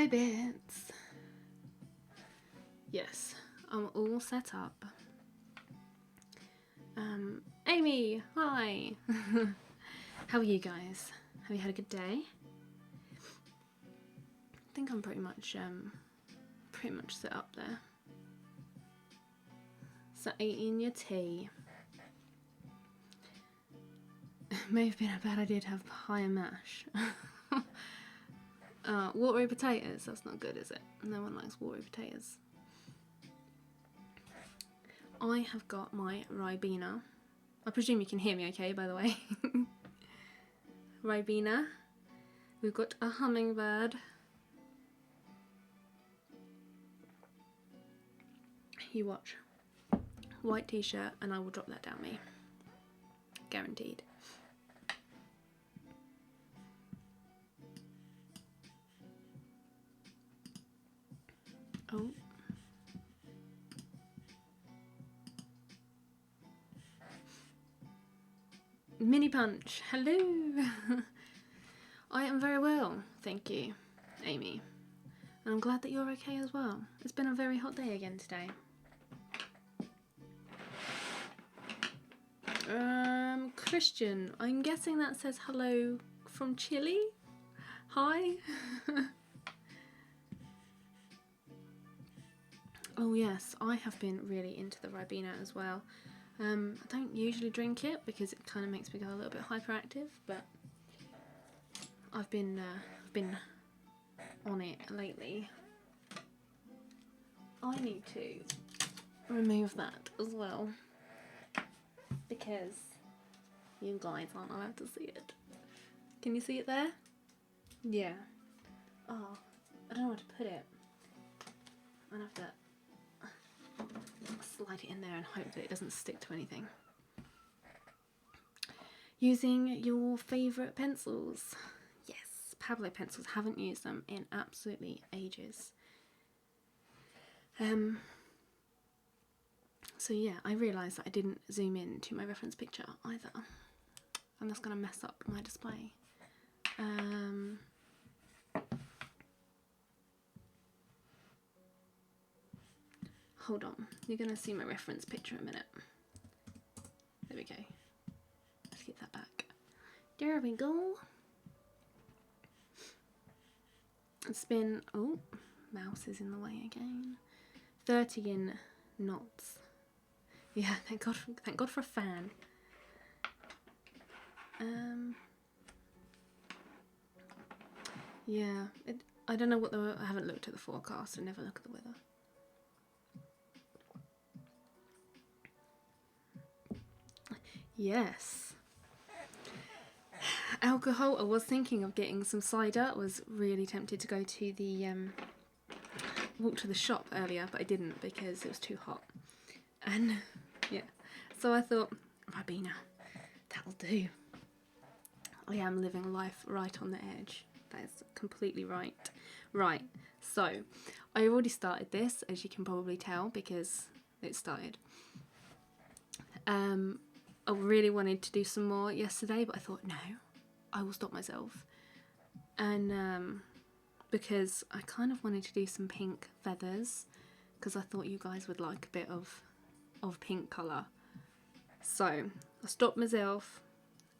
Hi bits. Yes, I'm all set up. Amie, hi. How are you guys? Have you had a good day? I think I'm pretty much set up there. So eating your tea. May have been a bad idea to have pie and mash. Watery potatoes, that's not good, is it? No one likes watery potatoes. I have got my Ribena. I presume you can hear me okay, by the way. Ribena. We've got a Hummingbird. You watch. White t-shirt, and I will drop that down me. Guaranteed. Oh. Mini Punch, hello! I am very well, thank you, Amie. And I'm glad that you're okay as well. It's been a very hot day again today. Christian, I'm guessing that says hello from Chile? Hi? Oh yes, I have been really into the Ribena as well. I don't usually drink it because it kind of makes me go a little bit hyperactive, but I've been on it lately. I need to remove that as well because you guys aren't allowed to see it. Can you see it there? Yeah. Oh, I don't know where to put it. I'll have to slide it in there and hope that it doesn't stick to anything. Using your favourite pencils. Yes, Pablo pencils. Haven't used them in absolutely ages. So yeah, I realised that I didn't zoom in to my reference picture either. And that's going to mess up my display. Hold on, you're going to see my reference picture in a minute. There we go. Let's get that back. There we go. It's been, oh, mouse is in the way again. 30 in knots. Yeah, thank God for a fan. Yeah, I don't know what I haven't looked at the forecast. I never look at the weather. Yes. Alcohol, I was thinking of getting some cider. I was really tempted to go to the walk to the shop earlier, but I didn't because it was too hot. And yeah, so I thought, Ribena, that'll do. I am living life right on the edge. That is completely right. Right, so I already started this, as you can probably tell, because it started. I really wanted to do some more yesterday, but I thought, no, I will stop myself. And because I kind of wanted to do some pink feathers, because I thought you guys would like a bit of pink colour. So I stopped myself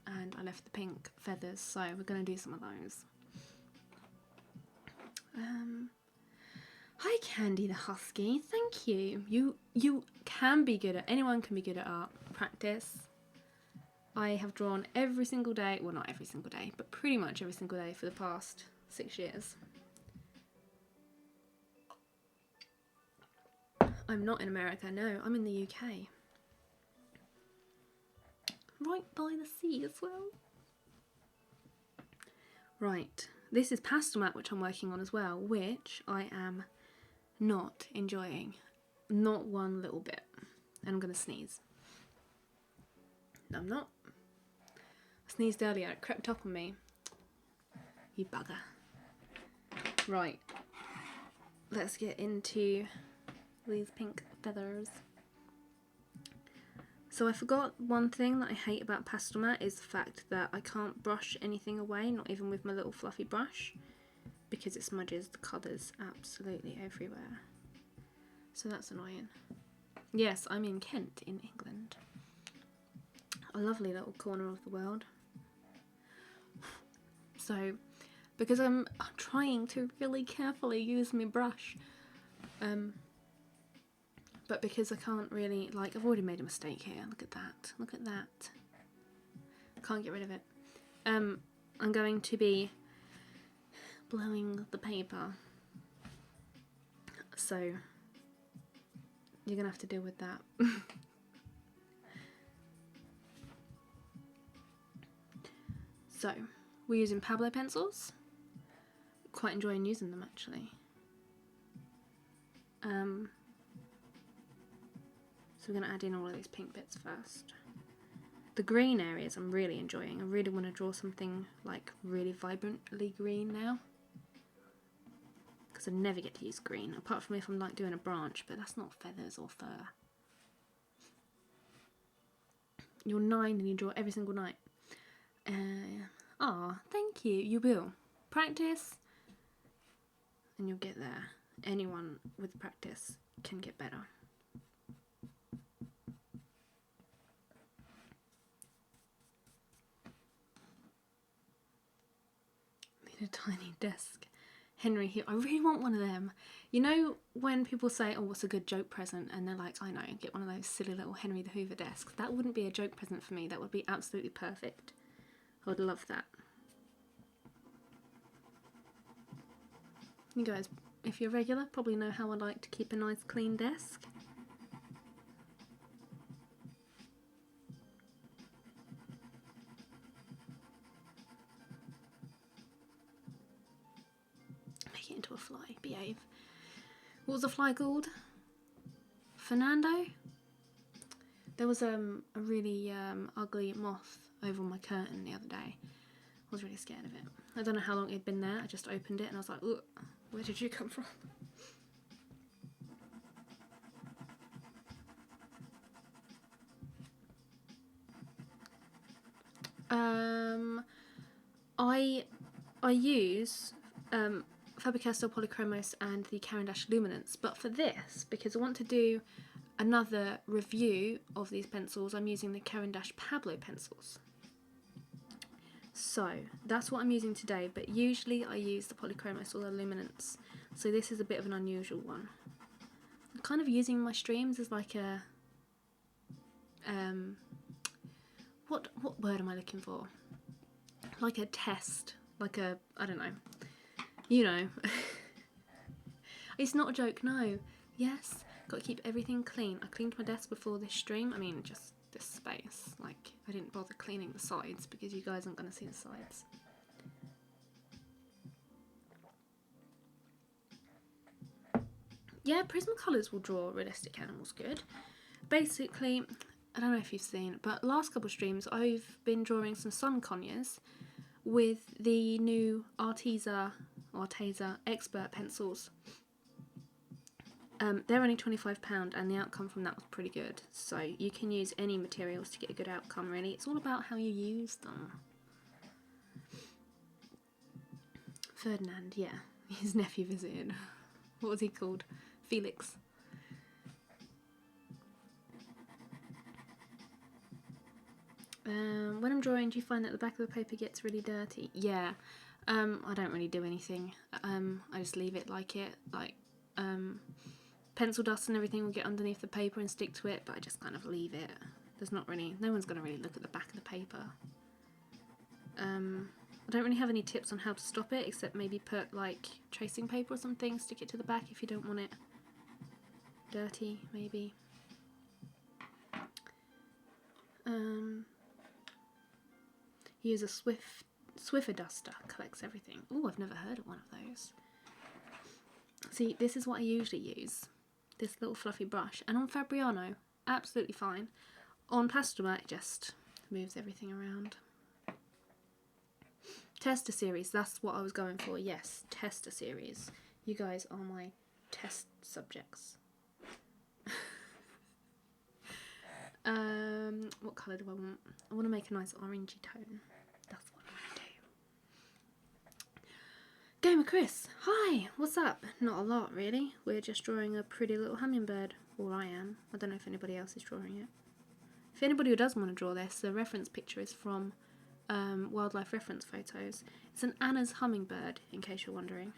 and I left the pink feathers, so we're going to do some of those. Hi Candy the Husky, thank you. You can be good at, anyone can be good at art. Practice. I have drawn every single day, well not every single day, but pretty much every single day for the past 6 years. I'm not in America, no, I'm in the UK. Right by the sea as well. Right, this is Pastlemat, which I'm working on as well, which I am not enjoying. Not one little bit. And I'm going to sneeze. No, I'm not. I sneezed earlier, it crept up on me. You bugger. Right, let's get into these pink feathers. So I forgot one thing that I hate about Pastlemat is the fact that I can't brush anything away, not even with my little fluffy brush. because it smudges the colours absolutely everywhere. So that's annoying. Yes, I'm in Kent in England. A lovely little corner of the world. So, because I'm trying to really carefully use my brush, but because I can't really, like, I've already made a mistake here. Look at that. Look at that. Can't get rid of it. I'm going to be blowing the paper. So, you're going to have to deal with that. So, we're using Pablo pencils. Quite enjoying using them, actually. So we're going to add in all of these pink bits first. The green areas I'm really enjoying. I really want to draw something like really vibrantly green now. Because I never get to use green, apart from if I'm like doing a branch, but that's not feathers or fur. You're 9 and you draw every single night. Thank you. You will. Practice and you'll get there. Anyone with practice can get better. Need a tiny desk. Henry here. I really want one of them. You know when people say, oh, what's a good joke present? And they're like, I know, get one of those silly little Henry the Hoover desks. That wouldn't be a joke present for me. That would be absolutely perfect. I would love that. You guys, if you're regular, probably know how I like to keep a nice clean desk. Make it into a fly. Behave. What was the fly called? Fernando? There was a really ugly moth over my curtain the other day. I was really scared of it. I don't know how long it had been there. I just opened it and I was like, ugh, where did you come from? I use Faber-Castell Polychromos and the Caran Luminance, but for this, because I want to do another review of these pencils, I'm using the Caran Pablo pencils. So that's what I'm using today, but usually I use the Polychromos or the Luminance, so this is a bit of an unusual one. I'm kind of using my streams as like a what word am I looking for? Like a test, like a, I don't know, you know. It's not a joke, no. Yes, got to keep everything clean. I cleaned my desk before this stream. I mean, just this space. Like, I didn't bother cleaning the sides because you guys aren't going to see the sides. Yeah, Prismacolors will draw realistic animals good. Basically, I don't know if you've seen, but last couple of streams I've been drawing some sun conures with the new Arteza Expert pencils. They're only £25 and the outcome from that was pretty good. So you can use any materials to get a good outcome, really. It's all about how you use them. Ferdinand, yeah. His nephew visited. What was he called? Felix. When I'm drawing, do you find that the back of the paper gets really dirty? Yeah. I don't really do anything. I just leave it like it. Like, pencil dust and everything will get underneath the paper and stick to it, but I just kind of leave it. There's not really, no one's going to really look at the back of the paper. I don't really have any tips on how to stop it, except maybe put like tracing paper or something, stick it to the back if you don't want it dirty, maybe. Use a Swiffer duster, collects everything. Oh, I've never heard of one of those. See, this is what I usually use. This little fluffy brush. And on Fabriano, absolutely fine. On Pastlemat, it just moves everything around. Tester series, that's what I was going for. Yes, tester series. You guys are my test subjects. What colour do I want? I want to make a nice orangey tone. That's what I want to do. Gamer Chris, hi, what's up? Not a lot, really. We're just drawing a pretty little hummingbird. Or I am. I don't know if anybody else is drawing it. If anybody who does want to draw this, the reference picture is from Wildlife Reference Photos. It's an Anna's hummingbird, in case you're wondering.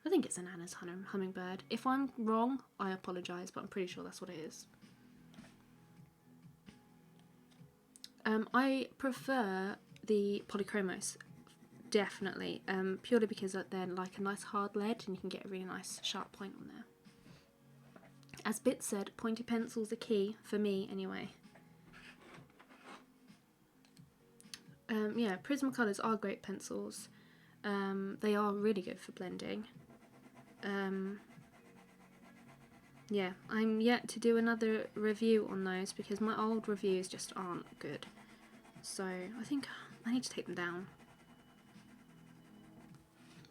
I think it's an Anna's hummingbird. If I'm wrong, I apologise, but I'm pretty sure that's what it is. I prefer the polychromos, definitely, purely because they're like a nice hard lead and you can get a really nice sharp point on there. As Bit said, pointy pencils are key, for me anyway. Yeah, Prismacolors are great pencils. They are really good for blending. Yeah, I'm yet to do another review on those because my old reviews just aren't good. So I think I need to take them down.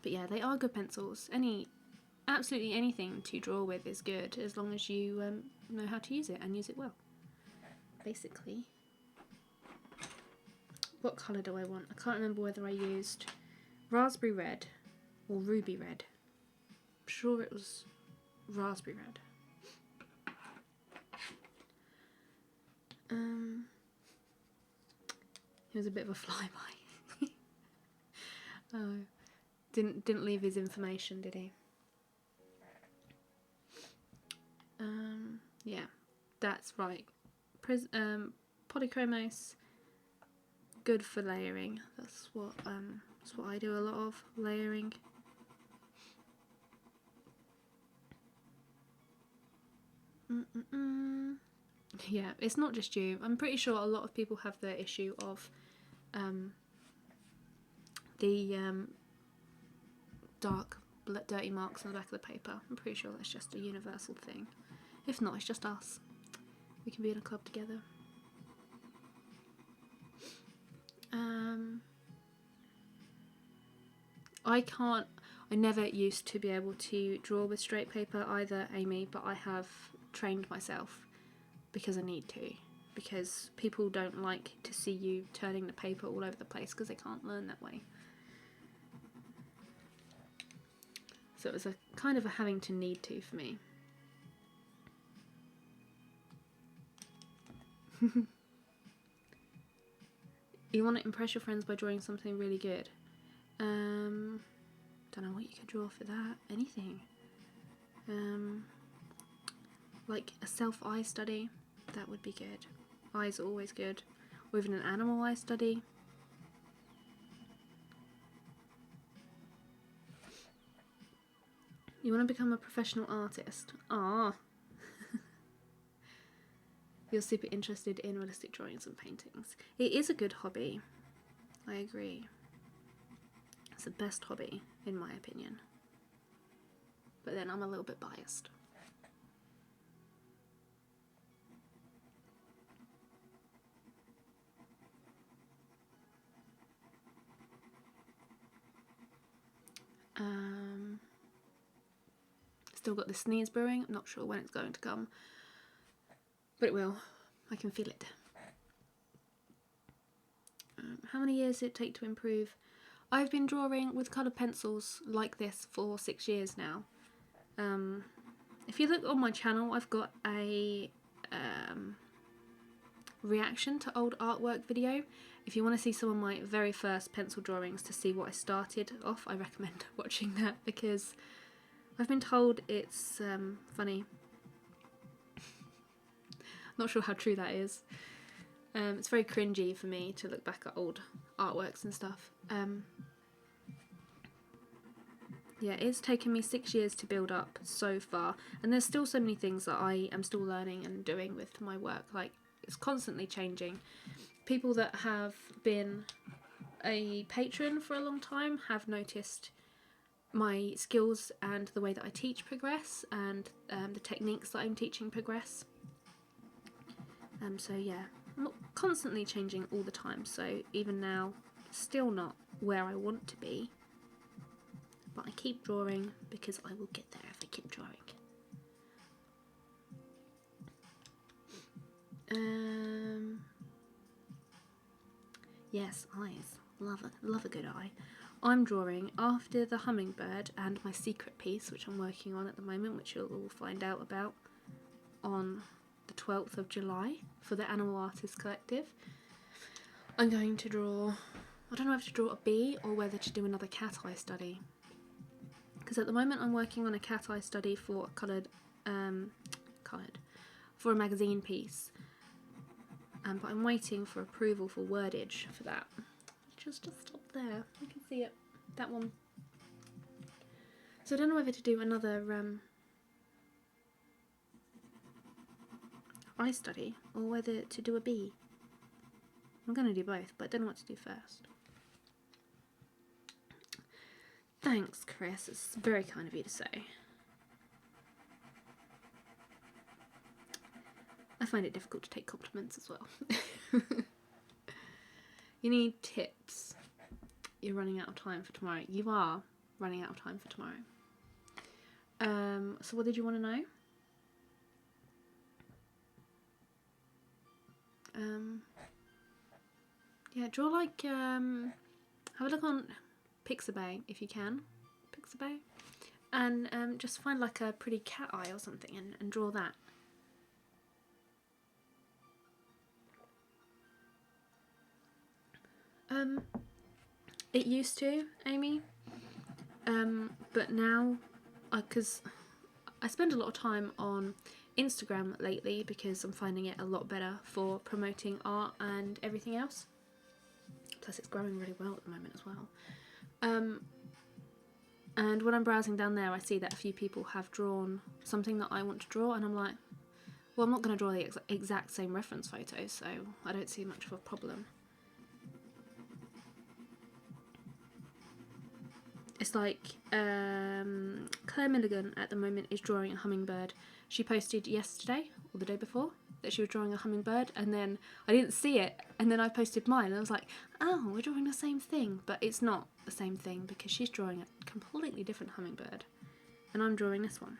But yeah, they are good pencils. Absolutely anything to draw with is good as long as you know how to use it and use it well, basically. What colour do I want? I can't remember whether I used raspberry red or ruby red. I'm sure it was raspberry red. He was a bit of a flyby. Oh, didn't leave his information, did he? Yeah, that's right. Polychromos, good for layering. That's what I do a lot of, layering. Yeah, it's not just you. I'm pretty sure a lot of people have the issue of the dark, dirty marks on the back of the paper. I'm pretty sure that's just a universal thing. If not, it's just us. We can be in a club together. I never used to be able to draw with straight paper either, Amy, but I have trained myself because I need to. Because people don't like to see you turning the paper all over the place because they can't learn that way. So it was a kind of a having to need to for me. You want to impress your friends by drawing something really good. Don't know what you could draw for that. Anything. Like a self-eye study. That would be good. Eyes are always good. Or even an animal eye study. You want to become a professional artist. Ah. You're super interested in realistic drawings and paintings. It is a good hobby. I agree. It's the best hobby, in my opinion. But then I'm a little bit biased. Still got the sneeze brewing. I'm not sure when it's going to come. But it will. I can feel it. How many years did it take to improve? I've been drawing with coloured pencils like this for 6 years now. If you look on my channel, I've got a reaction to old artwork video. If you want to see some of my very first pencil drawings to see what I started off, I recommend watching that because I've been told it's funny. Not sure how true that is. It's very cringy for me to look back at old artworks and stuff. Yeah, it's taken me 6 years to build up so far, and there's still so many things that I am still learning and doing with my work. Like, it's constantly changing. People that have been a patron for a long time have noticed my skills and the way that I teach progress, and the techniques that I'm teaching progress. So yeah, I'm not constantly changing all the time, so even now, still not where I want to be. But I keep drawing because I will get there if I keep drawing. Yes, eyes. Love a good eye. I'm drawing after the hummingbird and my secret piece, which I'm working on at the moment, which you'll all find out about on the 12th of July for the Animal Artists Collective. I'm going to draw, I don't know whether to draw a bee or whether to do another cat eye study. Because at the moment I'm working on a cat eye study for a coloured, for a magazine piece. But I'm waiting for approval for wordage for that. Just stop there. You can see it. That one. So I don't know whether to do another eye study or whether to do a bee. I'm going to do both, but I don't know what to do first. Thanks, Chris. It's very kind of you to say. I find it difficult to take compliments as well. You need tips. You're running out of time for tomorrow. You are running out of time for tomorrow. So what did you want to know? Yeah, draw like, have a look on Pixabay if you can. Pixabay. And just find like a pretty cat eye or something and draw that. It used to, Amy, but now, because I spend a lot of time on Instagram lately because I'm finding it a lot better for promoting art and everything else. Plus it's growing really well at the moment as well. And when I'm browsing down there, I see that a few people have drawn something that I want to draw, and I'm like, well, I'm not going to draw the exact same reference photo, so I don't see much of a problem. It's like Claire Milligan at the moment is drawing a hummingbird. She posted yesterday or the day before that she was drawing a hummingbird, and then I didn't see it, and then I posted mine and I was like, oh, we're drawing the same thing, but it's not the same thing because she's drawing a completely different hummingbird and I'm drawing this one.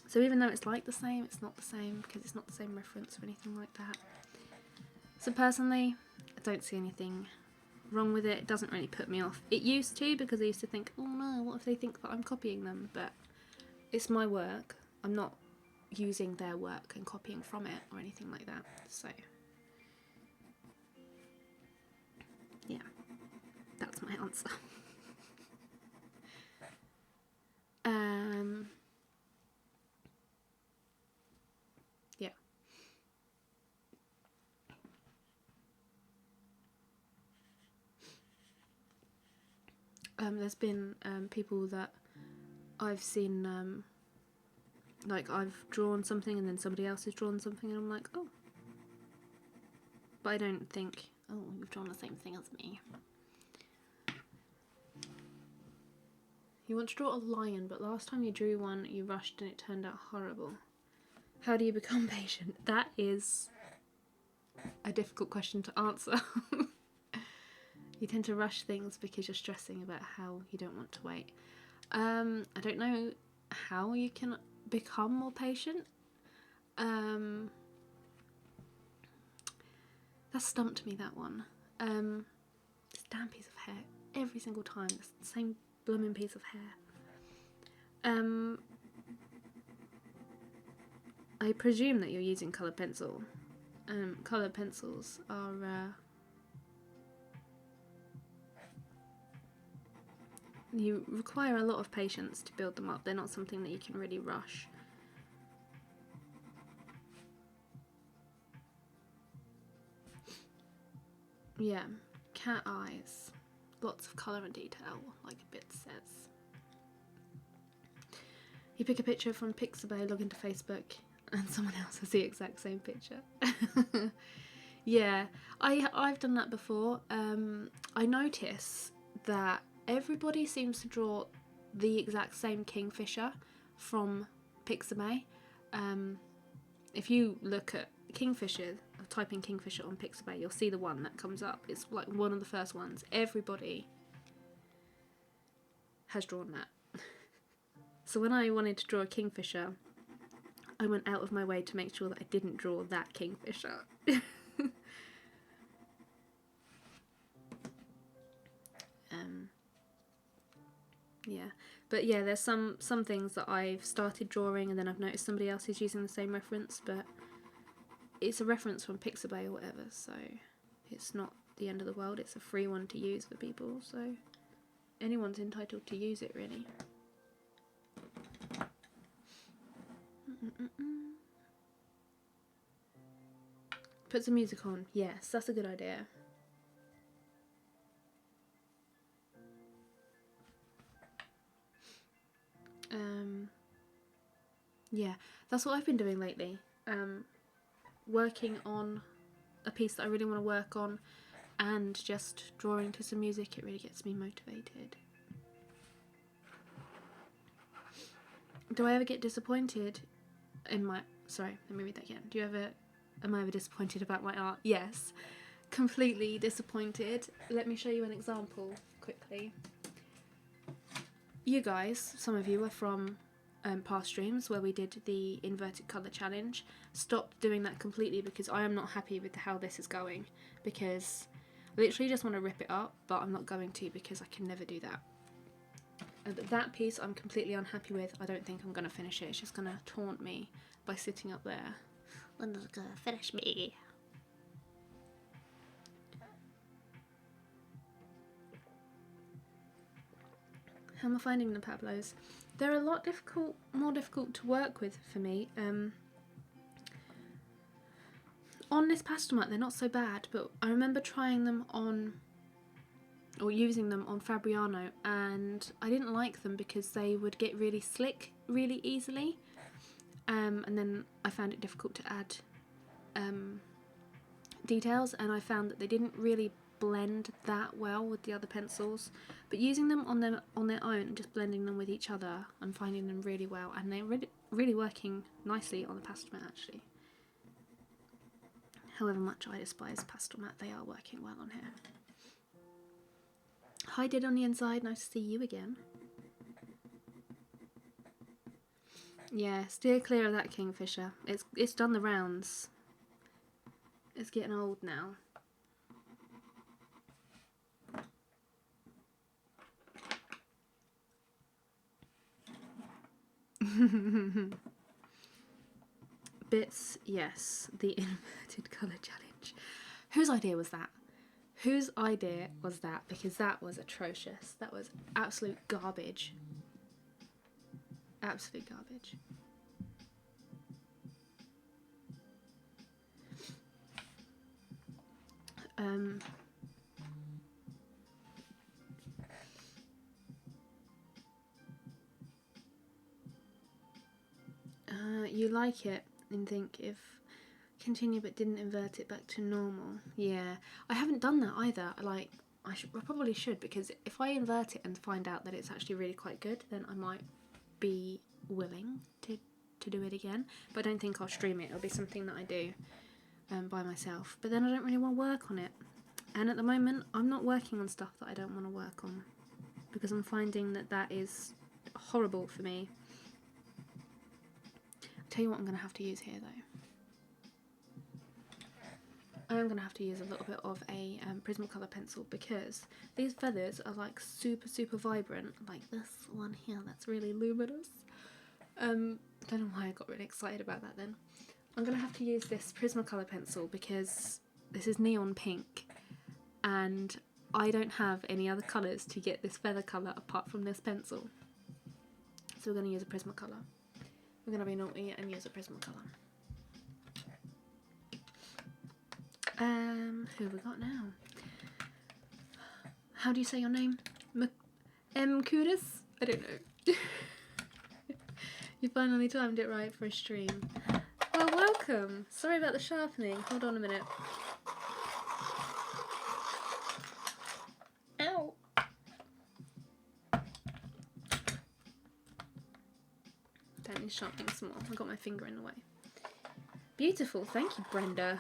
So even though it's like the same, it's not the same because it's not the same reference or anything like that. So personally, I don't see anything wrong with it. It doesn't really put me off. It used to, because I used to think, oh no, what if they think that I'm copying them? But it's my work. I'm not using their work and copying from it or anything like that. So yeah, that's my answer. Yeah. There's been people that I've seen, like I've drawn something and then somebody else has drawn something and I'm like, oh. But I don't think, oh, you've drawn the same thing as me. You want to draw a lion, but last time you drew one, you rushed and it turned out horrible. How do you become patient? That is a difficult question to answer. You tend to rush things because you're stressing about how you don't want to wait. I don't know how you can become more patient. That stumped me, that one. This damn piece of hair. Every single time, it's the same blooming piece of hair. I presume that you're using coloured pencil. Coloured pencils are... you require a lot of patience to build them up. They're not something that you can really rush. Yeah, cat eyes. Lots of colour and detail, like a bit says. You pick a picture from Pixabay, log into Facebook, and someone else has the exact same picture. Yeah, I've done that before. I notice that everybody seems to draw the exact same kingfisher from Pixabay. If you look at kingfisher, type in kingfisher on Pixabay, you'll see the one that comes up. It's like one of the first ones. Everybody has drawn that. So when I wanted to draw a kingfisher, I went out of my way to make sure that I didn't draw that kingfisher. Yeah, but yeah, there's some things that I've started drawing and then I've noticed somebody else is using the same reference, but it's a reference from Pixabay or whatever, so it's not the end of the world. It's a free one to use for people, so anyone's entitled to use it, really. Put some music on. Yes, that's a good idea. Yeah, that's what I've been doing lately. Working on a piece that I really want to work on and just drawing to some music. It really gets me motivated. Do I ever get disappointed in my... Sorry, let me read that again. Am I ever disappointed about my art? Yes. Completely disappointed. Let me show you an example quickly. You guys, some of you are from past streams where we did the inverted colour challenge. Stopped doing that completely because I am not happy with how this is going, because I literally just want to rip it up, but I'm not going to because I can never do that. That piece I'm completely unhappy with. I don't think I'm going to finish it. It's just going to taunt me by sitting up there. I'm not going to finish me. How am I finding the Pablos? They're a lot more difficult to work with for me. On this Pastlemat they're not so bad, but I remember trying them on, or using them on Fabriano, and I didn't like them because they would get really slick really easily, and then I found it difficult to add details, and I found that they didn't really blend that well with the other pencils. But using them on their own and just blending them with each other, I'm finding them really well, and they're really working nicely on the Pastlemat actually. However much I despise Pastlemat, they are working well on here. Hi Did on the inside, nice to see you again. Yeah, steer clear of that kingfisher. It's done the rounds. It's getting old now. Bits, yes, the inverted colour challenge. Whose idea was that? Whose idea was that? Because that was atrocious. That was absolute garbage. Absolute garbage. You like it and think if continue but didn't invert it back to normal. Yeah, I haven't done that either. Like I probably should, because if I invert it and find out that it's actually really quite good, then I might be willing to do it again. But I don't think I'll stream it. It'll be something that I do by myself. But then I don't really want to work on it. And at the moment, I'm not working on stuff that I don't want to work on, because I'm finding that is horrible for me. I'll tell you what I'm going to have to use here though. I am going to have to use a little bit of a Prismacolor pencil, because these feathers are like super vibrant, like this one here that's really luminous. I don't know why I got really excited about that then. I'm going to have to use this Prismacolor pencil because this is neon pink and I don't have any other colours to get this feather colour apart from this pencil. So we're going to use a Prismacolor. We're going to be naughty and use a Prismacolor. Who have we got now? How do you say your name? Kudis? I don't know. You finally timed it right for a stream. Well, welcome. Sorry about the sharpening. Hold on a minute. Ow. Don't need sharpening some more. I got my finger in the way. Beautiful. Thank you, Brenda.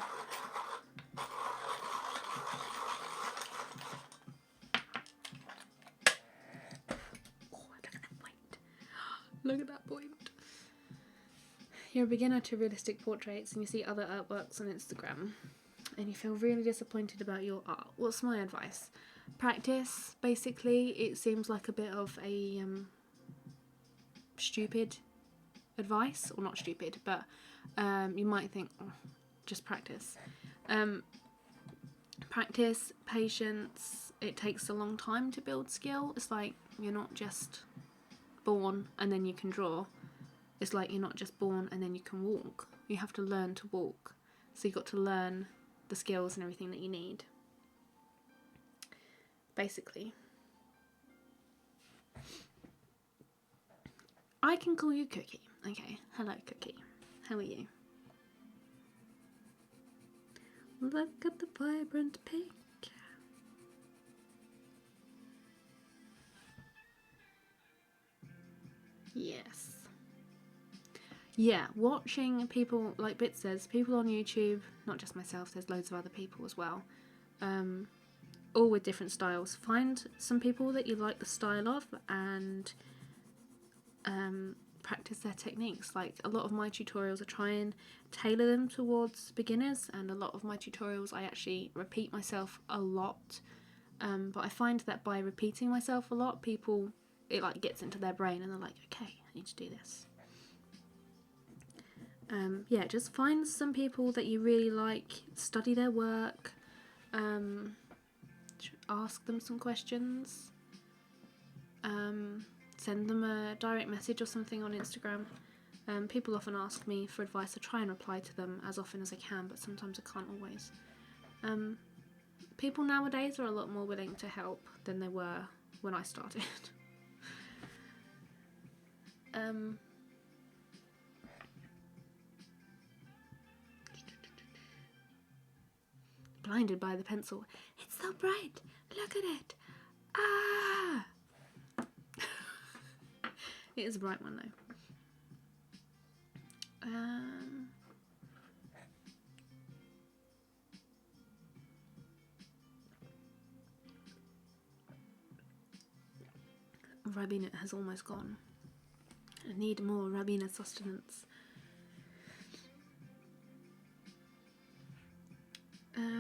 Look at that point. You're a beginner to realistic portraits and you see other artworks on Instagram and you feel really disappointed about your art. What's my advice? Practice, basically. It seems like a bit of a stupid advice, or not stupid, but you might think, oh, just practice. Practice, patience. It takes a long time to build skill. It's like you're not just born and then you can draw. It's like you're not just born and then you can walk. You have to learn to walk. So you've got to learn the skills and everything that you need, basically. I can call you Cookie. Okay, hello Cookie. How are you? Look at the vibrant pink. Yes. Yeah, watching people, like Bit says, people on YouTube, not just myself, there's loads of other people as well, all with different styles. Find some people that you like the style of and practice their techniques. Like a lot of my tutorials, I try and tailor them towards beginners, and a lot of my tutorials I actually repeat myself a lot, but I find that by repeating myself a lot, people, it like gets into their brain and they're like, okay, I need to do this. Yeah, just find some people that you really like, study their work, ask them some questions, send them a direct message or something on Instagram. People often ask me for advice. I try and reply to them as often as I can, but sometimes I can't always. People nowadays are a lot more willing to help than they were when I started. Blinded by the pencil. It's so bright. Look at it. Ah! It is a bright one though. Ribena has almost gone. I need more Ribena sustenance.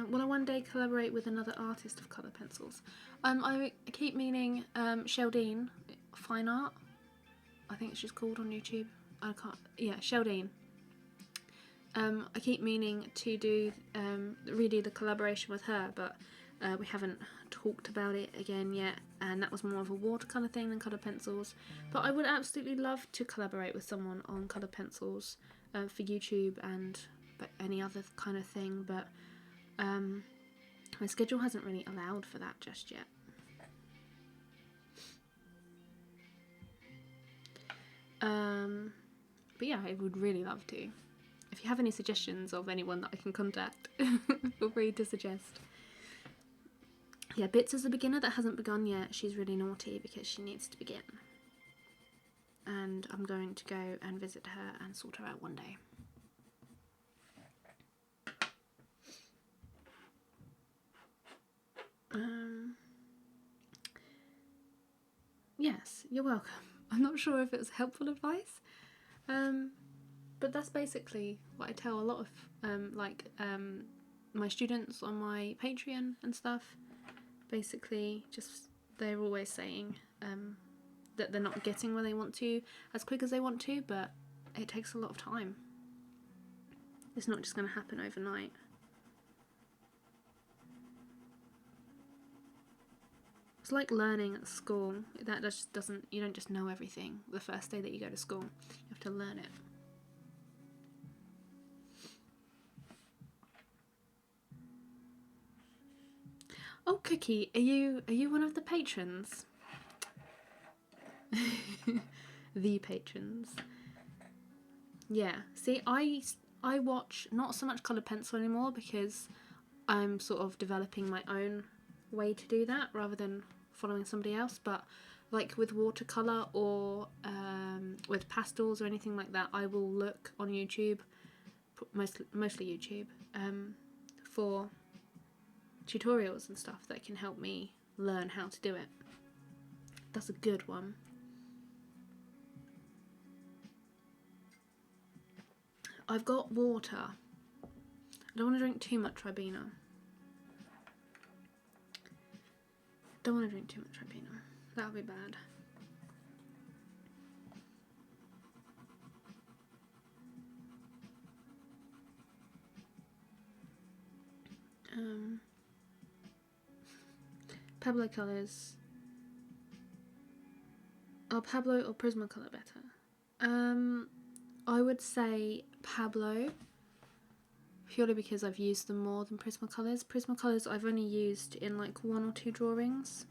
Will I one day collaborate with another artist of colour pencils? I keep meaning Sheldine Fine Art, I think she's called on YouTube. I can't. Yeah, Sheldine. I keep meaning to do redo the collaboration with her, but we haven't talked about it again yet, and that was more of a watercolour thing than colour pencils. But I would absolutely love to collaborate with someone on colour pencils for YouTube and any other kind of thing, but my schedule hasn't really allowed for that just yet. But yeah, I would really love to. If you have any suggestions of anyone that I can contact, feel free to suggest. Yeah, Bits is a beginner that hasn't begun yet. She's really naughty because she needs to begin. And I'm going to go and visit her and sort her out one day. Yes, you're welcome. I'm not sure if it was helpful advice, but that's basically what I tell a lot of my students on my Patreon and stuff. Basically, just they're always saying that they're not getting where they want to as quick as they want to, but it takes a lot of time. It's not just going to happen overnight. It's like learning at school. That just doesn't, you don't just know everything the first day that you go to school. You have to learn it. Oh, Cookie, are you one of the patrons? The patrons. Yeah. See, I watch not so much coloured pencil anymore because I'm sort of developing my own way to do that rather than following somebody else, but like with watercolour or with pastels or anything like that, I will look on YouTube, mostly YouTube, for tutorials and stuff that can help me learn how to do it. That's a good one. I've got water. I don't want to drink too much Ribena. Don't want to drink too much Ribena. That would be bad. Pablo colours. Are Pablo or Prismacolor better? I would say Pablo, purely because I've used them more than Prismacolors. Prismacolors I've only used in like 1 or 2 drawings,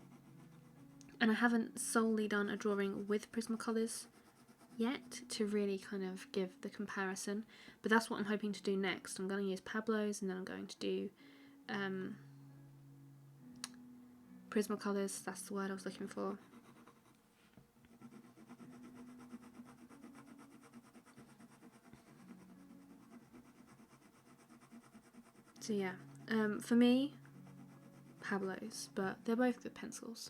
and I haven't solely done a drawing with Prismacolors yet to really kind of give the comparison, but that's what I'm hoping to do next. I'm going to use Pablo's, and then I'm going to do Prismacolors, that's the word I was looking for. So yeah, for me, Pablo's, but they're both good pencils.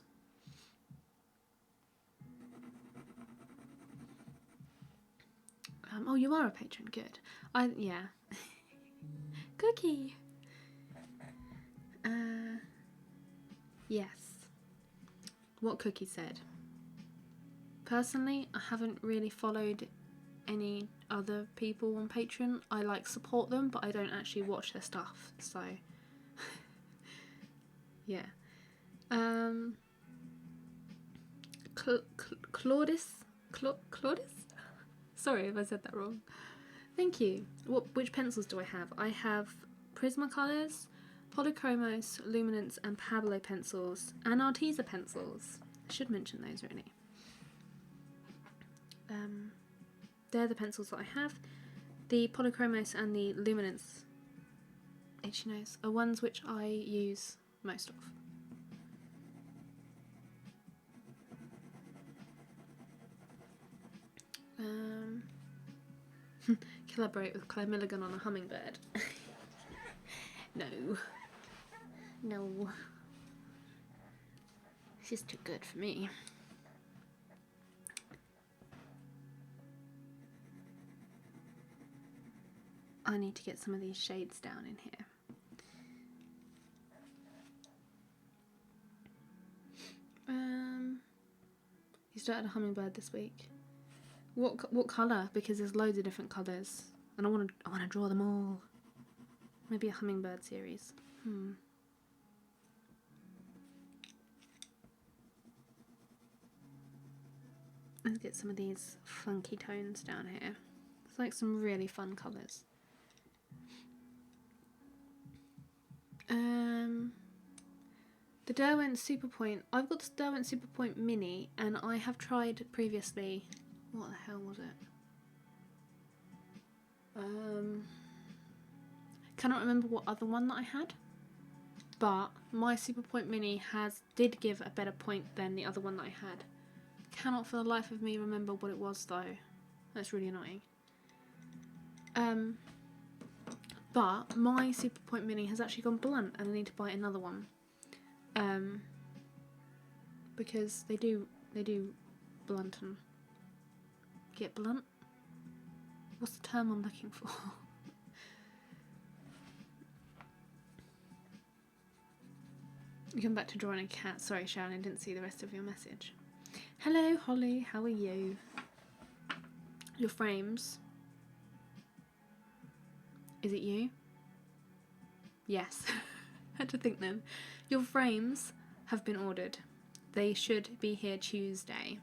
Oh, you are a patron, good. Yeah. Cookie! Yes. What Cookie said. Personally, I haven't really followed any other people on Patreon. I like support them, but I don't actually watch their stuff, so yeah. Claudius? Sorry if I said that wrong. Thank you. Which pencils do I have? I have Prismacolors, Polychromos, Luminance and Pablo pencils, and Arteza pencils. I should mention those really. They're the pencils that I have. The Polychromos and the Luminance, itchy nose, are ones which I use most of. Collaborate with Claire Milligan on a Hummingbird. No. She's too good for me. I need to get some of these shades down in here. You started a Hummingbird this week. What colour? Because there's loads of different colours, and I want to draw them all. Maybe a Hummingbird series. Let's get some of these funky tones down here. It's like some really fun colours. The Derwent Superpoint. I've got the Derwent Superpoint Mini, and I have tried previously. What the hell was it? Cannot remember what other one that I had. But my Superpoint Mini did give a better point than the other one that I had. Cannot for the life of me remember what it was though. That's really annoying. But my Superpoint Mini has actually gone blunt, and I need to buy another one. Because they do blunt and get blunt. What's the term I'm looking for? You come back to drawing a cat. Sorry, Sharon, I didn't see the rest of your message. Hello, Holly. How are you? Your frames. Is it you? Yes. Had to think then. Your frames have been ordered. They should be here Tuesday.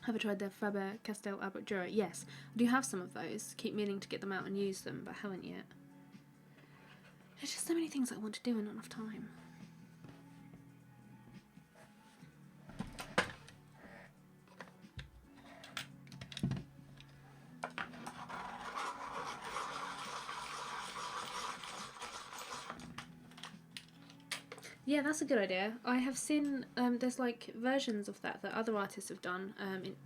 Have I tried the Faber-Castell Albert Dürer? Yes, I do have some of those. Keep meaning to get them out and use them, but haven't yet. There's just so many things I want to do and not enough time. Yeah, that's a good idea. I have seen there's like versions of that other artists have done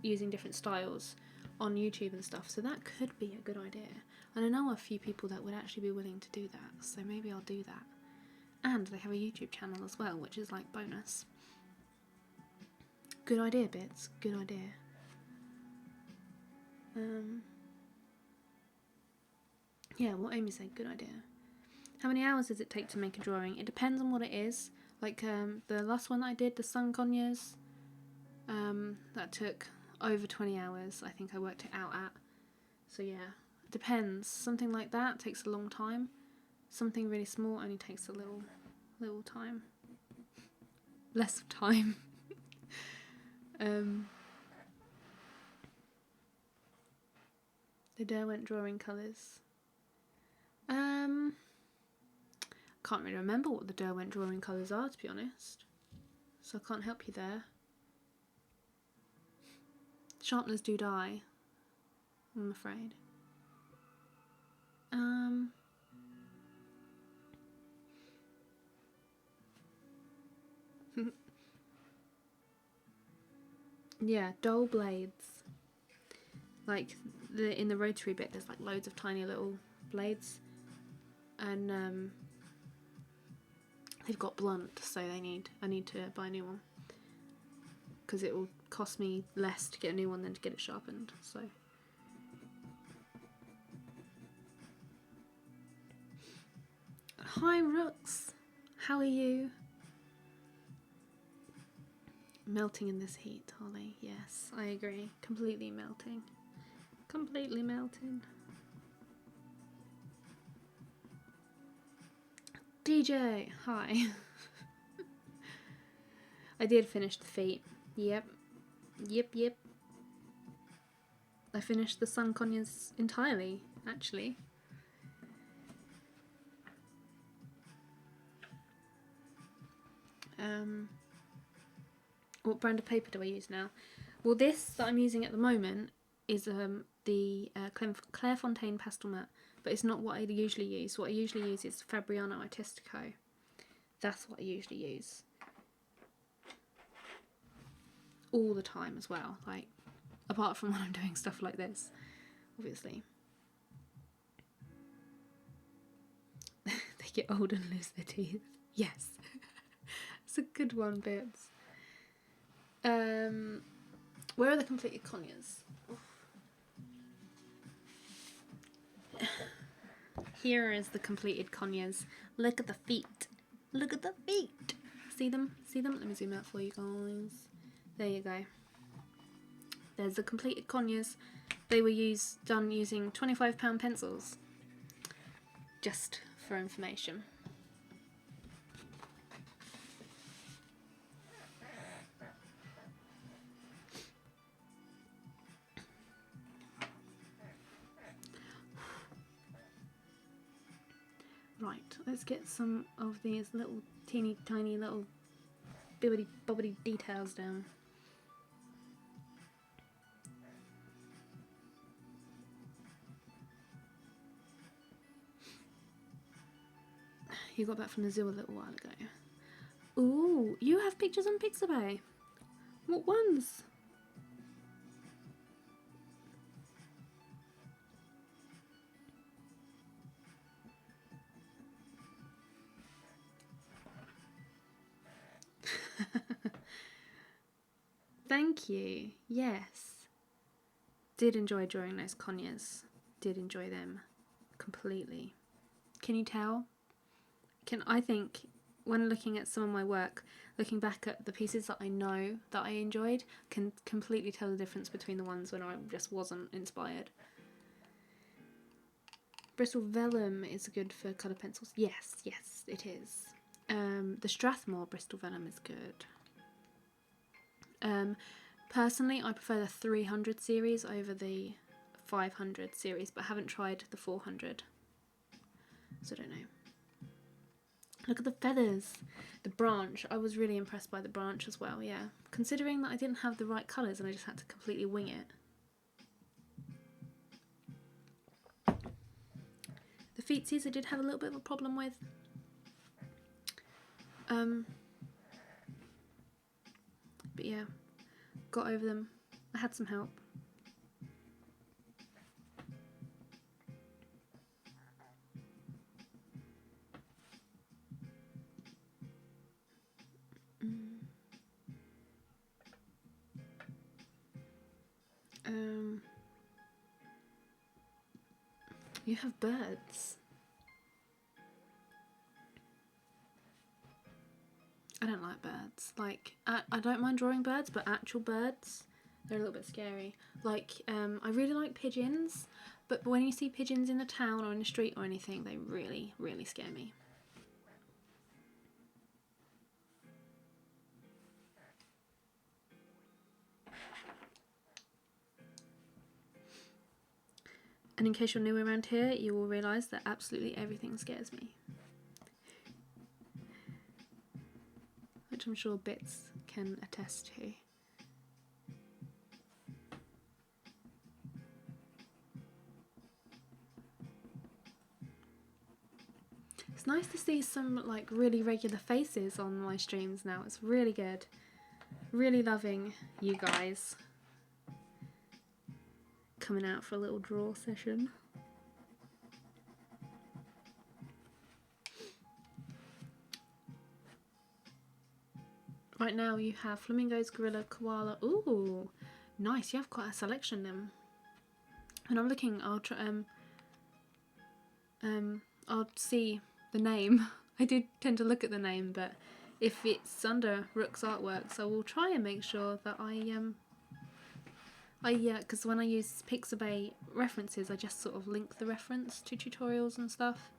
using different styles on YouTube and stuff, so that could be a good idea. And I know a few people that would actually be willing to do that, so maybe I'll do that. And they have a YouTube channel as well, which is like bonus. Good idea, Bits. Good idea. Yeah, what Amy said, good idea. How many hours does it take to make a drawing? It depends on what it is. Like the last one that I did, the sun conures, that took over 20 hours, I think I worked it out at. So yeah, it depends. Something like that takes a long time. Something really small only takes a little time. Less time. The Derwent drawing colours. Can't really remember what the Derwent drawing colours are, to be honest. So I can't help you there. Sharpeners do die, I'm afraid. Yeah, dull blades. Like in the rotary bit, there's like loads of tiny little blades, and they've got blunt, so I need to buy a new one because it will cost me less to get a new one than to get it sharpened. So. Hi Rooks, how are you? Melting in this heat, Holly. Yes, I agree. Completely melting. Completely melting. DJ, hi. I did finish the feet. Yep. I finished the sun conures entirely, actually. What brand of paper do I use now? Well, this that I'm using at the moment is the Clairfontaine Pastlemat, but it's not what I usually use. What I usually use is Fabriano Artistico. That's what I usually use. All the time as well, like, apart from when I'm doing stuff like this, obviously. They get old and lose their teeth. Yes. It's a good one, Bits. Where are the completed conures? Here is the completed conures. Look at the feet. Look at the feet. See them? See them? Let me zoom out for you guys. There you go. There's the completed conures. They were done using £25 pencils. Just for information. Right, let's get some of these little teeny tiny little bibbity bobbity details down. You got back from the zoo a little while ago. Ooh, you have pictures on Pixabay. What ones? Thank you. Yes. Did enjoy drawing those conures. Did enjoy them completely. Can you tell? I think when looking at some of my work, looking back at the pieces that I know that I enjoyed, can completely tell the difference between the ones when I just wasn't inspired. Bristol Vellum is good for colour pencils. Yes, it is. The Strathmore Bristol Vellum is good. Personally, I prefer the 300 series over the 500 series, but I haven't tried the 400, so I don't know. Look at the feathers. The branch, I was really impressed by the branch as well, yeah. Considering that I didn't have the right colours and I just had to completely wing it. The feetsies I did have a little bit of a problem with. But yeah, got over them. I had some help. You have birds. I don't like birds. Like, I don't mind drawing birds, but actual birds, they're a little bit scary. Like, I really like pigeons, but when you see pigeons in the town or in the street or anything, they really, really scare me. And in case you're new around here, you will realise that absolutely everything scares me. Which I'm sure Bits can attest to. It's nice to see some like really regular faces on my streams now. It's really good. Really loving you guys coming out for a little draw session. Right now you have flamingos, gorilla, koala. Ooh, nice. You have quite a selection then. And I'm looking. I'll try. I'll see the name. I did tend to look at the name, but if it's under Rook's artworks, I will try and make sure that because when I use Pixabay references, I just sort of link the reference to tutorials and stuff.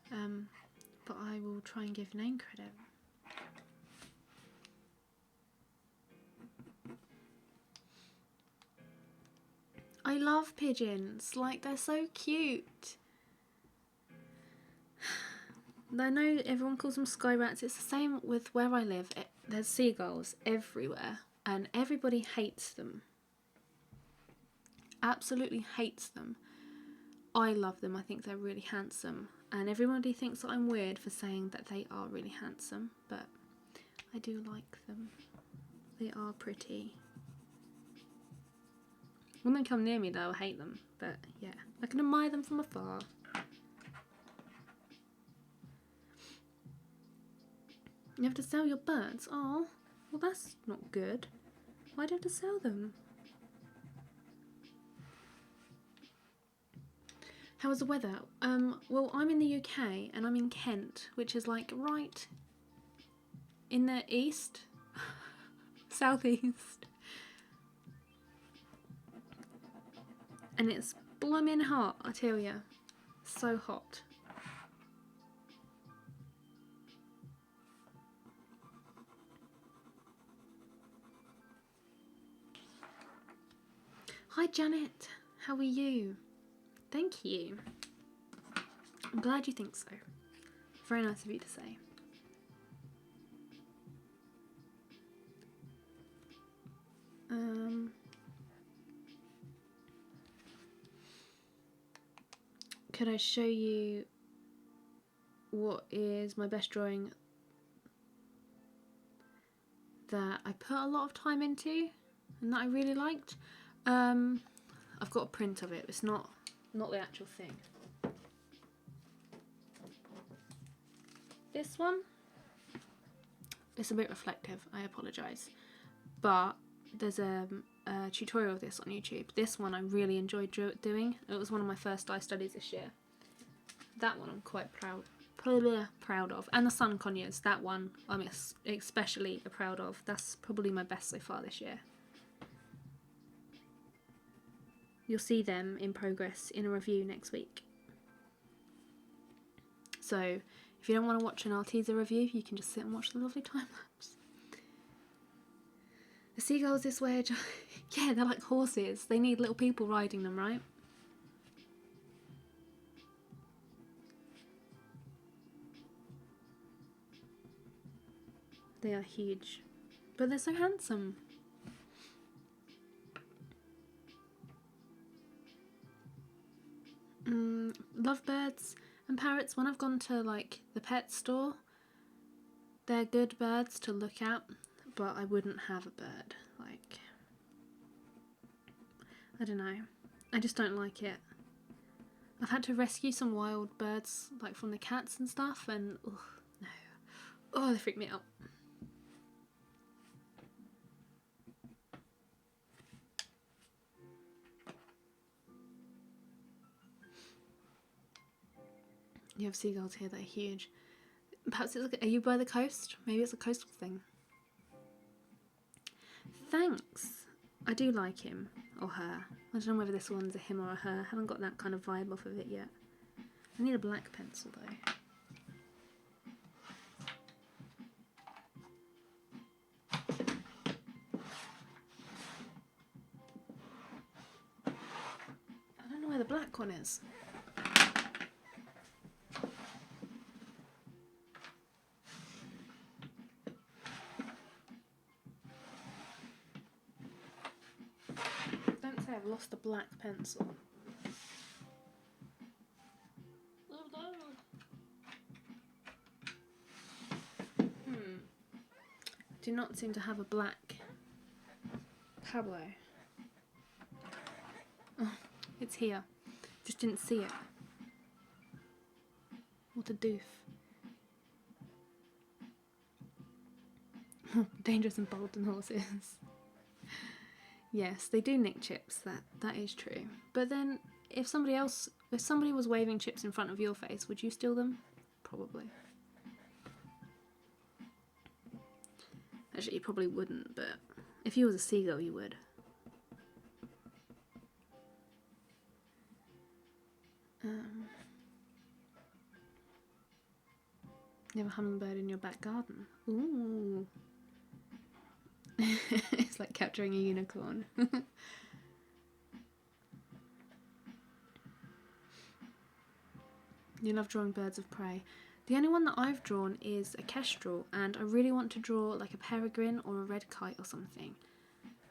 But I will try and give name credit. I love pigeons, like they're so cute. I know everyone calls them sky rats. It's the same with where I live. There's seagulls everywhere and everybody hates them. Absolutely hates them. I love them. I think they're really handsome. And everybody thinks that I'm weird for saying that they are really handsome, but I do like them. They are pretty. When they come near me though, I hate them, but yeah, I can admire them from afar. You have to sell your birds? Oh, well that's not good. Why do you have to sell them? How is the weather? Well, I'm in the UK and I'm in Kent, which is like right in the east, southeast. And it's blooming hot, I tell ya. So hot. Hi Janet, how are you? Thank you. I'm glad you think so. Very nice of you to say. Could I show you what is my best drawing that I put a lot of time into and that I really liked? I've got a print of it. It's not the actual thing. This one, it's a bit reflective, I apologise, but there's a tutorial of this on YouTube. This one I really enjoyed doing. It was one of my first dye studies this year. That one I'm quite proud of. And the Sun Conyers, that one I'm especially proud of. That's probably my best so far this year. You'll see them in progress in a review next week. So if you don't want to watch an Arteza review, you can just sit and watch the lovely time lapse. The seagulls this way, yeah, they're like horses. They need little people riding them, right? They are huge, but they're so handsome. Lovebirds and parrots, when I've gone to like the pet store, they're good birds to look at, but I wouldn't have a bird. Like, I don't know, I just don't like it. I've had to rescue some wild birds like from the cats and stuff, and no, they freak me out. You have seagulls here that are huge. Perhaps it's are you by the coast? Maybe it's a coastal thing. Thanks. I do like him or her. I don't know whether this one's a him or a her. I haven't got that kind of vibe off of it yet. I need a black pencil though. I don't know where the black one is. Don't say I've lost a black pencil. Do not seem to have a black Pablo. Oh, it's here. Just didn't see it. What a doof. Dangerous and bold than horses. Yes, they do nick chips, that is true. But then if somebody was waving chips in front of your face, would you steal them? Probably. Actually, you probably wouldn't, but if you was a seagull, you would. You have a hummingbird in your back garden. Ooh. It's like capturing a unicorn. You love drawing birds of prey. The only one that I've drawn is a kestrel, and I really want to draw like a peregrine or a red kite or something.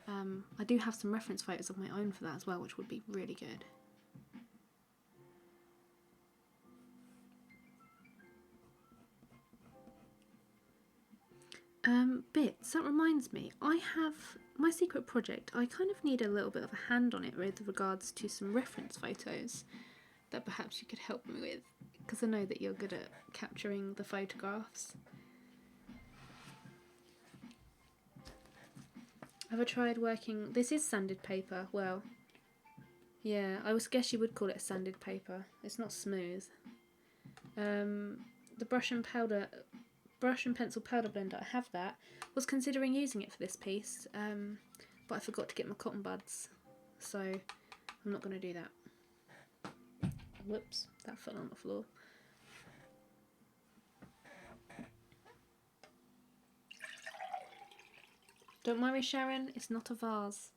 I do have some reference photos of my own for that as well, which would be really good. Bits, that reminds me, I have my secret project. I kind of need a little bit of a hand on it with regards to some reference photos that perhaps you could help me with, because I know that you're good at capturing the photographs. Have I tried working, this is sanded paper, well, yeah, I guess you would call it a sanded paper. It's not smooth. The brush and pencil powder blender, I have that. Was considering using it for this piece, but I forgot to get my cotton buds, so I'm not going to do that. Whoops, that fell on the floor. Don't worry, Sharon, it's not a vase.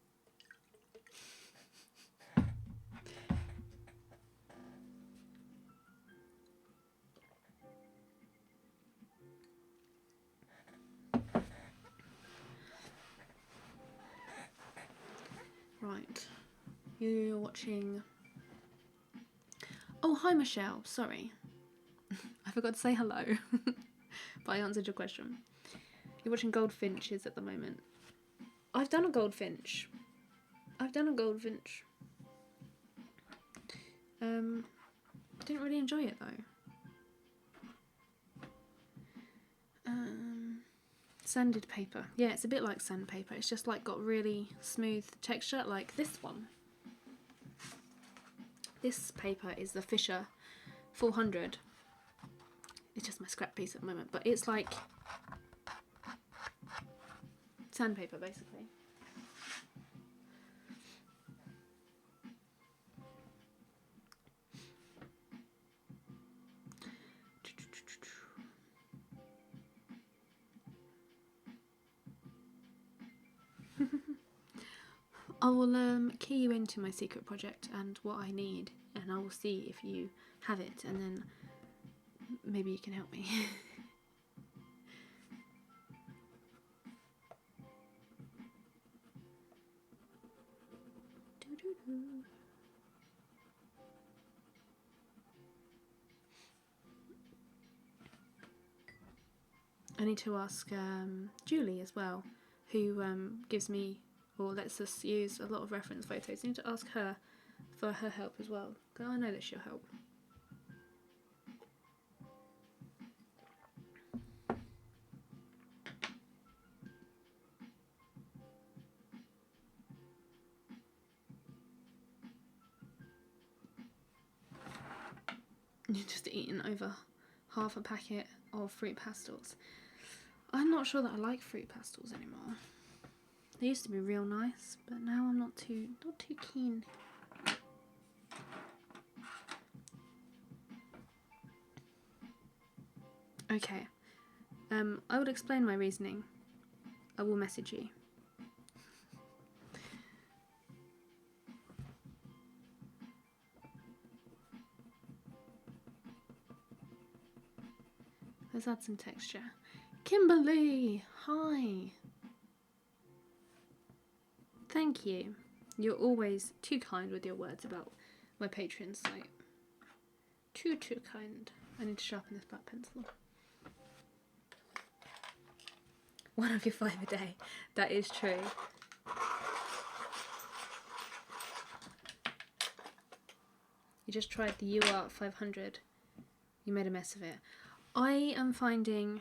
Right, you're watching... Oh, hi Michelle, sorry. I forgot to say hello, but I answered your question. You're watching goldfinches at the moment. I've done a goldfinch. I didn't really enjoy it though. Sanded paper. Yeah, it's a bit like sandpaper. It's just like got really smooth texture, like this one. This paper is the Fisher 400. It's just my scrap piece at the moment, but it's like sandpaper basically. I will key you into my secret project and what I need, and I will see if you have it, and then maybe you can help me. I need to ask Julie as well, who gives me or lets us use a lot of reference photos. I need to ask her for her help as well, because I know that she'll help. You've just eaten over half a packet of fruit pastels. I'm not sure that I like fruit pastels anymore. They used to be real nice, but now I'm not too keen. Okay. I will explain my reasoning. I will message you. Let's add some texture. Kimberly! Hi! Thank you. You're always too kind with your words about my Patreon site. Too kind. I need to sharpen this black pencil. One of your 5 a day. That is true. You just tried the UART 500. You made a mess of it. I am finding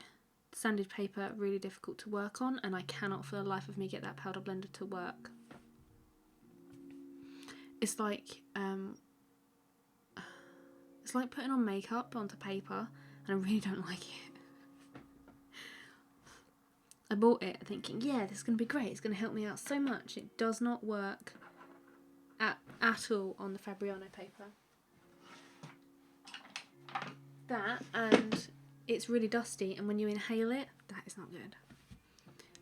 sanded paper really difficult to work on, and I cannot for the life of me get that powder blender to work. It's like putting on makeup onto paper, and I really don't like it. I bought it thinking, yeah, this is going to be great, it's going to help me out so much. It does not work at all on the Fabriano paper. That, and it's really dusty, and when you inhale it, that is not good.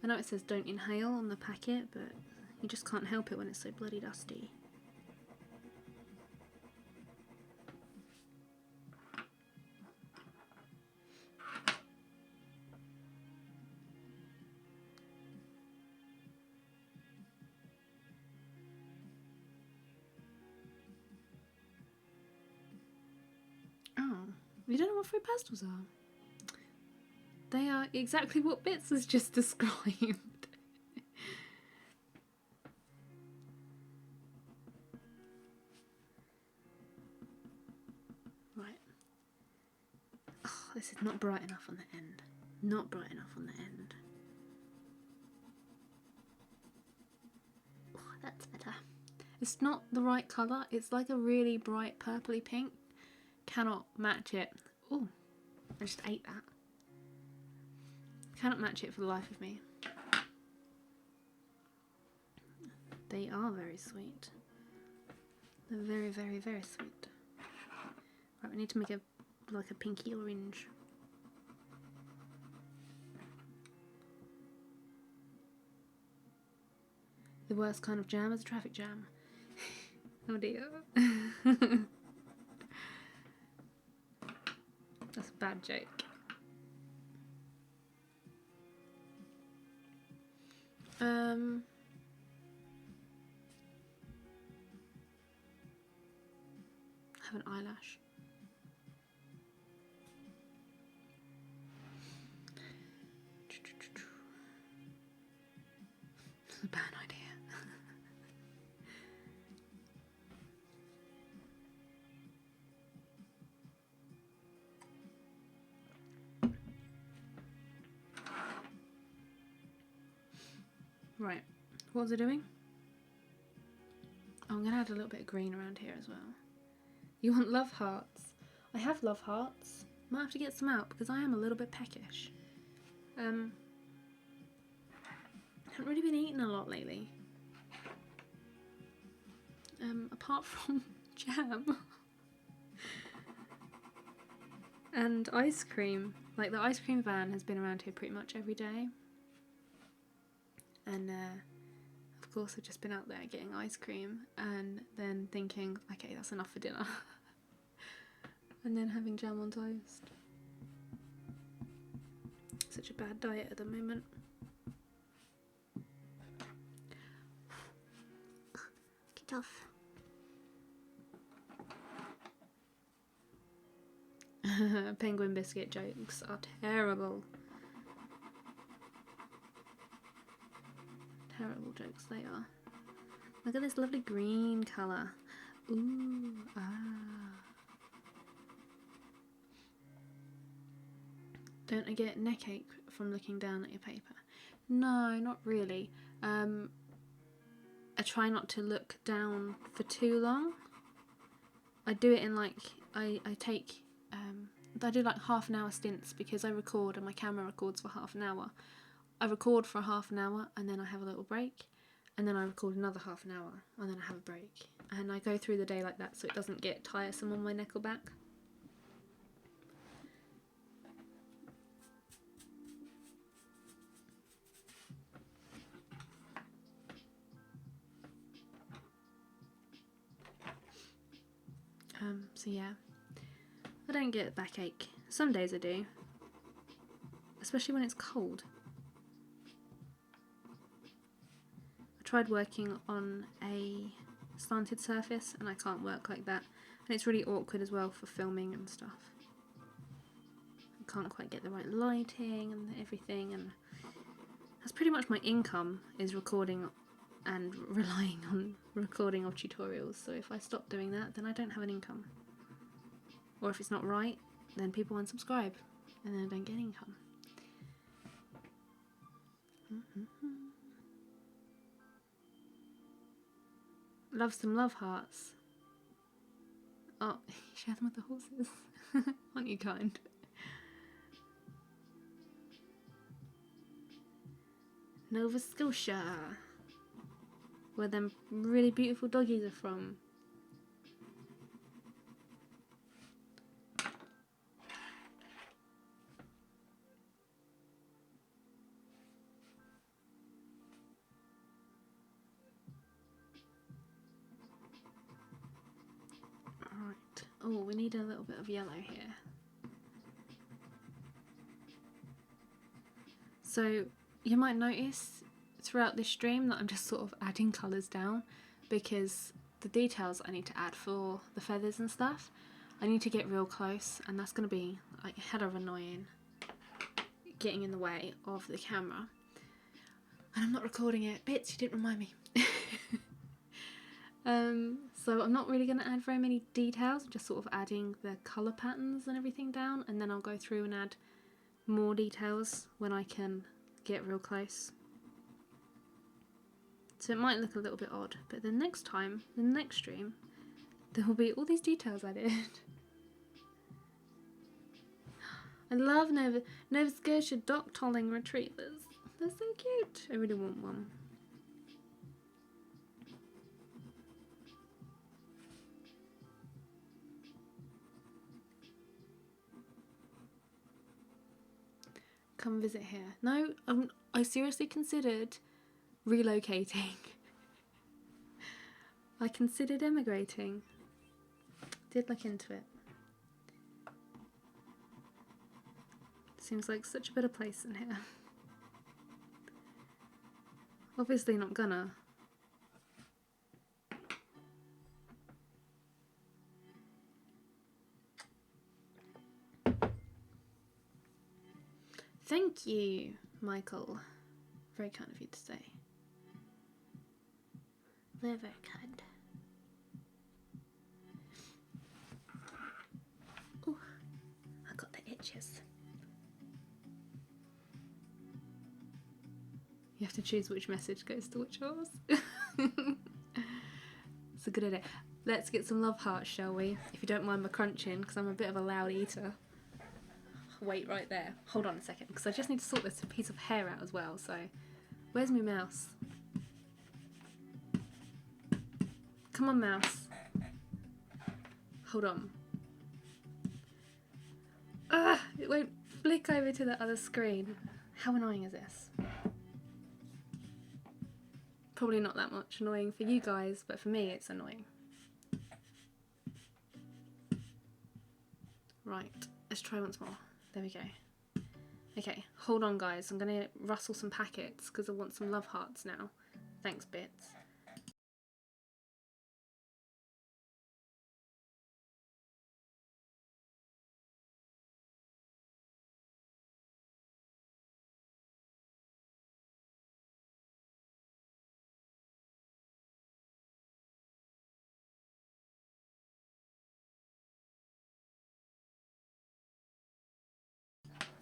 I know it says don't inhale on the packet, but you just can't help it when it's so bloody dusty. You don't know what fruit pastels are? They are exactly what Bits has just described. Right. Oh, this is not bright enough on the end. Not bright enough on the end. Oh, that's better. It's not the right colour. It's like a really bright purpley pink. Cannot match it. Oh, I just ate that. Cannot match it for the life of me. They are very sweet. They're very, very, very sweet. Right, we need to make a like a pinky orange. The worst kind of jam is a traffic jam. Oh dear. That's a bad joke. Have an eyelash. It's a bad idea. Right, what was I doing? Oh, I'm going to add a little bit of green around here as well. You want love hearts? I have love hearts. Might have to get some out because I am a little bit peckish. Haven't really been eating a lot lately. Apart from jam. And ice cream. Like, the ice cream van has been around here pretty much every day. And of course I've just been out there getting ice cream and then thinking, okay, that's enough for dinner. And then having jam on toast. Such a bad diet at the moment. Get off. Penguin biscuit jokes are terrible. Terrible jokes they are. Look at this lovely green colour. Ooh, ah. Don't I get neck ache from looking down at your paper? No, not really. I try not to look down for too long. I do it in like, I take I do like half an hour stints because I record and my camera records for half an hour. I record for half an hour and then I have a little break, and then I record another half an hour and then I have a break, and I go through the day like that so it doesn't get tiresome on my neck or back. So yeah, I don't get backache. Some days I do, especially when it's cold. I tried working on a slanted surface and I can't work like that, and it's really awkward as well for filming and stuff. I can't quite get the right lighting and everything, and that's pretty much my income, is recording and relying on recording of tutorials. So if I stop doing that, then I don't have an income. Or if it's not right, then people unsubscribe and then I don't get income. Love some love hearts. Oh, share them with the horses. Aren't you kind? Nova Scotia, where them really beautiful doggies are from. Right. Oh, we need a little bit of yellow here. So you might notice throughout this stream that I'm just sort of adding colours down, because the details I need to add for the feathers and stuff, I need to get real close, and that's going to be like a head of annoying, getting in the way of the camera. And I'm not recording it. Bits, you didn't remind me. So I'm not really going to add very many details. I'm just sort of adding the colour patterns and everything down, and then I'll go through and add more details when I can get real close. So it might look a little bit odd, but the next time, the next stream, there will be all these details added. I love Nova Scotia dock-tolling retrievers. They're so cute. I really want one. Come visit here. No, I seriously considered relocating. I considered emigrating. Did look into it. Seems like such a better place than here. Obviously not gonna. Thank you, Michael. Very kind of you to say. Very, very kind. Oh, I got the itches. You have to choose which message goes to which horse. It's a good idea. Let's get some love hearts, shall we? If you don't mind my crunching, because I'm a bit of a loud eater. Wait right there. Hold on a second, because I just need to sort this piece of hair out as well. So, where's my mouse? Come on, mouse. Hold on. Ah, it won't flick over to the other screen. How annoying is this? Probably not that much annoying for you guys, but for me it's annoying. Right, let's try once more. There we go. Okay, hold on guys, I'm going to rustle some packets because I want some love hearts now. Thanks, Bits.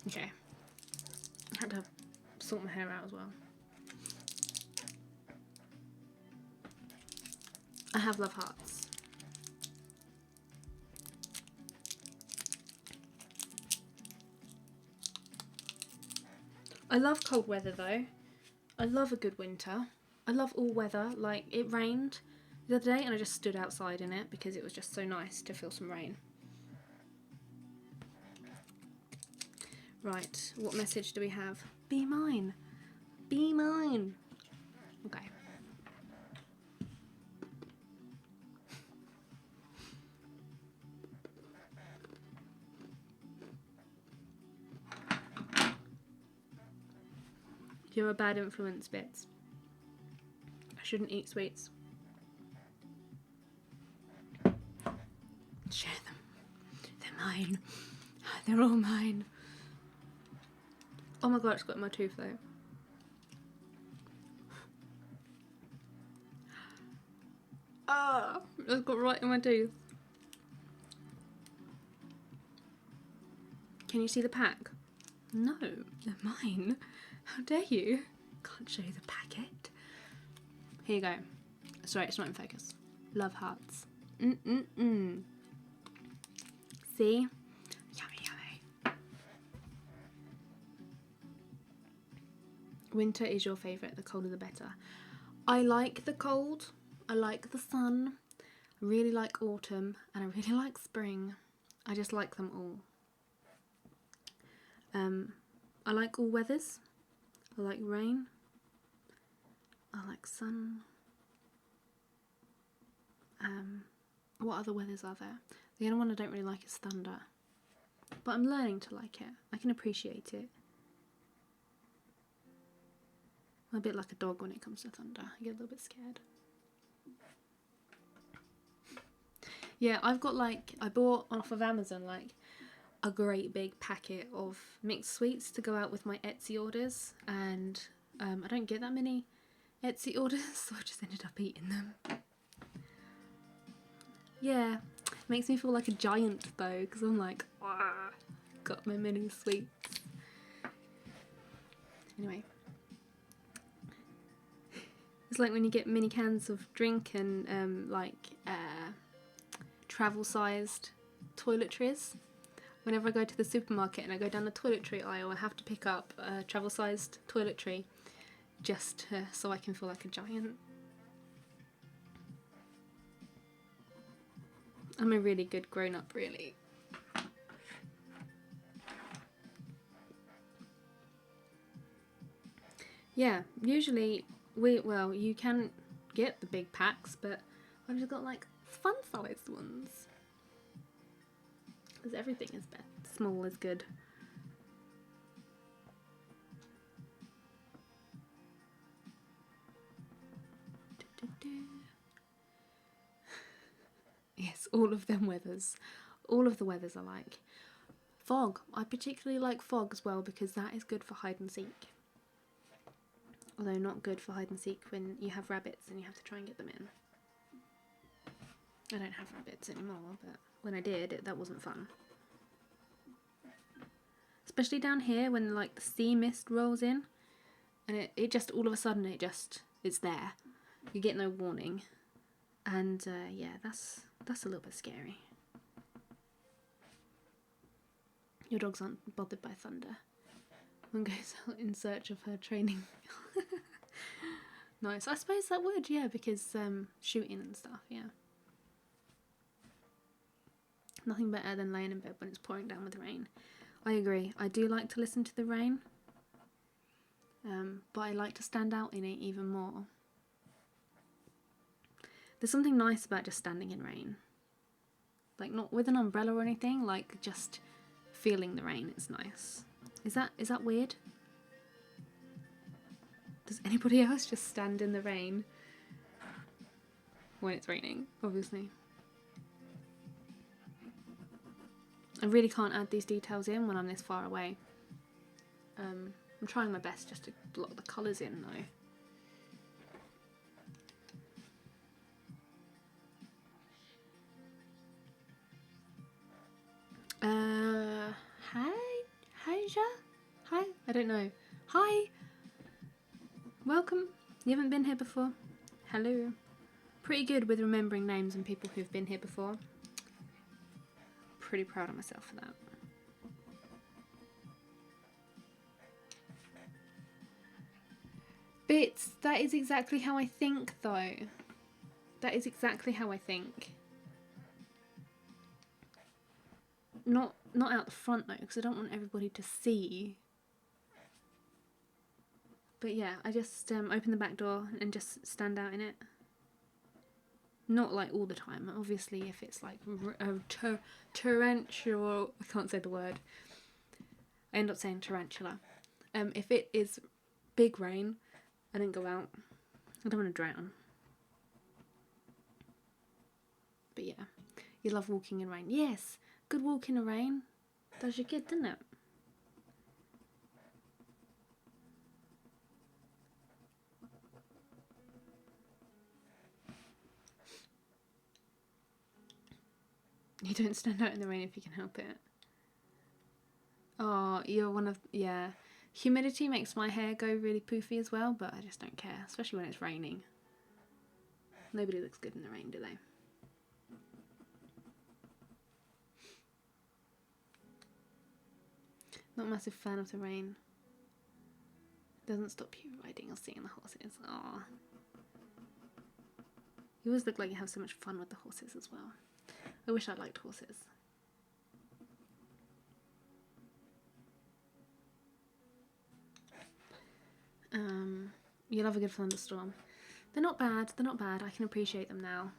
Okay, I had to sort my hair out as well. I have love hearts. I love cold weather though. I love a good winter. I love all weather. Like, it rained the other day and I just stood outside in it because it was just so nice to feel some rain. Right, what message do we have? Be mine. Be mine. Okay. You're a bad influence, Bits. I shouldn't eat sweets. Share them. They're mine. They're all mine. Oh my god, it's got in my tooth though. Ah, it's got right in my tooth. Can you see the pack? No, they're mine. How dare you? Can't show you the packet. Here you go. Sorry, it's not in focus. Love hearts. See? Yummy, yummy. Winter is your favourite. The colder the better. I like the cold. I like the sun. I really like autumn. And I really like spring. I just like them all. I like all weathers. I like rain. I like sun. What other weathers are there? The only one I don't really like is thunder. But I'm learning to like it. I can appreciate it. I'm a bit like a dog when it comes to thunder. I get a little bit scared. Yeah, I've got like, I bought off of Amazon like a great big packet of mixed sweets to go out with my Etsy orders, and I don't get that many Etsy orders, so I just ended up eating them. Yeah, makes me feel like a giant though, because I'm like, got my mini sweets. Anyway, it's like when you get mini cans of drink and travel-sized toiletries. Whenever I go to the supermarket and I go down the toiletry aisle, I have to pick up a travel-sized toiletry just so I can feel like a giant. I'm a really good grown-up, really. Yeah, usually you can get the big packs, but I've just got like fun-sized ones. Because everything is better. Small is good. Yes, all of them weathers. All of the weathers I like. Fog. I particularly like fog as well because that is good for hide and seek. Although not good for hide and seek when you have rabbits and you have to try and get them in. I don't have rabbits anymore, but when I did, that wasn't fun. Especially down here when like the sea mist rolls in and it just all of a sudden it's there. You get no warning. And yeah, that's a little bit scary. Your dogs aren't bothered by thunder. One goes out in search of her training. Nice. I suppose that would, yeah, because shooting and stuff, yeah. Nothing better than laying in bed when it's pouring down with rain. I agree. I do like to listen to the rain, but I like to stand out in it even more. There's something nice about just standing in rain. Like, not with an umbrella or anything, like just feeling the rain is nice. Is that weird? Does anybody else just stand in the rain when it's raining, obviously? I really can't add these details in when I'm this far away. I'm trying my best just to block the colours in though. Hi, I don't know. Hi, welcome. You haven't been here before. Hello. Pretty good with remembering names and people who've been here before. Pretty proud of myself for that. Bits, that is exactly how I think though. That is exactly how I think. Not out the front though, because I don't want everybody to see. But yeah, I just open the back door and just stand out in it. Not like all the time. Obviously, if it's like torrential, I can't say the word. I end up saying tarantula. If it is big rain, I don't go out. I don't want to drown. But yeah, you love walking in rain. Yes, good walk in the rain. Does you good, doesn't it? You don't stand out in the rain if you can help it. Oh, you're one of... Yeah. Humidity makes my hair go really poofy as well, but I just don't care, especially when it's raining. Nobody looks good in the rain, do they? Not a massive fan of the rain. Doesn't stop you riding or seeing the horses. Aww. You always look like you have so much fun with the horses as well. I wish I liked horses. You love a good thunderstorm. They're not bad, they're not bad. I can appreciate them now.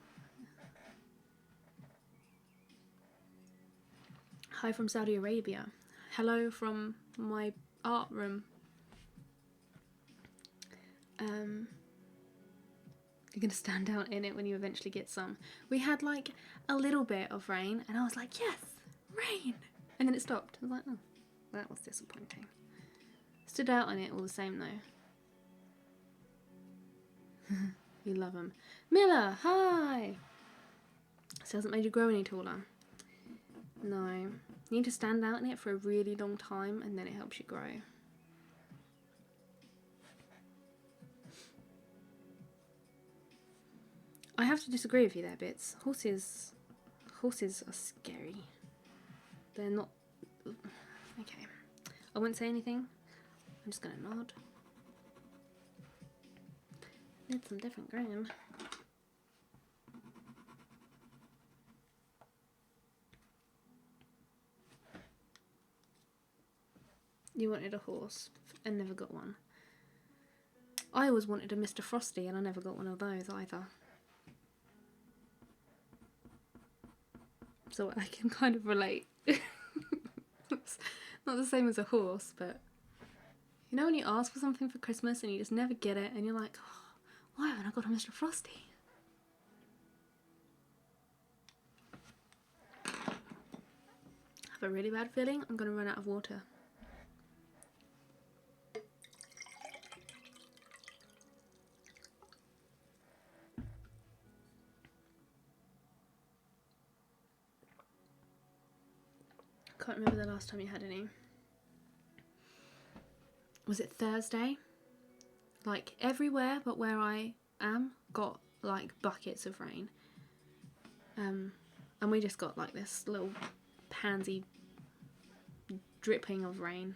Hi from Saudi Arabia. Hello from my art room. You're gonna stand out in it when you eventually get some. We had like a little bit of rain and I was like, yes, rain! And then it stopped. I was like, oh, that was disappointing. Stood out on it all the same though. You love them. Miller, hi! This hasn't made you grow any taller. No. You need to stand out in it for a really long time and then it helps you grow. I have to disagree with you there, Bits. Horses are scary. They're not... Okay. I won't say anything. I'm just gonna nod. Need some different ground. You wanted a horse and never got one. I always wanted a Mr. Frosty and I never got one of those either. So I can kind of relate. It's not the same as a horse, but you know when you ask for something for Christmas and you just never get it and you're like, oh, why haven't I got a Mr. Frosty? I have a really bad feeling I'm going to run out of water. Can't remember the last time you had any. Was it Thursday? Like everywhere but where I am got like buckets of rain. And we just got like this little pansy dripping of rain.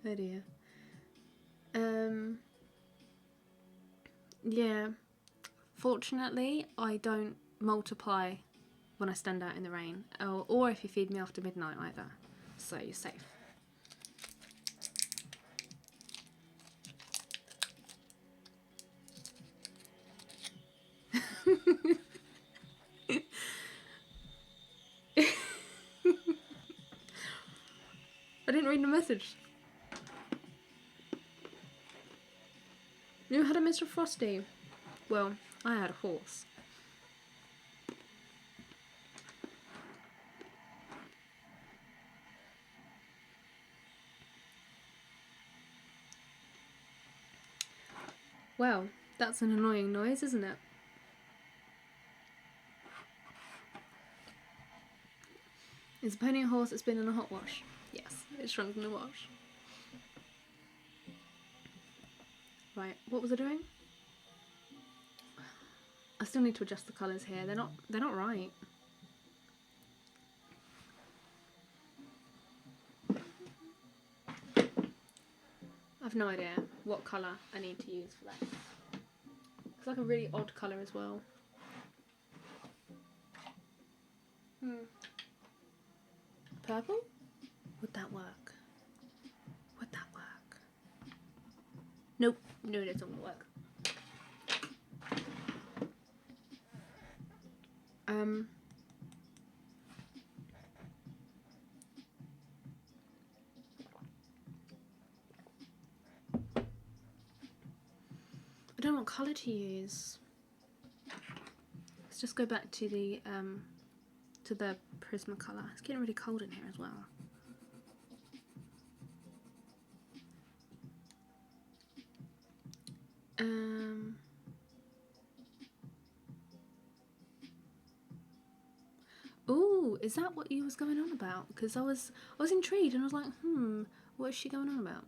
Oh dear. Yeah. Fortunately, I don't multiply when I stand out in the rain, or if you feed me after midnight either. So you're safe. I didn't read the message. You had a Mr. Frosty. Well, I had a horse. Well, that's an annoying noise, isn't it? Is a pony a horse that's been in a hot wash? Yes, it's shrunk in the wash. Right, what was I doing? I still need to adjust the colours here. They're not right. I've no idea what colour I need to use for that. It's like a really odd colour as well. Purple? Would that work? Would that work? Nope. No, it doesn't work. I don't know what colour to use. Let's just go back to the Prismacolor. It's getting really cold in here as well. Oh, is that what you was going on about? Because I was intrigued and I was like, what is she going on about?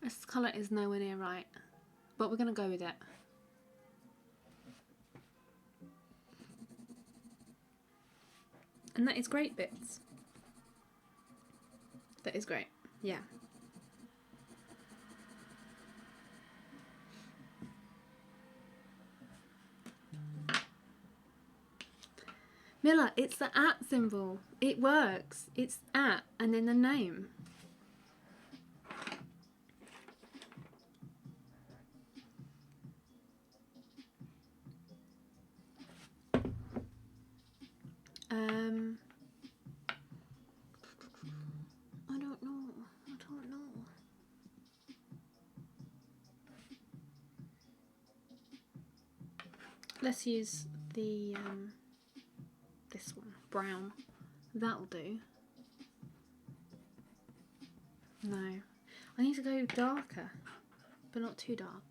This colour is nowhere near right, but we're going to go with it. And that is great, Bits. That is great, yeah. Miller, it's the @ symbol. It works. It's @ and then the name. I don't know. Let's use the this one, brown. That'll do. No, I need to go darker, but not too dark.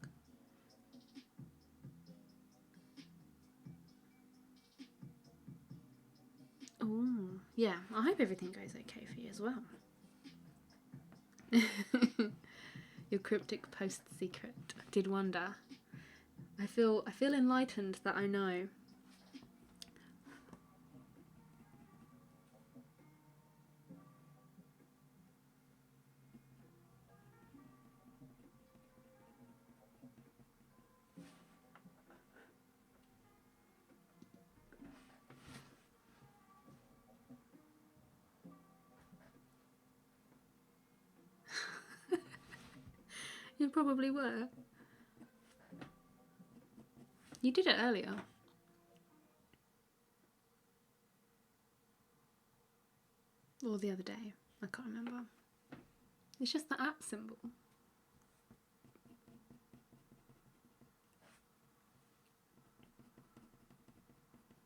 Oh, yeah, I hope everything goes okay for you as well. Your cryptic post secret did wonder. I feel enlightened that I know. You probably were. You did it earlier. Or the other day. I can't remember. It's just the @ symbol.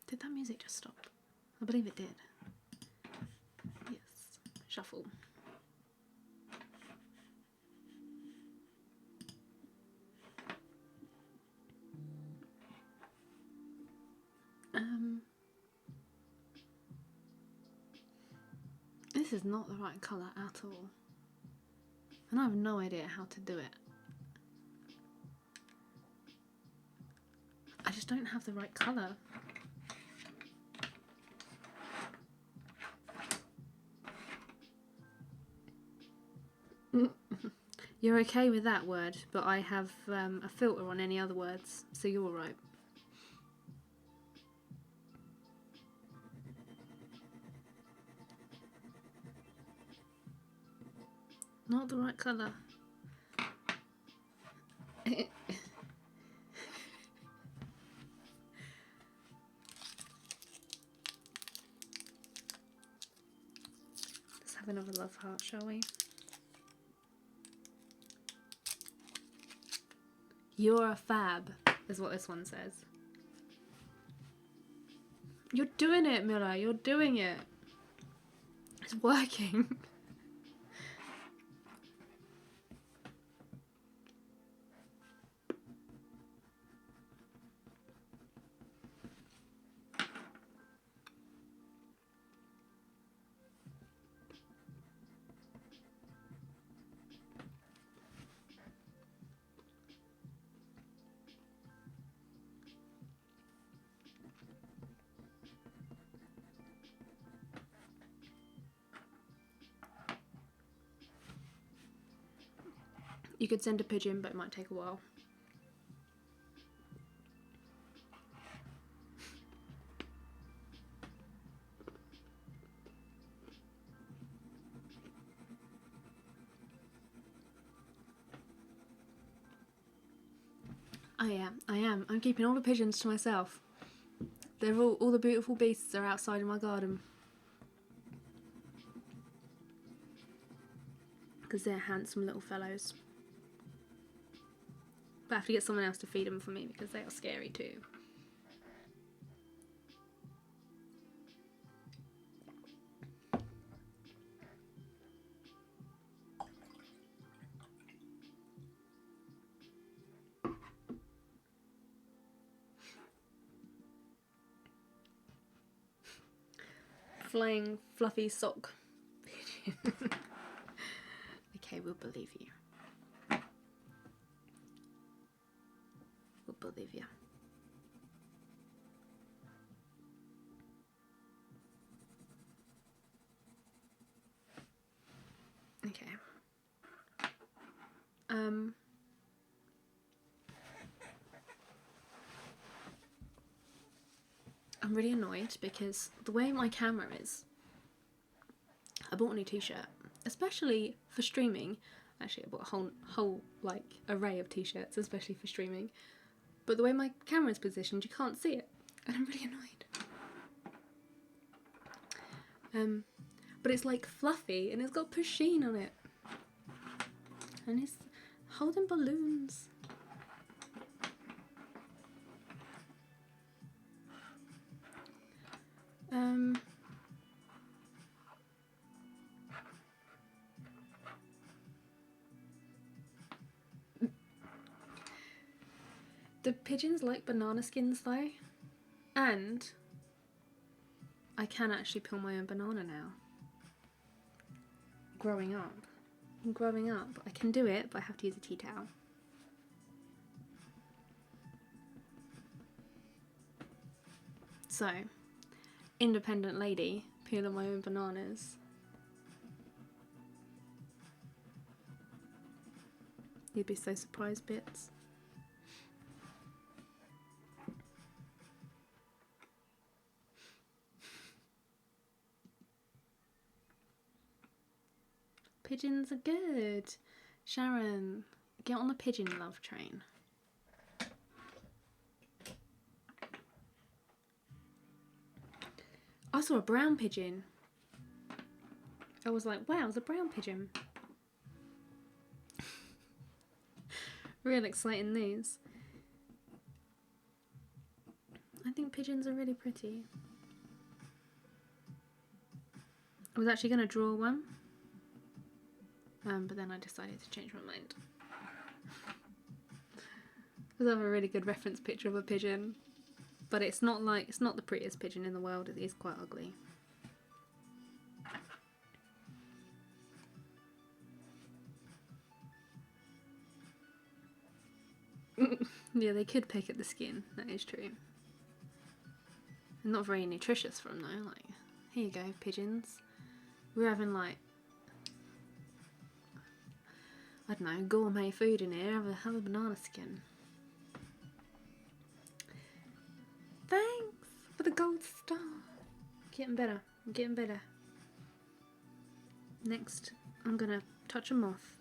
Did that music just stop? I believe it did. Yes. Shuffle. This is not the right colour at all. And I have no idea how to do it. I just don't have the right colour. You're okay with that word, but I have a filter on any other words, so you're alright. Not the right colour. Let's have another love heart, shall we? You're a fab, is what this one says. You're doing it, Miller. You're doing it. It's working. You could send a pigeon, but it might take a while. I am. I'm keeping all the pigeons to myself. They're all the beautiful beasts are outside in my garden. Because they're handsome little fellows. But I have to get someone else to feed them for me because they are scary too. Flying fluffy sock. Okay, we'll believe you. We'll believe you. Okay. I'm really annoyed because the way my camera is, I bought a new t-shirt, especially for streaming. Actually, I bought a whole like array of t-shirts, especially for streaming. But the way my camera is positioned, you can't see it, and I'm really annoyed. But it's like fluffy, and it's got pusheen on it, and it's holding balloons. The pigeons like banana skins though, and I can actually peel my own banana now. Growing up, I can do it, but I have to use a tea towel. So, independent lady, peeling my own bananas. You'd be so surprised, bits. Pigeons are good. Sharon, get on the pigeon love train. I saw a brown pigeon. I was like, wow, it's a brown pigeon. Real exciting news. I think pigeons are really pretty. I was actually going to draw one. But then I decided to change my mind. Because I have a really good reference picture of a pigeon. But it's not the prettiest pigeon in the world, it is quite ugly. Yeah, they could pick at the skin, that is true. Not very nutritious for them though, like, here you go, pigeons. We're having like, I don't know, gourmet food in here, have a banana skin. Thanks for the gold star. Getting better, I'm getting better. Next, I'm gonna touch a moth.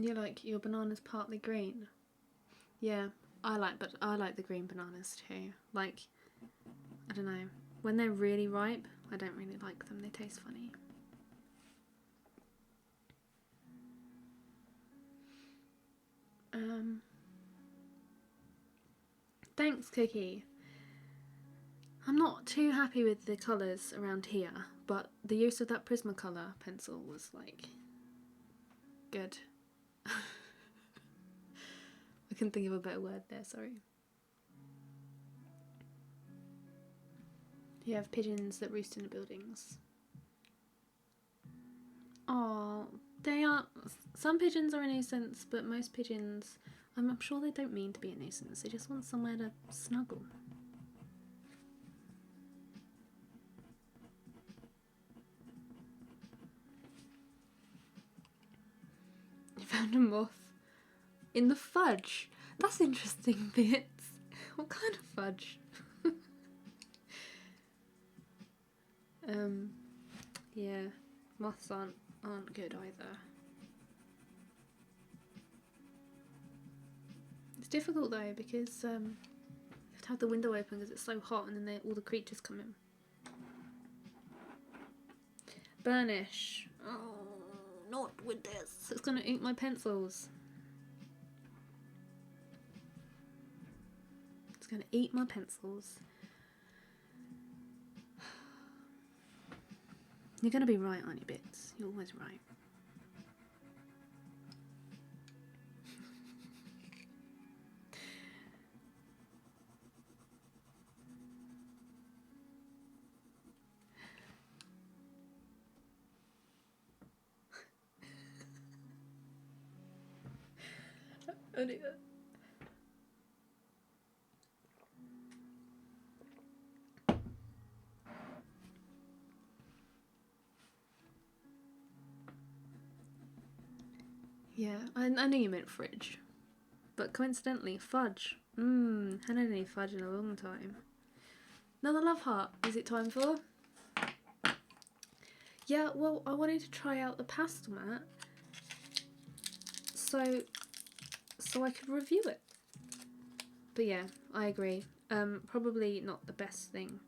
You like your bananas partly green? Yeah, I like the green bananas too. Like, I don't know, when they're really ripe, I don't really like them. They taste funny. Thanks, Cookie. I'm not too happy with the colours around here, but the use of that Prismacolor pencil was like good. I couldn't think of a better word there, sorry. You have pigeons that roost in the buildings. Oh, they are. Some pigeons are a nuisance, but most pigeons, I'm sure they don't mean to be a nuisance. They just want somewhere to snuggle. You found a moth in the fudge. That's interesting bits. What kind of fudge? Yeah, moths aren't good either. It's difficult though because you have to have the window open because it's so hot, and then all the creatures come in. Burnish. Oh, not with this. It's gonna eat my pencils. It's gonna eat my pencils. You're gonna be right, aren't you, Bits? You're always right. Oh dear. Yeah, I knew you meant fridge. But coincidentally, fudge. Hadn't had any fudge in a long time. Another love heart. Is it time for? Yeah, well, I wanted to try out the Pastlemat so I could review it. But yeah, I agree. Probably not the best thing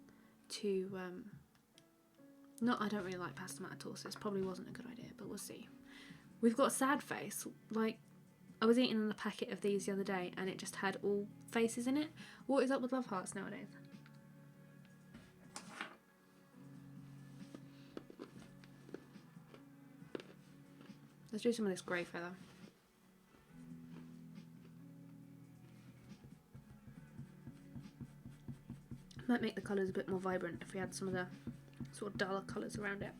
to I don't really like Pastlemat at all, so this probably wasn't a good idea, but we'll see. We've got a sad face. Like, I was eating a packet of these the other day and it just had all faces in it. What is up with love hearts nowadays? Let's do some of this grey feather. Might make the colours a bit more vibrant if we had some of the sort of duller colours around it.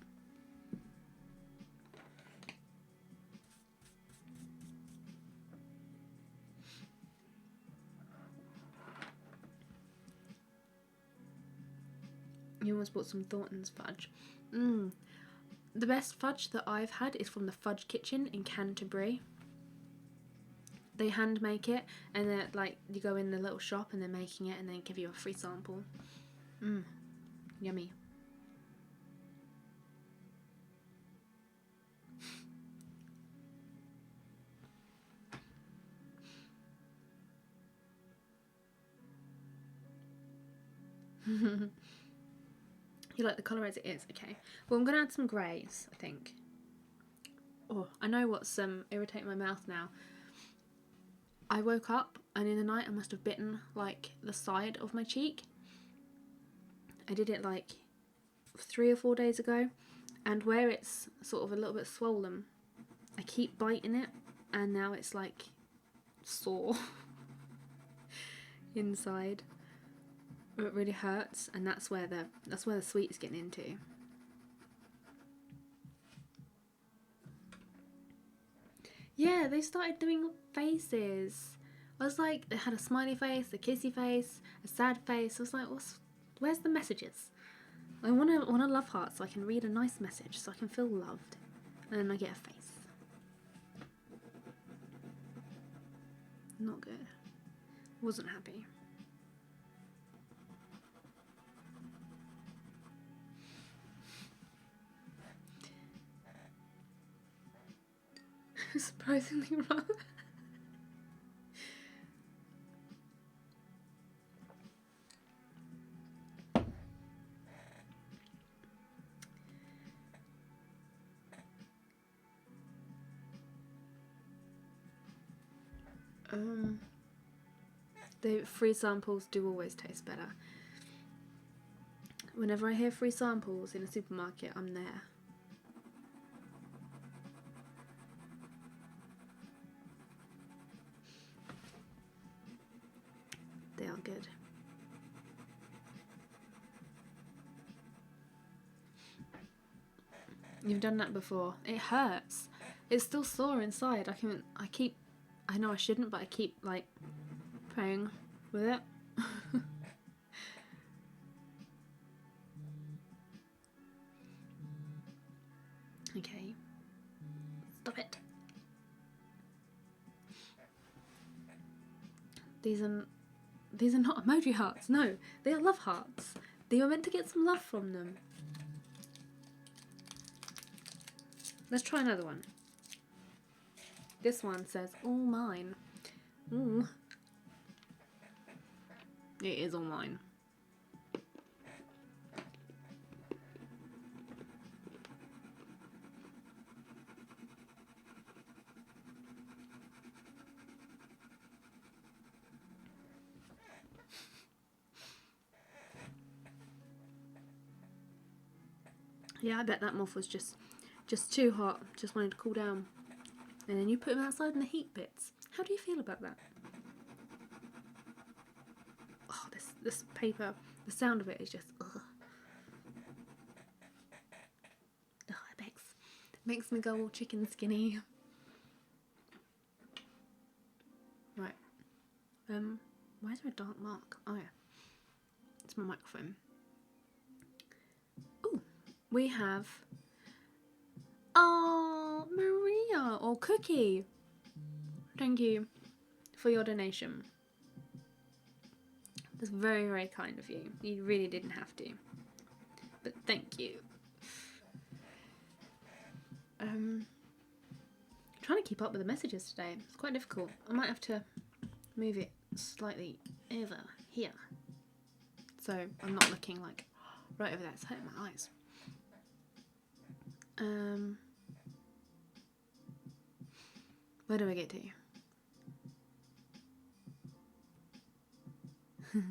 You almost bought some Thornton's fudge. The best fudge that I've had is from the Fudge Kitchen in Canterbury. They hand make it, and then like you go in the little shop and they're making it, and they give you a free sample. Yummy. You like the colour as it is? Okay. Well, I'm going to add some greys, I think. Oh, I know what's irritating my mouth now. I woke up and in the night I must have bitten like the side of my cheek. I did it like 3 or 4 days ago, and where it's sort of a little bit swollen, I keep biting it and now it's like sore inside. It really hurts, and that's where the sweet is getting into. Yeah, they started doing faces. I was like, they had a smiley face, a kissy face, a sad face. I was like, where's the messages? I want a love heart so I can read a nice message, so I can feel loved, and then I get a face. Not good. Wasn't happy. Surprisingly wrong. The free samples do always taste better. Whenever I hear free samples in a supermarket, I'm there. They are good. You've done that before. It hurts. It's still sore inside. I know I shouldn't, but I keep like playing with it. Okay. Stop it. These are not emoji hearts. No, they are love hearts. They are meant to get some love from them. Let's try another one. This one says, all mine. Ooh. It is all mine. Yeah, I bet that moth was just too hot. Just wanted to cool down. And then you put him outside in the heat bits. How do you feel about that? Oh, this paper, the sound of it is just ugh. Oh, it makes me go all chicken skinny. Right. Why is there a dark mark? Oh yeah. It's my microphone. Ooh, we have Maria or Cookie. Thank you for your donation. That's very, very kind of you. You really didn't have to. But thank you. Trying to keep up with the messages today. It's quite difficult. I might have to move it slightly over here. So I'm not looking like right over there. It's hurting my eyes. Where do I get to? You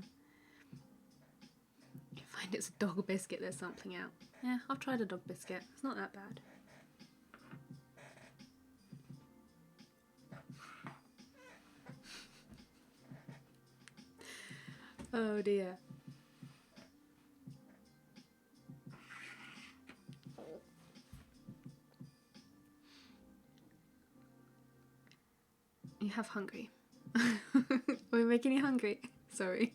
find it's a dog biscuit there's something out. Yeah, I've tried a dog biscuit. It's not that bad. Oh dear. You have hungry. We're making you hungry. Sorry.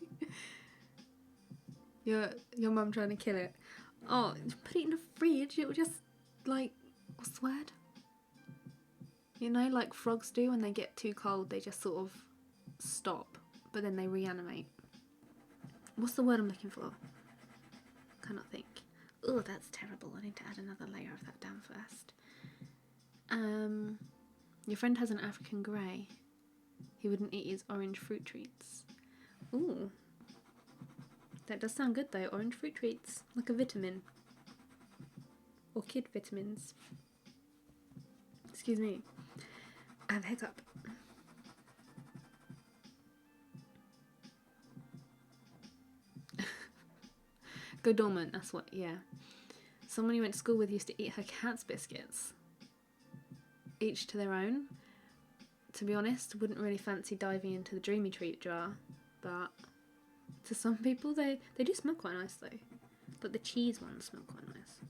Your mum trying to kill it. Oh, put it in the fridge. It will just like, what's the word? You know, like frogs do when they get too cold, they just sort of stop, but then they reanimate. What's the word I'm looking for? Cannot think. Oh, that's terrible. I need to add another layer of that down first. Your friend has an African grey. He wouldn't eat his orange fruit treats. Ooh. That does sound good though, orange fruit treats. Like a vitamin. Or kid vitamins. Excuse me. I have a hiccup. Go dormant, that's what, yeah. Someone you went to school with used to eat her cat's biscuits. Each to their own. To be honest, wouldn't really fancy diving into the Dreamy Treat jar, but to some people they do smell quite nice though. But the cheese ones smell quite nice.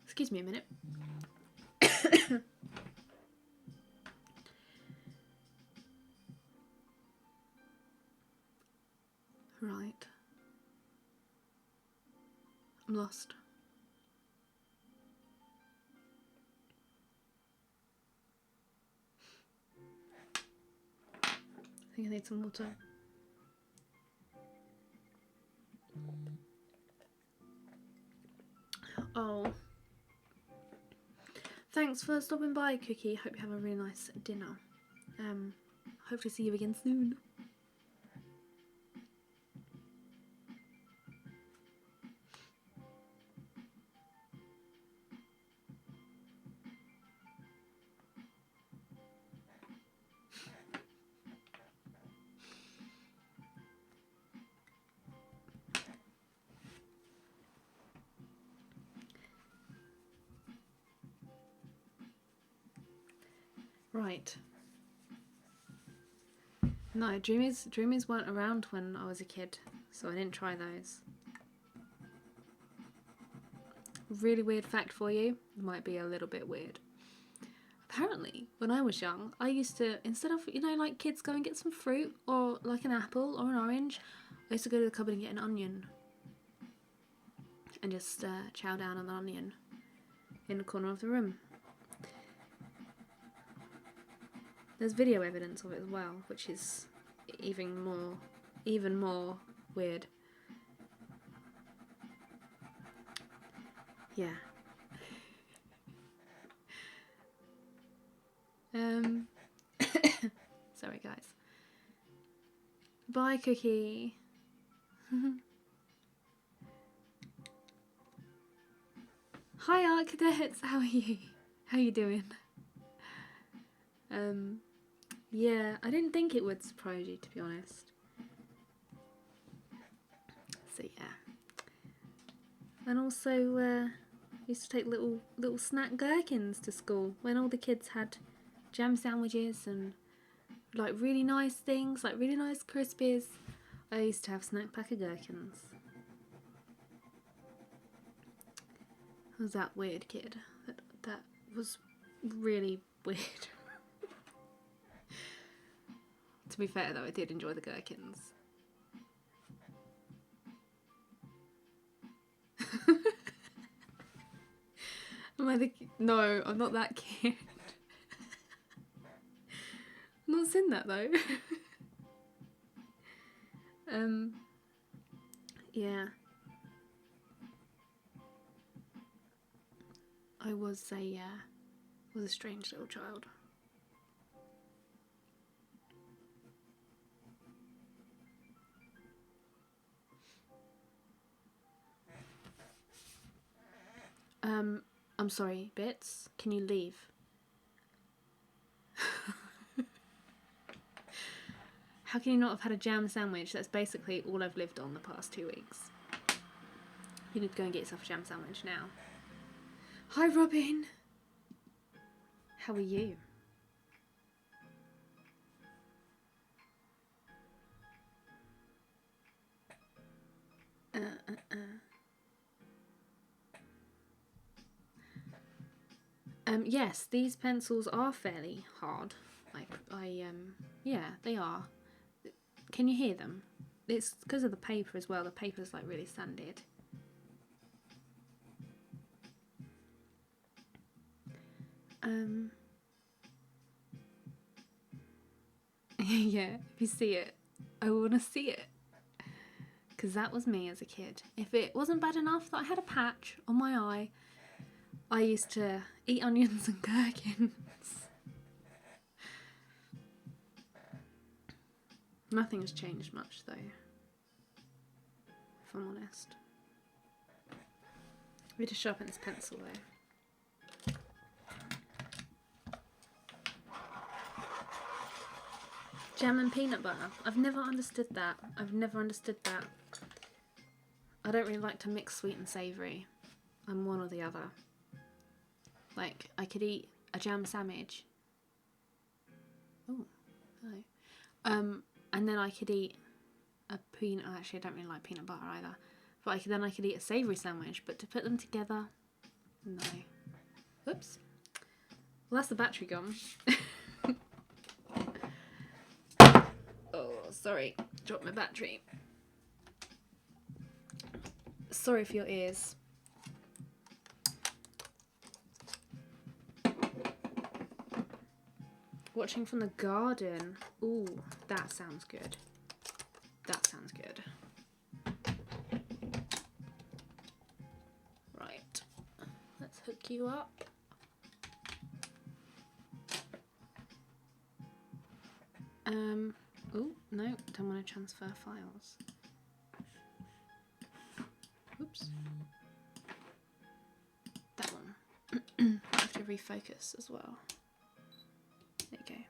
Excuse me a minute. Right. I'm lost. I think I need some water. Oh. Thanks for stopping by, Cookie. Hope you have a really nice dinner. Hope to see you again soon. Right. No, Dreamies weren't around when I was a kid, so I didn't try those. Really weird fact for you. It might be a little bit weird. Apparently, when I was young, I used to, instead of, you know, like kids go and get some fruit or like an apple or an orange, I used to go to the cupboard and get an onion and just chow down on an onion in the corner of the room. There's video evidence of it as well, which is even more weird. Yeah. Sorry guys. Bye, Cookie. Hi Architects, how are you? How you doing? Yeah, I didn't think it would surprise you, to be honest. So yeah. And also, used to take little snack gherkins to school when all the kids had jam sandwiches and like really nice things, like really nice Crispies. I used to have snack pack of gherkins. I was that weird kid. That was really weird. To be fair though, I did enjoy the gherkins. No, I'm not that kid. I'm not seen that though. Yeah. I was a strange little child. I'm sorry, Bits, can you leave? How can you not have had a jam sandwich? That's basically all I've lived on the past 2 weeks. You need to go and get yourself a jam sandwich now. Hi, Robin. How are you? Yes, these pencils are fairly hard. Yeah, they are. Can you hear them? It's because of the paper as well. The paper's like really sanded. Yeah, if you see it, I want to see it. Because that was me as a kid. If it wasn't bad enough that I had a patch on my eye, I used to eat onions and gherkins. Nothing's changed much though, if I'm honest. We need to sharpen this pencil though. Jam and peanut butter. I've never understood that. I don't really like to mix sweet and savoury. I'm one or the other. Like, I could eat a jam sandwich. Oh, hello. And then I could eat a peanut... Actually, I don't really like peanut butter either. But then I could eat a savoury sandwich. But to put them together... No. Whoops. Well, that's the battery gone. Oh, sorry. Dropped my battery. Sorry for your ears. Watching from the garden. Ooh, that sounds good. That sounds good. Right. Let's hook you up. Oh, no, don't want to transfer files. Oops. That one. I have to refocus as well. There you go.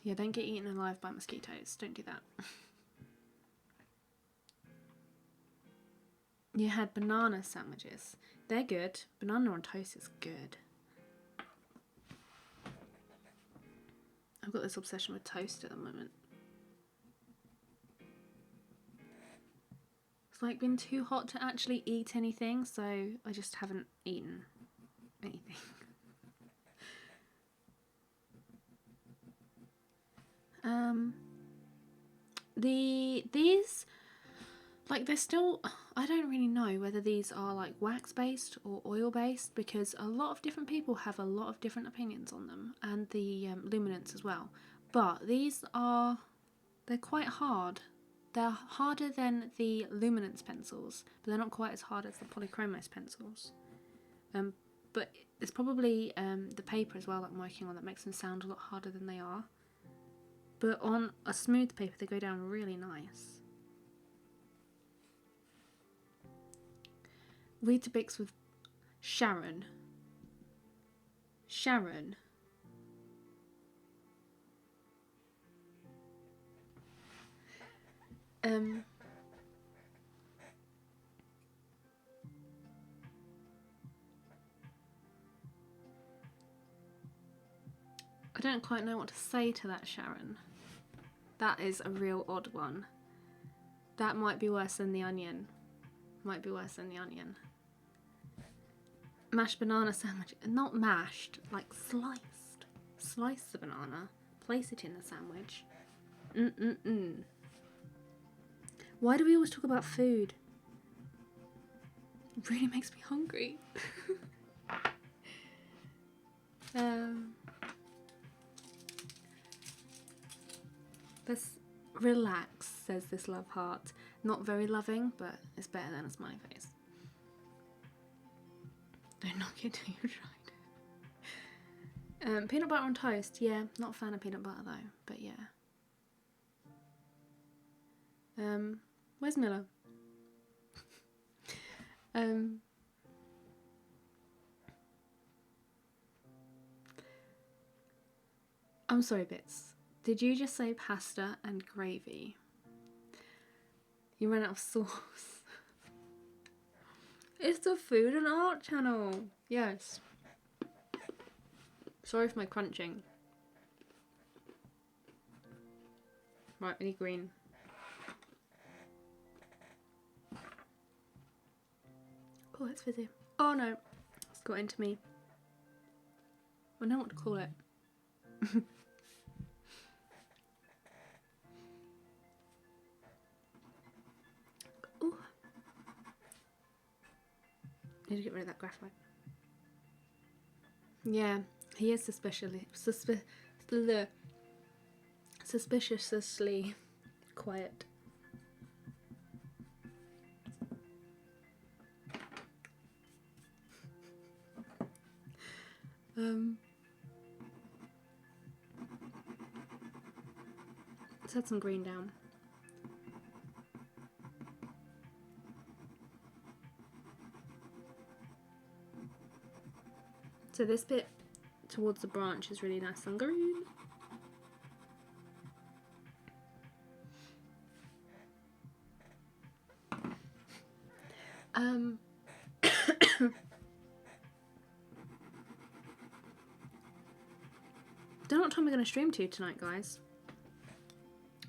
Yeah, don't get eaten alive by mosquitoes. Don't do that. You had banana sandwiches. They're good. Banana on toast is good. I've got this obsession with toast at the moment. It's like been too hot to actually eat anything, so I just haven't eaten anything. These, like, they're still, I don't really know whether these are like wax based or oil based, because a lot of different people have a lot of different opinions on them, and the luminance as well. But these are, they're quite hard. They're harder than the luminance pencils, but they're not quite as hard as the polychromos pencils. But it's probably the paper as well that I'm working on that makes them sound a lot harder than they are. But on a smooth paper, they go down really nice. Weetabix with Sharon. Sharon. I don't quite know what to say to that, Sharon. That is a real odd one. That might be worse than the onion. Might be worse than the onion. Mashed banana sandwich. Not mashed, like sliced. Slice the banana. Place it in the sandwich. Why do we always talk about food? It really makes me hungry. Let's relax, says this love heart. Not very loving, but it's better than a smiley face. Don't knock it till you've tried it. Peanut butter on toast, yeah. Not a fan of peanut butter though, but yeah. Where's Miller? I'm sorry, Bits. Did you just say pasta and gravy? You ran out of sauce. It's the Food and Art channel. Yes. Sorry for my crunching. Right, we need green. Oh, it's fizzy. Oh no, it's got into me. I know what to call it. Ooh. Need to get rid of that graphite. Yeah, he is suspiciously quiet. Let's add some green down. So this bit towards the branch is really nice and green. Don't know what time we're going to stream to tonight, guys.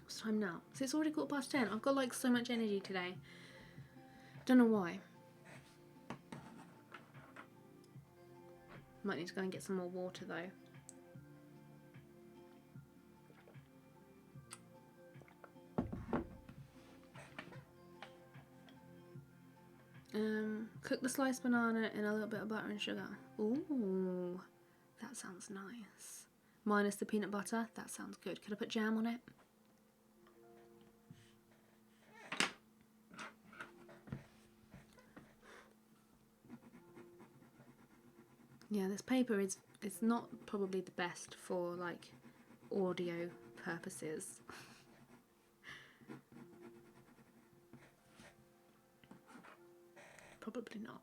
What's time now? So it's already 10:15. I've got like so much energy today. Don't know why. Might need to go and get some more water though. Cook the sliced banana in a little bit of butter and sugar. Ooh, that sounds nice. Minus the peanut butter, that sounds good. Could I put jam on it? Yeah, this paper is, it's not probably the best for like audio purposes. Probably not.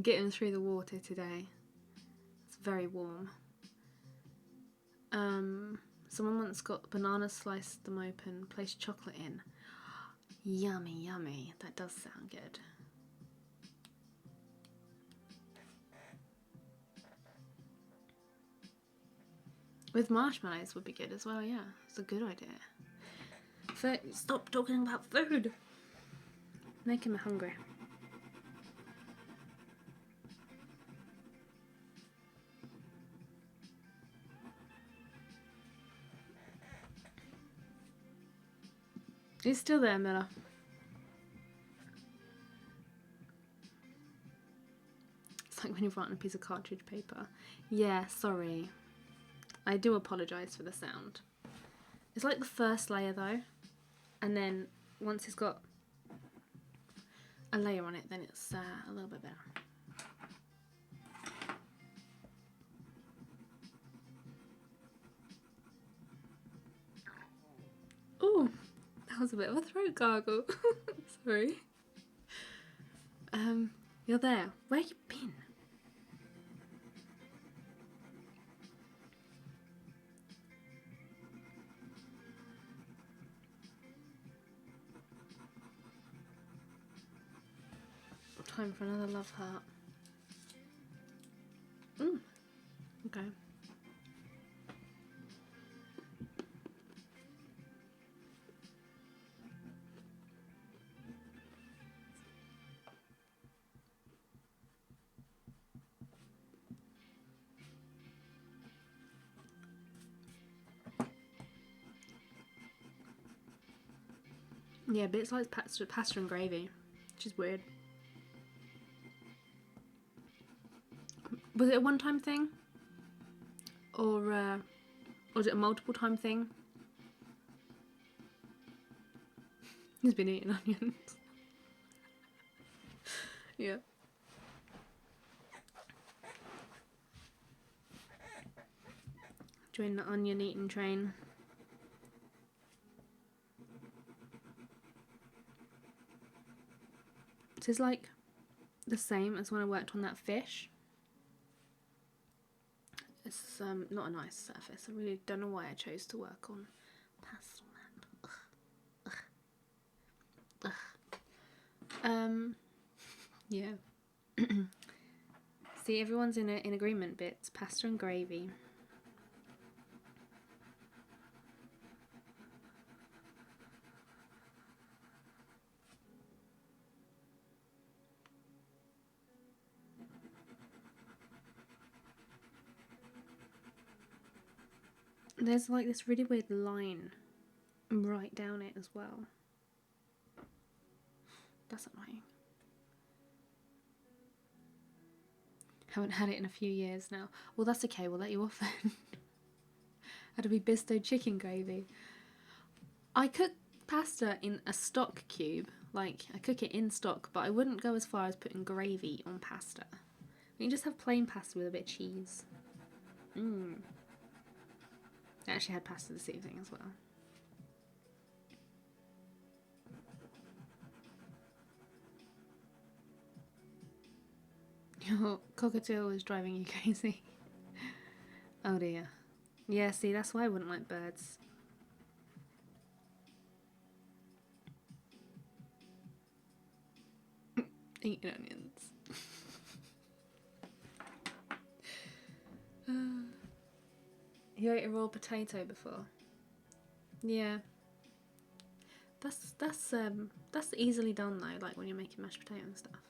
can get them through the water today. It's very warm. Someone once got banana, sliced them open, placed chocolate in. Yummy, yummy. That does sound good. With marshmallows would be good as well, yeah. It's a good idea. Stop talking about food! Making me hungry. He's still there, Miller. It's like when you're writing a piece of cartridge paper. Yeah, sorry. I do apologise for the sound. It's like the first layer though, and then once it's got a layer on it, then it's a little bit better. Ooh, that was a bit of a throat gargle. Sorry. You're there. Where you been? Time for another love heart. Okay. Yeah, bits like pasta and gravy, which is weird. Was it a one-time thing? Or was it a multiple-time thing? He's been eating onions. Yeah. Join the onion eating train. This is like the same as when I worked on that fish. It's not a nice surface. I really don't know why I chose to work on Pastlemat. Ugh. Ugh. Ugh. Yeah. See, everyone's in agreement bits. Pasta and gravy. There's like this really weird line right down it as well. That's annoying. Haven't had it in a few years now. Well, that's okay, we'll let you off then. Had to be Bisto chicken gravy. I cook pasta in a stock cube. Like, I cook it in stock, but I wouldn't go as far as putting gravy on pasta. You can just have plain pasta with a bit of cheese. I actually had pasta this evening as well. Your cockatiel is driving you crazy. Oh dear. Yeah, see, that's why I wouldn't like birds. Eating onions. You ate a raw potato before? Yeah. That's easily done though, like when you're making mashed potato and stuff.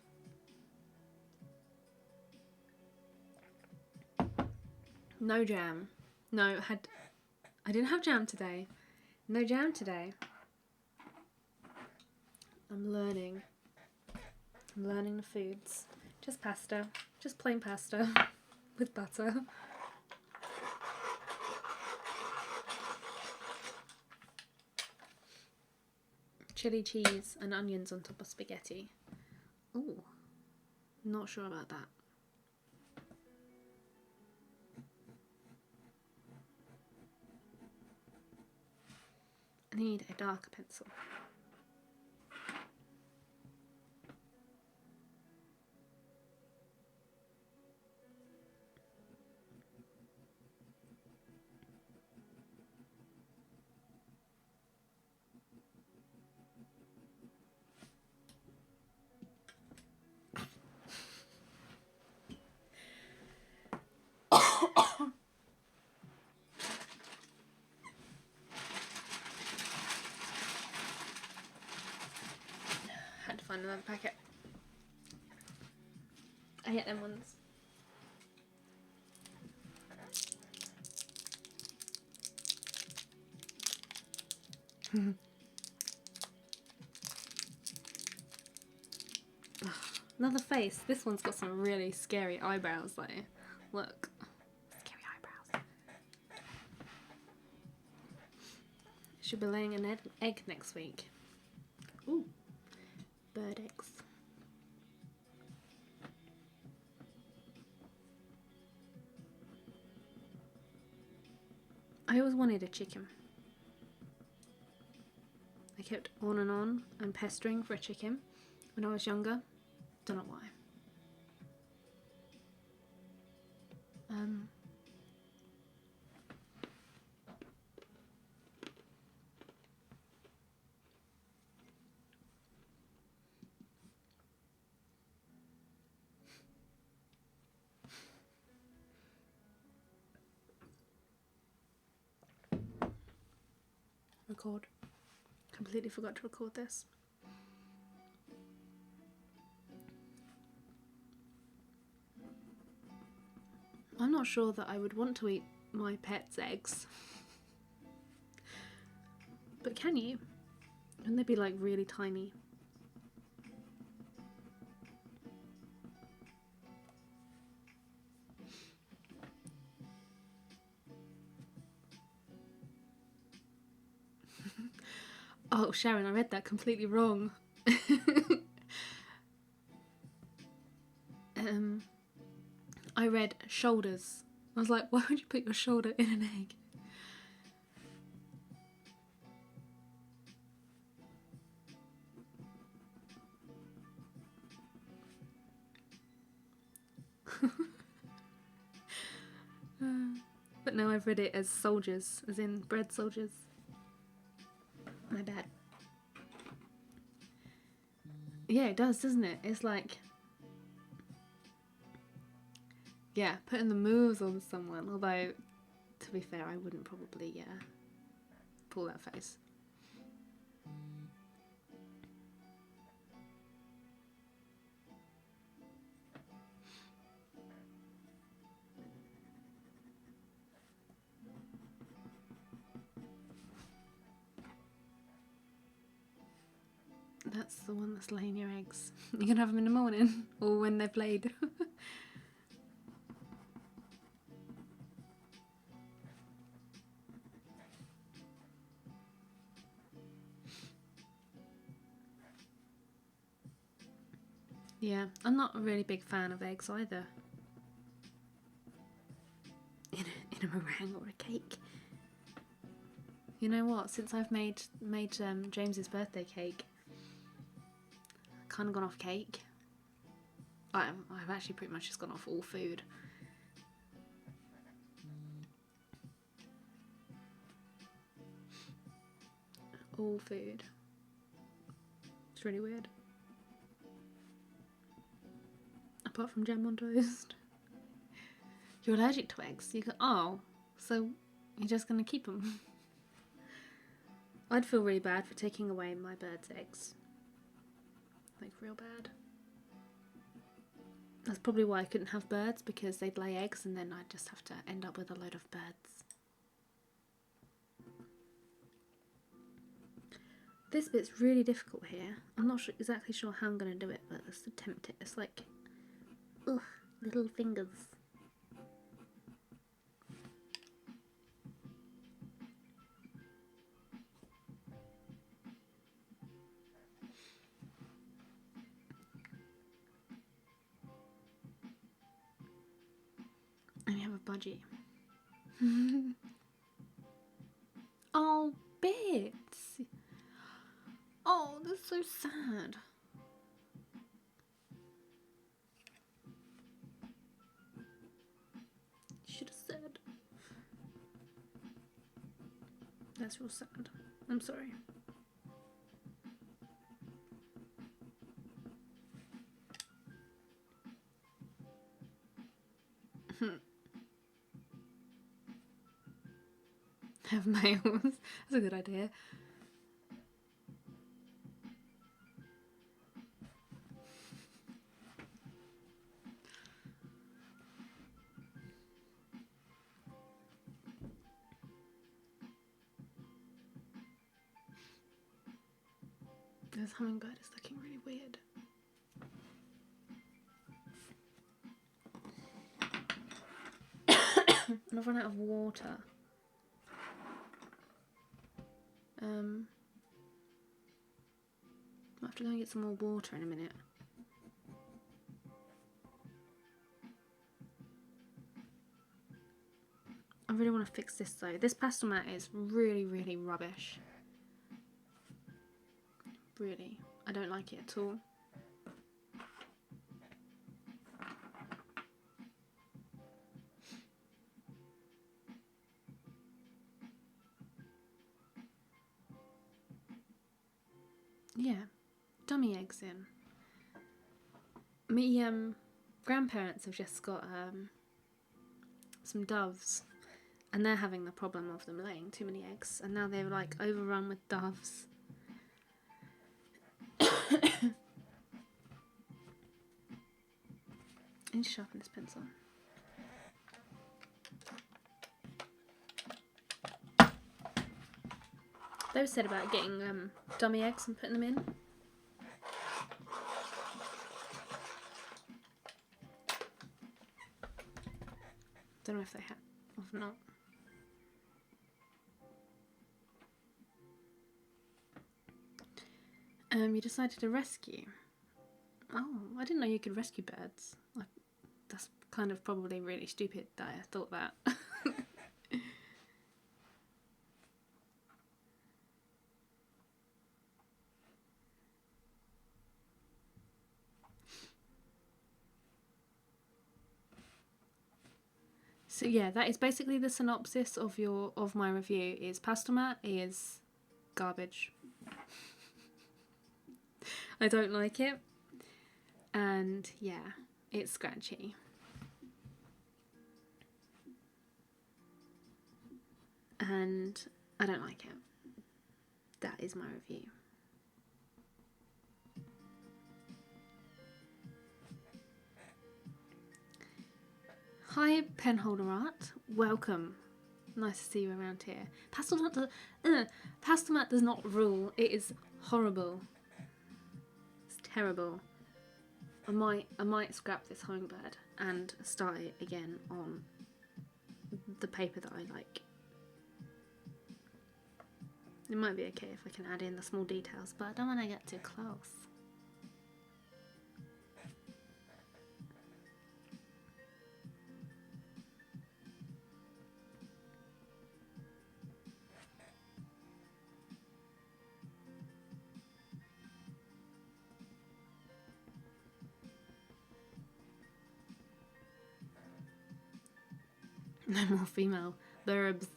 No jam. No, I didn't have jam today. No jam today. I'm learning the foods. Just pasta. Just plain pasta with butter. Chili cheese and onions on top of spaghetti. Ooh, not sure about that. I need a darker pencil. find another packet. I get them ones. Another face. This one's got some really scary eyebrows though. Look. Scary eyebrows. Should be laying an egg next week. Ooh. Bird eggs. I always wanted a chicken. I kept on and pestering for a chicken when I was younger. Don't know why. Record. Completely forgot to record this. I'm not sure that I would want to eat my pet's eggs. But can you? Wouldn't they be like really tiny? Oh, Sharon, I read that completely wrong. I read shoulders. I was like, why would you put your shoulder in an egg? But no, I've read it as soldiers, as in bread soldiers. My bad. Yeah, it does, doesn't it? It's like, yeah, putting the moves on someone. Although, to be fair, I wouldn't probably, pull that face. That's the one that's laying your eggs. You can have them in the morning or when they've laid. Yeah, I'm not a really big fan of eggs either. In a meringue or a cake. You know what? Since I've made James's birthday cake, kind of gone off cake. I've actually pretty much just gone off all food. All food. It's really weird. Apart from jam on toast. You're allergic to eggs. You go, oh, so you're just going to keep them. I'd feel really bad for taking away my bird's eggs. Like, real bad. That's probably why I couldn't have birds, because they'd lay eggs and then I'd just have to end up with a load of birds. This bit's really difficult here. I'm not exactly sure how I'm going to do it, but let's attempt it. It's like, ugh, little fingers. And you have a budgie. Oh, bits. Oh, that's so sad. Should have said. That's real sad. I'm sorry. Have males. That's a good idea. This hummingbird is looking really weird. And I've run out of water. I'll have to go and get some more water in a minute. I really want to fix this though. This Pastlemat is really, really rubbish. Really. I don't like it at all. Yeah, dummy eggs in. Me grandparents have just got some doves, and they're having the problem of them laying too many eggs, and now they're like overrun with doves. I need to sharpen this pencil. They said about getting dummy eggs and putting them in. Don't know if they have or not. You decided to rescue. Oh, I didn't know you could rescue birds. Like, that's kind of probably really stupid that I thought that. So yeah, that is basically the synopsis of my review. Is Pastlemat is garbage. I don't like it, and yeah, it's scratchy. And I don't like it. That is my review. Hi, penholder art. Welcome. Nice to see you around here. Pastlemat does not rule. It is horrible. It's terrible. I might scrap this hummingbird and start it again on the paper that I like. It might be okay if I can add in the small details, but I don't want to get too close. No more female verbs.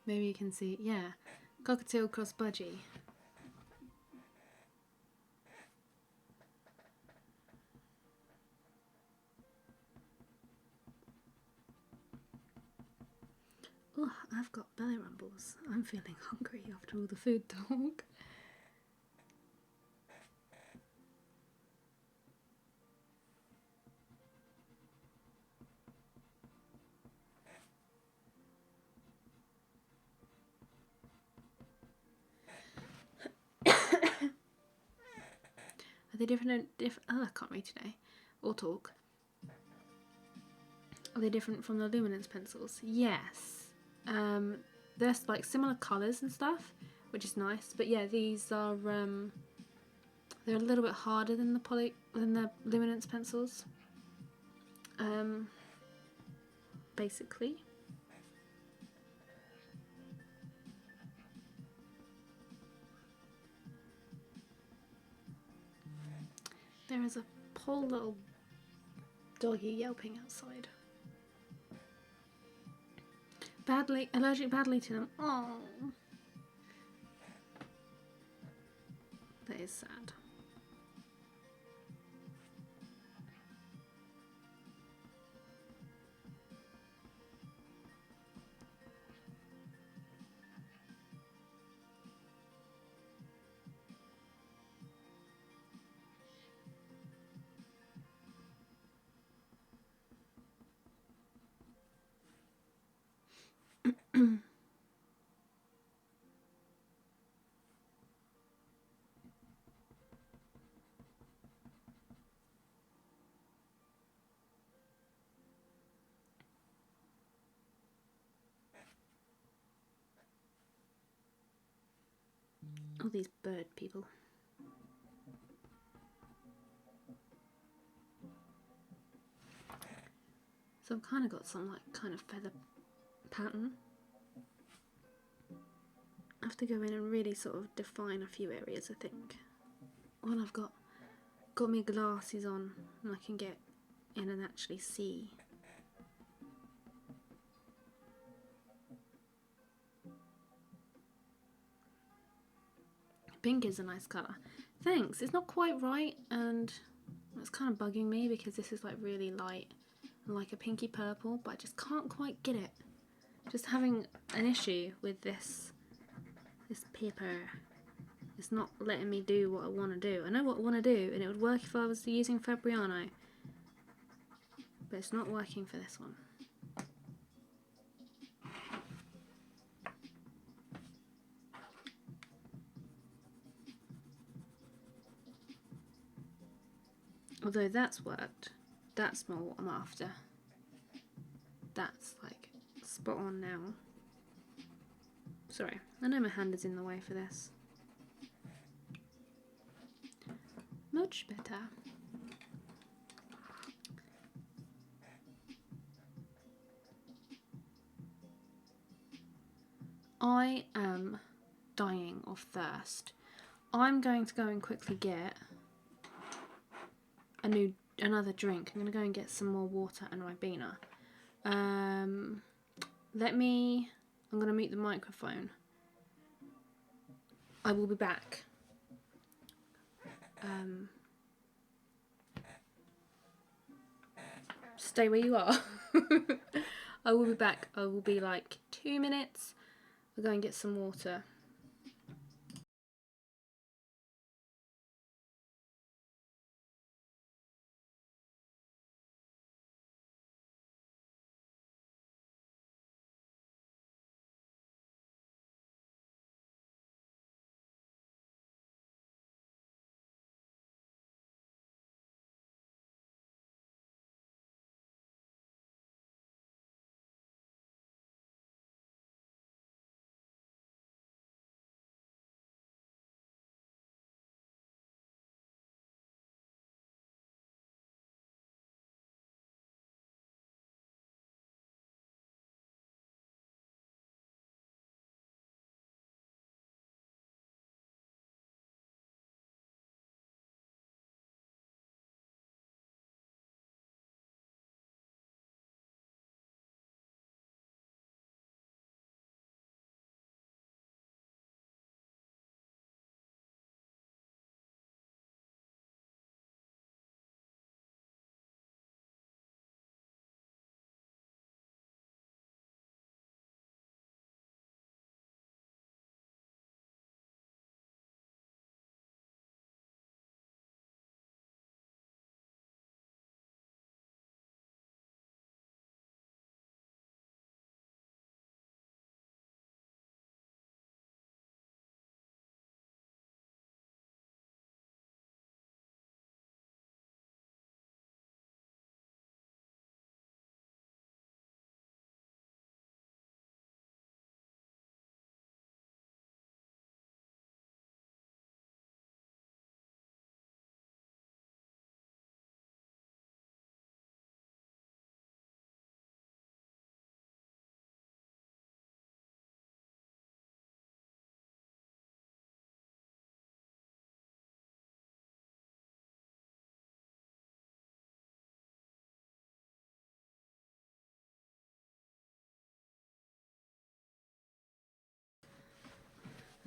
Maybe you can see, yeah, cockatiel cross budgie. Oh, I've got belly rumbles. I'm feeling hungry after all the food talk. Are they different? Oh, I can't read today, or talk. Are they different from the luminance pencils? Yes. They're like similar colours and stuff, which is nice. But yeah, these are they're a little bit harder than the luminance pencils. Basically. There is a poor little doggy yelping outside. Allergic badly to them. Oh. But That is sad. All these bird people. So I've kind of got some like kind of feather pattern. I have to go in and really sort of define a few areas, I think. When I've got my glasses on and I can get in and actually see. Pink is a nice colour. Thanks. It's not quite right, and it's kind of bugging me because this is like really light and like a pinky purple, but I just can't quite get it. Just having an issue with this paper. It's not letting me do what I want to do. I know what I want to do, and it would work if I was using Fabriano, but it's not working for this one. Although that's worked. That's more what I'm after. That's like spot on now. Sorry, I know my hand is in the way for this. Much better. I am dying of thirst. I'm going to go and quickly get another drink. I'm going to go and get some more water and Ribena. I'm going to mute the microphone. I will be back. Stay where you are. I will be back. I will be like 2 minutes. I'll go and get some water.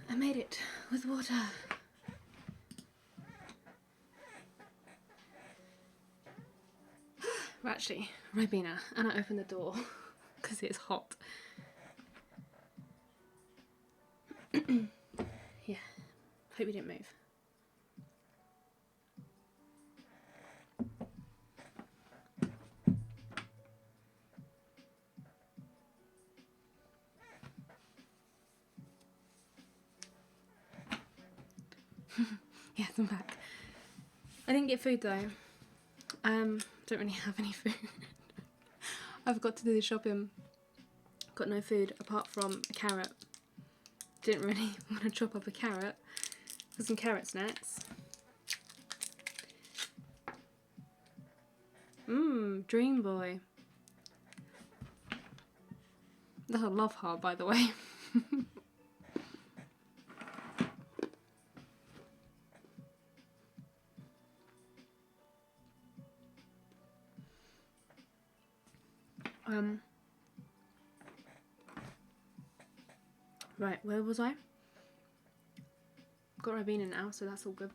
I made it with water. Well, actually, Ribena, and I opened the door because it's hot. Yeah, hope you didn't move. Yes, I'm back. I didn't get food though. Don't really have any food. I forgot to do the shopping. Got no food apart from a carrot. Didn't really want to chop up a carrot for some carrot snacks. Dream Boy. That's a love heart, by the way. Right, where was I? Got Ribena now, so that's all good.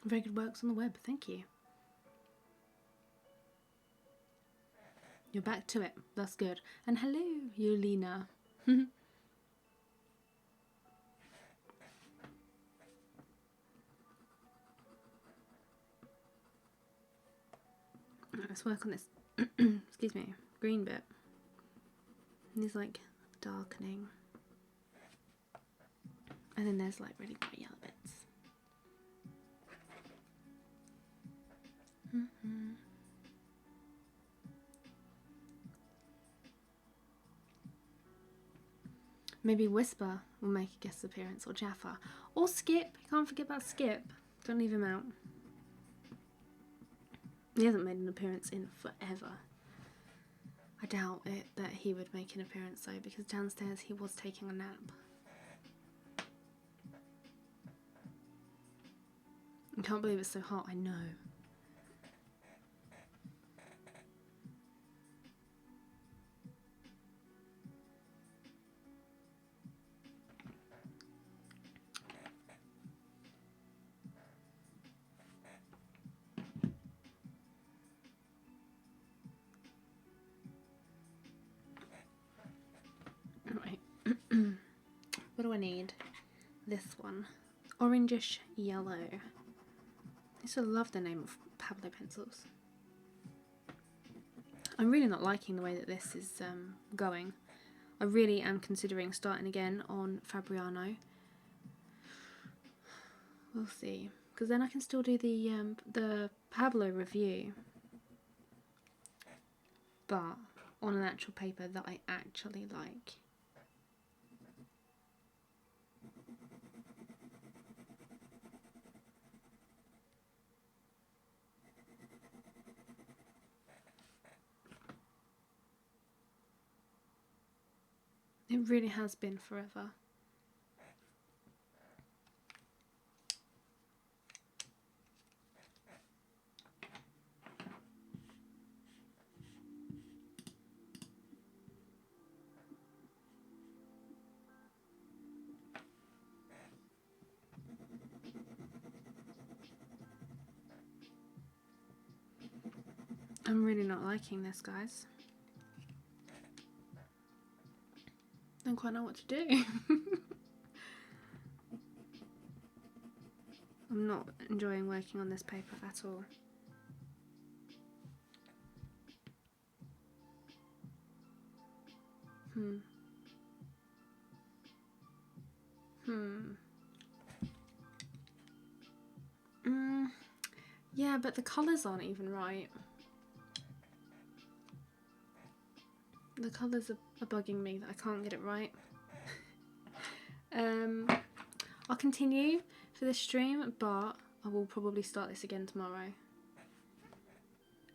Very good works on the web, thank you. You're back to it, that's good. And hello, Yolina. Let's work on this, excuse me, green bit. And there's like darkening. And then there's like really bright yellow bits. Maybe Whisper will make a guest appearance, or Jaffa. Or Skip, you can't forget about Skip. Don't leave him out. He hasn't made an appearance in forever. I doubt it that he would make an appearance though, because downstairs he was taking a nap. I can't believe it's so hot, I know. Right. What do I need? This one. Orangish yellow. I used to love the name of Pablo pencils. I'm really not liking the way that this is going. I really am considering starting again on Fabriano. We'll see. Because then I can still do the Pablo review. But on an actual paper that I actually like. It really has been forever. I'm really not liking this, guys. I don't quite know what to do. I'm not enjoying working on this paper at all. Yeah, but the colours aren't even right. The colours are bugging me that I can't get it right. I'll continue for this stream, but I will probably start this again tomorrow.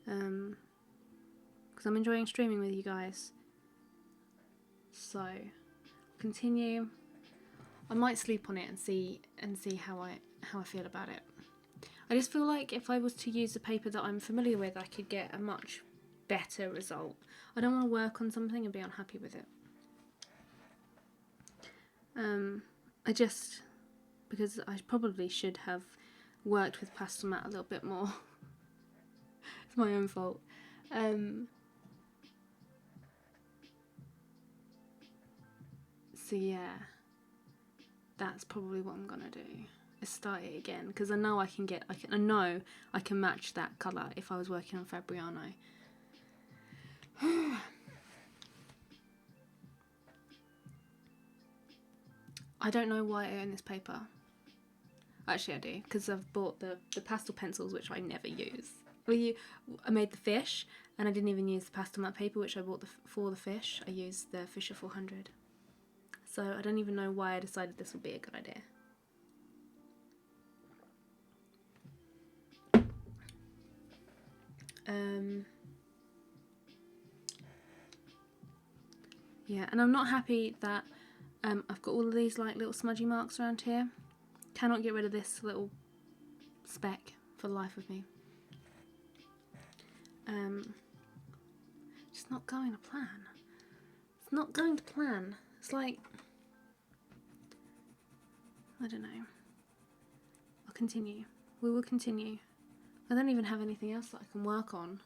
Because I'm enjoying streaming with you guys. So, continue. I might sleep on it and see how I feel about it. I just feel like if I was to use a paper that I'm familiar with, I could get a much better result. I don't want to work on something and be unhappy with it. because I probably should have worked with Pastlemat a little bit more. It's my own fault. So yeah, that's probably what I'm gonna do. Is start it again, because I know I know I can match that colour if I was working on Fabriano. I don't know why I own this paper. Actually I do, because I've bought the pastel pencils, which I never use. I made the fish, and I didn't even use the Pastlemat paper, which I bought for the fish. I used the Fisher 400. So I don't even know why I decided this would be a good idea. Yeah, and I'm not happy that I've got all of these like little smudgy marks around here. Cannot get rid of this little speck for the life of me. Just not going to plan. It's not going to plan. It's like, I don't know. I'll continue. We will continue. I don't even have anything else that I can work on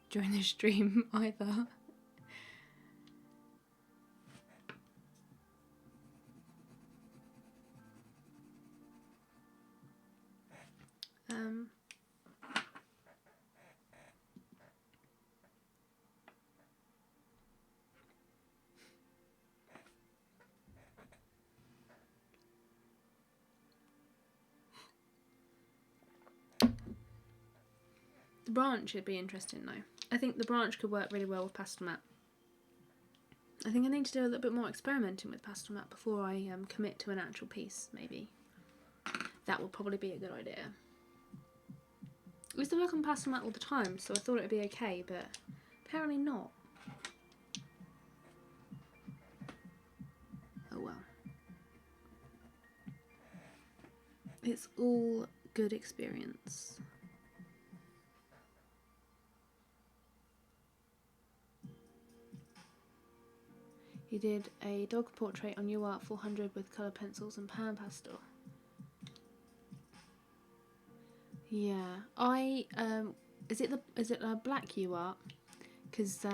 during this stream either. The branch would be interesting though. I think the branch could work really well with Pastlemat. I think I need to do a little bit more experimenting with Pastlemat before I commit to an actual piece, maybe. That would probably be a good idea. I used to work on Pastlemat all the time, so I thought it would be okay, but apparently not. Oh well. It's all good experience. He did a dog portrait on UART 400 with colour pencils and pan pastel. Yeah, is it a black UART? Because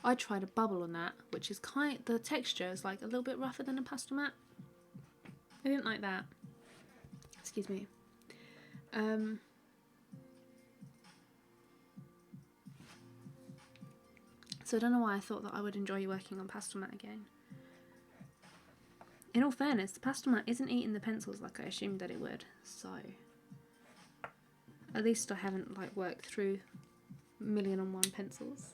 I tried a bubble on that, which is the texture is like a little bit rougher than a Pastlemat. I didn't like that. Excuse me. So I don't know why I thought that I would enjoy working on Pastlemat again. In all fairness, the Pastlemat isn't eating the pencils like I assumed that it would, so at least I haven't like worked through 1,000,001 pencils.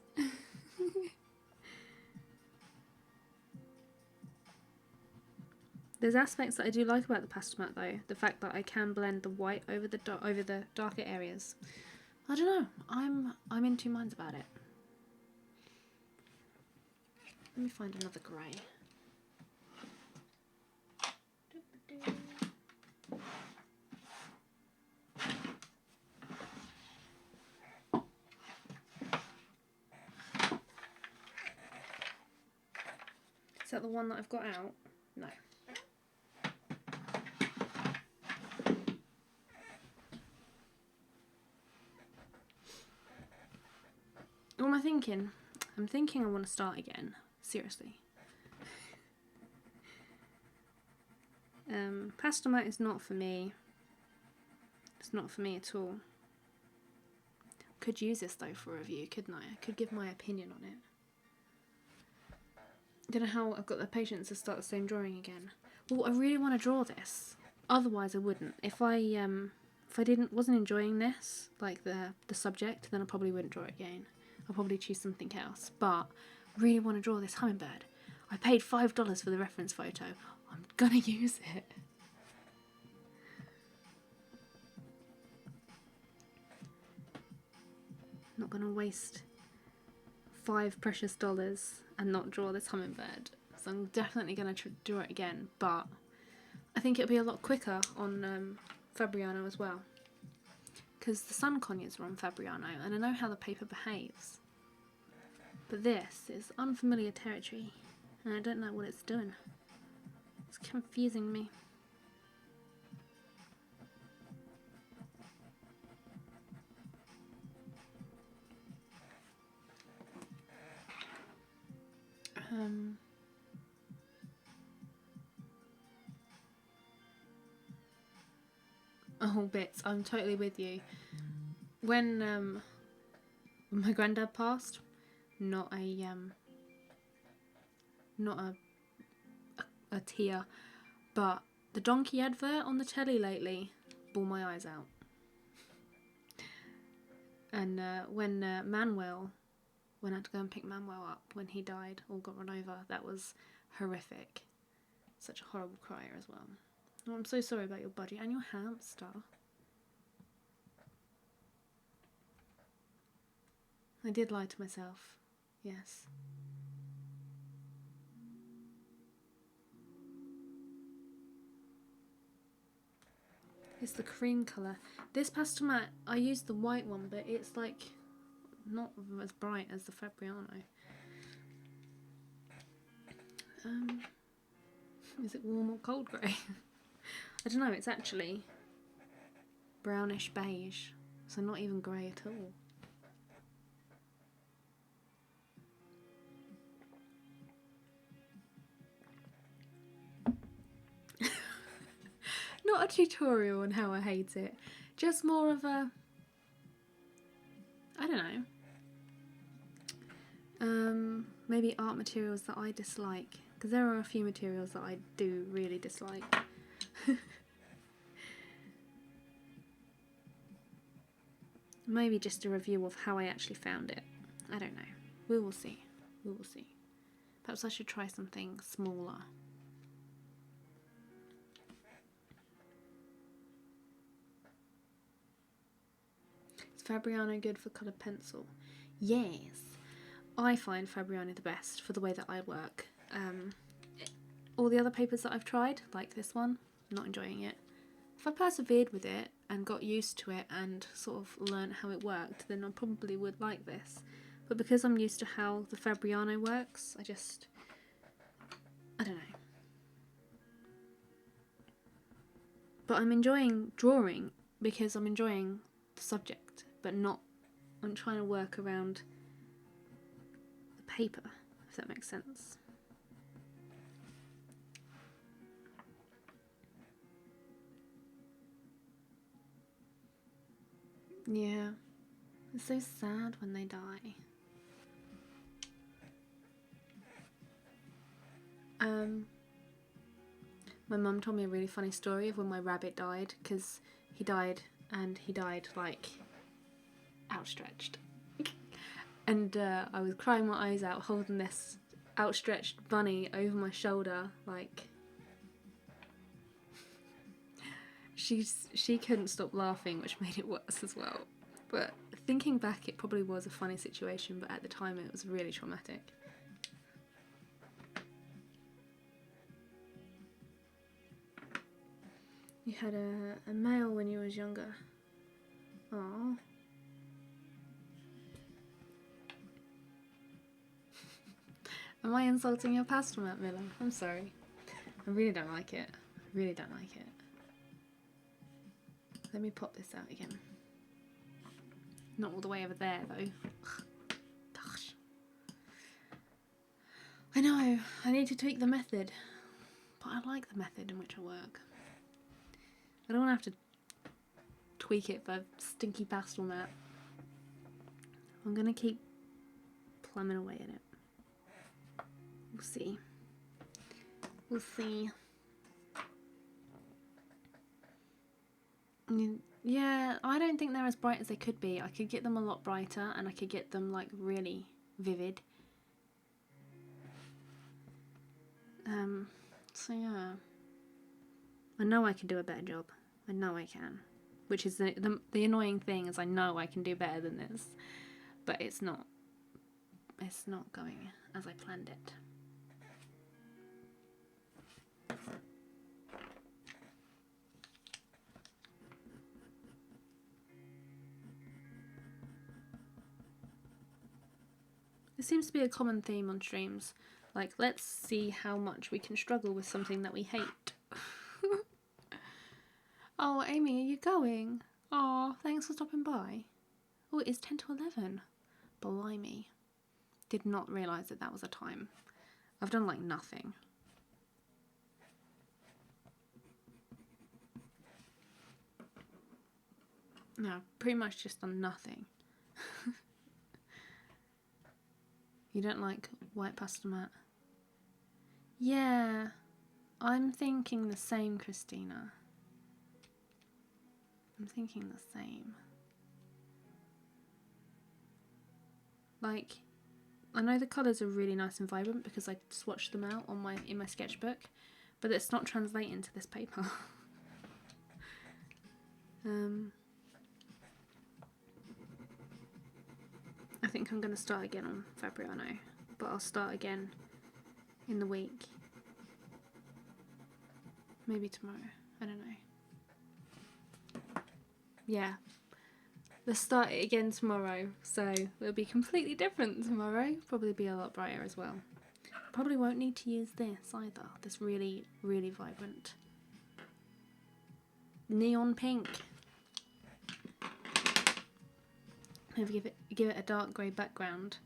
There's aspects that I do like about the Pastlemat though. The fact that I can blend the white over the darker areas. I don't know. I'm in two minds about it. Let me find another grey. Is that the one that I've got out? No. What am I thinking? I'm thinking I want to start again. Seriously. Pastlemat is not for me. It's not for me at all. Could use this though for a review, couldn't I? I could give my opinion on it. I don't know how I've got the patience to start the same drawing again. Well, I really want to draw this. Otherwise I wouldn't. If I wasn't enjoying this, like the subject, then I probably wouldn't draw it again. I'll probably choose something else. But I really want to draw this hummingbird. I paid $5 for the reference photo. I'm gonna use it. Not gonna waste $5 precious and not draw this hummingbird. So I'm definitely gonna draw it again, but I think it'll be a lot quicker on Fabriano as well, because the sun conures are on Fabriano and I know how the paper behaves. But this is unfamiliar territory and I don't know what it's doing. It's confusing me. Oh, bits. I'm totally with you. When my granddad passed, not a tear, but the donkey advert on the telly lately bawled my eyes out. And when Manuel, when I had to go and pick Manuel up when he died or got run over, that was horrific. Such a horrible crier as well. Oh, I'm so sorry about your budgie and your hamster. I did lie to myself, yes. It's the cream colour. This Pastlemat, I used the white one, but it's like not as bright as the Fabriano. Is it warm or cold grey? I don't know, it's actually brownish beige, so not even grey at all. Not a tutorial on how I hate it, just more of a, I don't know, maybe art materials that I dislike, because there are a few materials that I do really dislike. Maybe just a review of how I actually found it. I don't know. We will see. We will see. Perhaps I should try something smaller. Is Fabriano good for coloured pencil? Yes. I find Fabriano the best for the way that I work. All the other papers that I've tried, like this one, not enjoying it. If I persevered with it and got used to it and sort of learned how it worked, then I probably would like this. But because I'm used to how the Fabriano works, I don't know. But I'm enjoying drawing because I'm enjoying the subject, but not, I'm trying to work around the paper, if that makes sense. Yeah, it's so sad when they die. My mum told me a really funny story of when my rabbit died, because he died like outstretched. And I was crying my eyes out holding this outstretched bunny over my shoulder, like she couldn't stop laughing, which made it worse as well. But thinking back, it probably was a funny situation, but at the time it was really traumatic. You had a male when you was younger. Aww. Am I insulting your Pastlemat, Miller? I'm sorry. I really don't like it. I really don't like it. Let me pop this out again. Not all the way over there, though. Gosh. I know, I need to tweak the method. But I like the method in which I work. I don't want to have to tweak it for stinky Pastlemat. I'm going to keep plumbing away at it. We'll see. We'll see. Yeah, I don't think they're as bright as they could be. I could get them a lot brighter and I could get them like really vivid. So yeah. I know I can do a better job. I know I can. Which is the annoying thing, is I know I can do better than this. But it's not going as I planned it. It seems to be a common theme on streams. Like, let's see how much we can struggle with something that we hate. Oh, Amy, are you going? Aw, thanks for stopping by. Oh, it is 10 to 11. Blimey. Did not realise that that was a time. I've done, like, nothing. No, pretty much just done nothing. You don't like white Pastlemat? Yeah, I'm thinking the same, Christina. I'm thinking the same. Like, I know the colours are really nice and vibrant because I swatched them out on in my sketchbook, but it's not translating to this paper. I think I'm going to start again on Fabriano, but I'll start again in the week. Maybe tomorrow, I don't know. Yeah, let's start it again tomorrow, so it'll be completely different tomorrow, probably be a lot brighter as well. Probably won't need to use this either, this really, really vibrant neon pink. Maybe give it a dark grey background.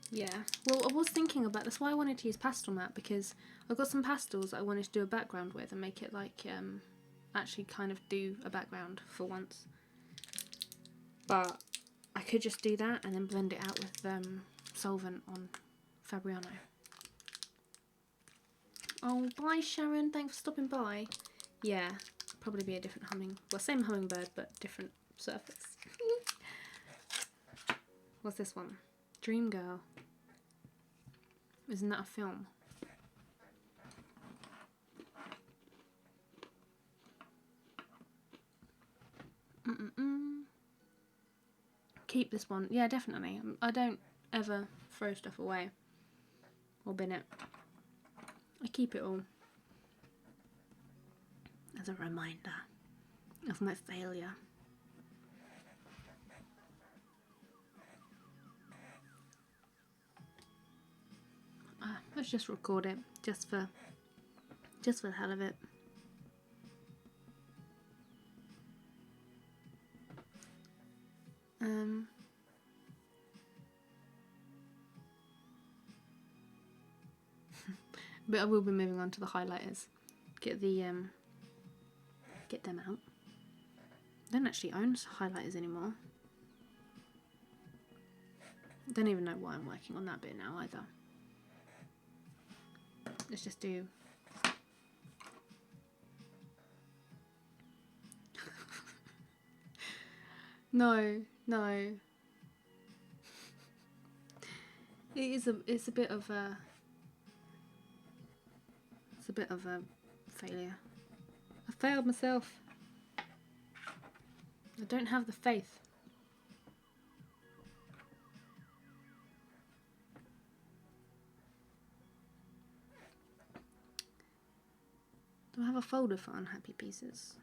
Yeah, well, I was thinking about that's why I wanted to use Pastlemat, because I've got some pastels that I wanted to do a background with and make it like actually kind of do a background for once. But I could just do that and then blend it out with solvent on Fabriano. Oh, bye Sharon, thanks for stopping by. Yeah, probably be a different same hummingbird but different surface. What's this one? Dream Girl. Isn't that a film? Keep this one. Yeah, definitely. I don't ever throw stuff away or bin it. I keep it all as a reminder of my failure. Let's just record it, just for the hell of it. But I will be moving on to the highlighters. Get them out. I don't actually own highlighters anymore. I don't even know why I'm working on that bit now either. Let's just do no. It's a bit of a failure. I failed myself. I don't have the faith. Do I have a folder for unhappy pieces?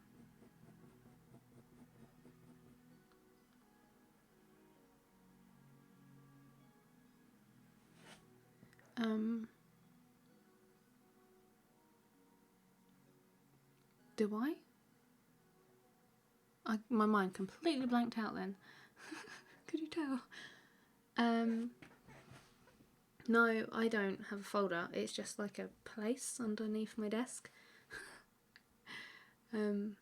Do I? My mind completely blanked out then. Could you tell? No, I don't have a folder. It's just like a place underneath my desk. It's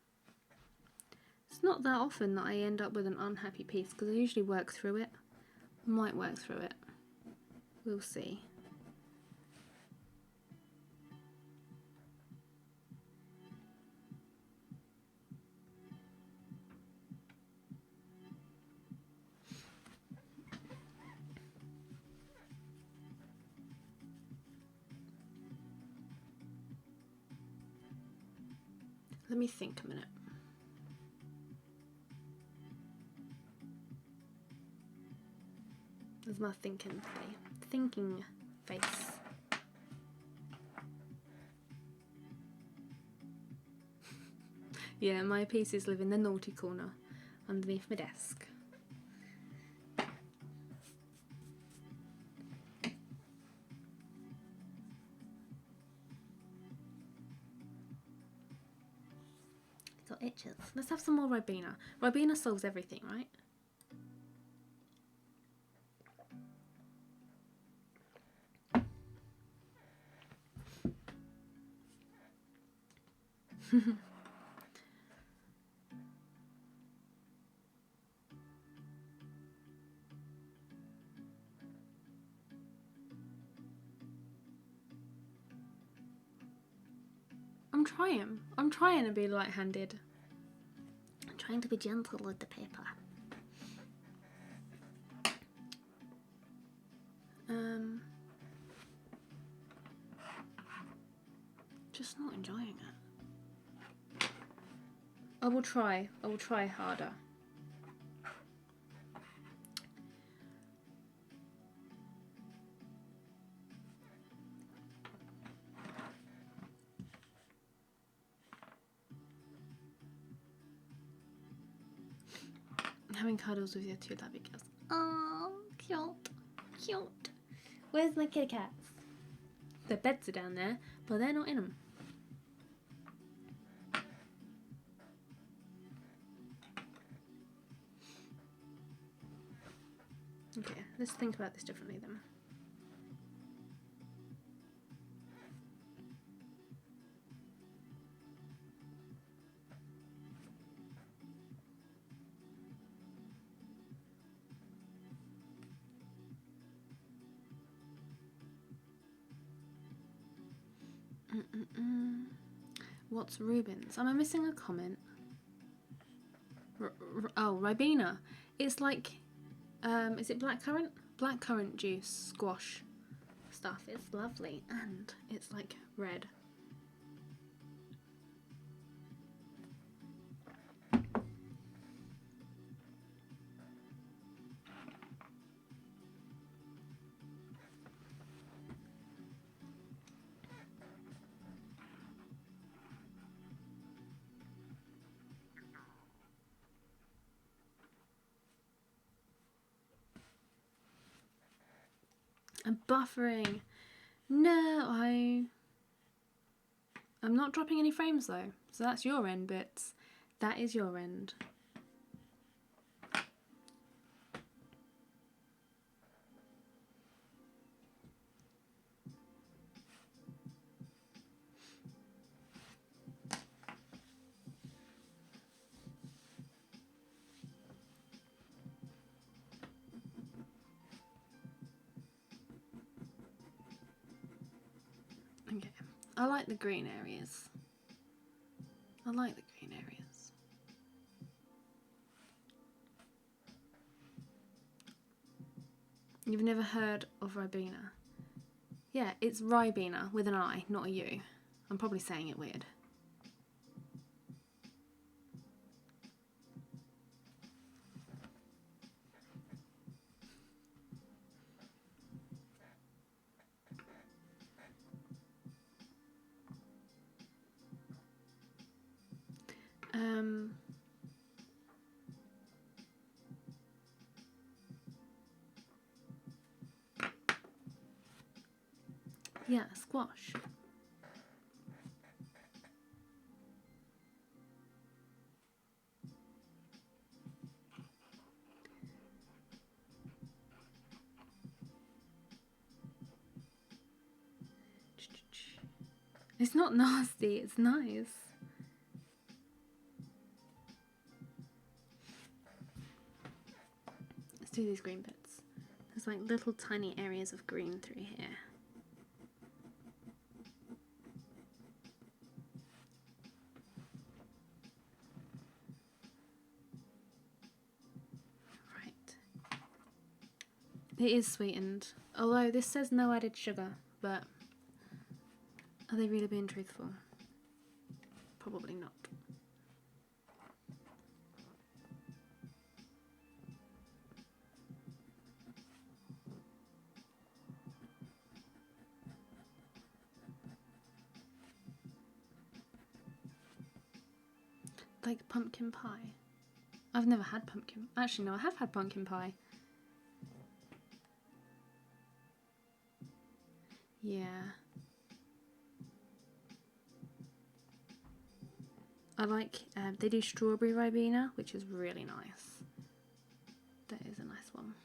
not that often that I end up with an unhappy piece because I usually work through it. I might work through it. We'll see. Let me think a minute. There's my thinking face. Yeah, my pieces live in the naughty corner underneath my desk. Little itches. Let's have some more Ribena. Ribena solves everything, right? I'm trying to be light-handed. I'm trying to be gentle with the paper. Just not enjoying it. I will try harder. Having cuddles with your two lovely girls. Oh, cute. Cute. Where's my kitty cats? Their beds are down there, but they're not in them. Okay, let's think about this differently then. What's Rubens? Am I missing a comment? Oh, Ribena. It's like, is it blackcurrant? Blackcurrant juice, squash stuff. It's lovely and it's like red. I'm buffering. No, I'm not dropping any frames though. So that's your end, bits. That is your end. Okay, I like the green areas. I like the green areas. You've never heard of Ribena? Yeah, it's Ribena with an I, not a U. I'm probably saying it weird. Yeah, squash. It's not nasty, it's nice. Let's do these green bits. There's like little tiny areas of green through here. Right. It is sweetened, although this says no added sugar, but are they really being truthful? Probably not. Like pumpkin pie. I've never had pumpkin. Actually, no, I have had pumpkin pie. Yeah. I like, they do strawberry Ribena, which is really nice. That is a nice one.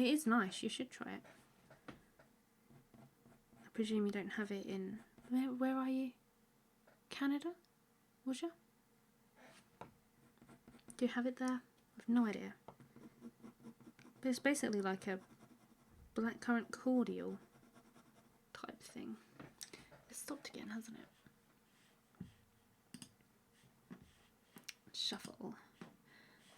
It is nice. You should try it. I presume you don't have it in... Where are you? Canada? Was you? Do you have it there? I've no idea. But it's basically like a blackcurrant cordial type thing. It's stopped again, hasn't it? Shuffle.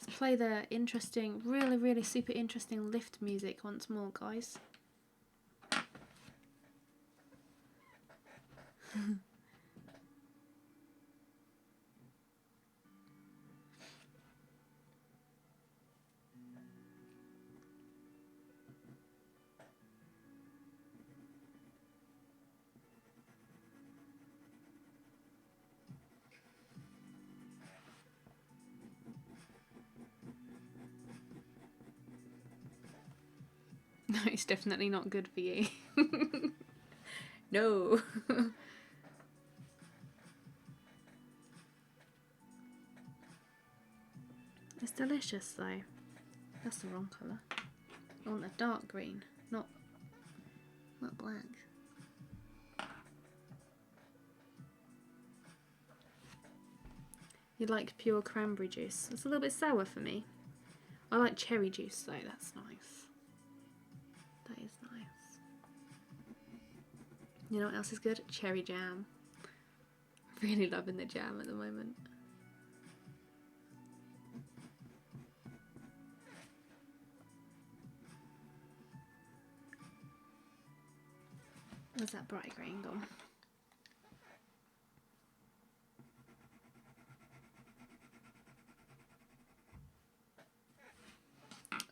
Let's play the interesting, really super interesting lift music once more, guys. No, it's definitely not good for you. No. It's delicious though. That's the wrong colour. I want a dark green, not black. You like pure cranberry juice. It's a little bit sour for me. I like cherry juice though, that's nice. That is nice. You know what else is good? Cherry jam. Really loving the jam at the moment. Where's that bright green gone?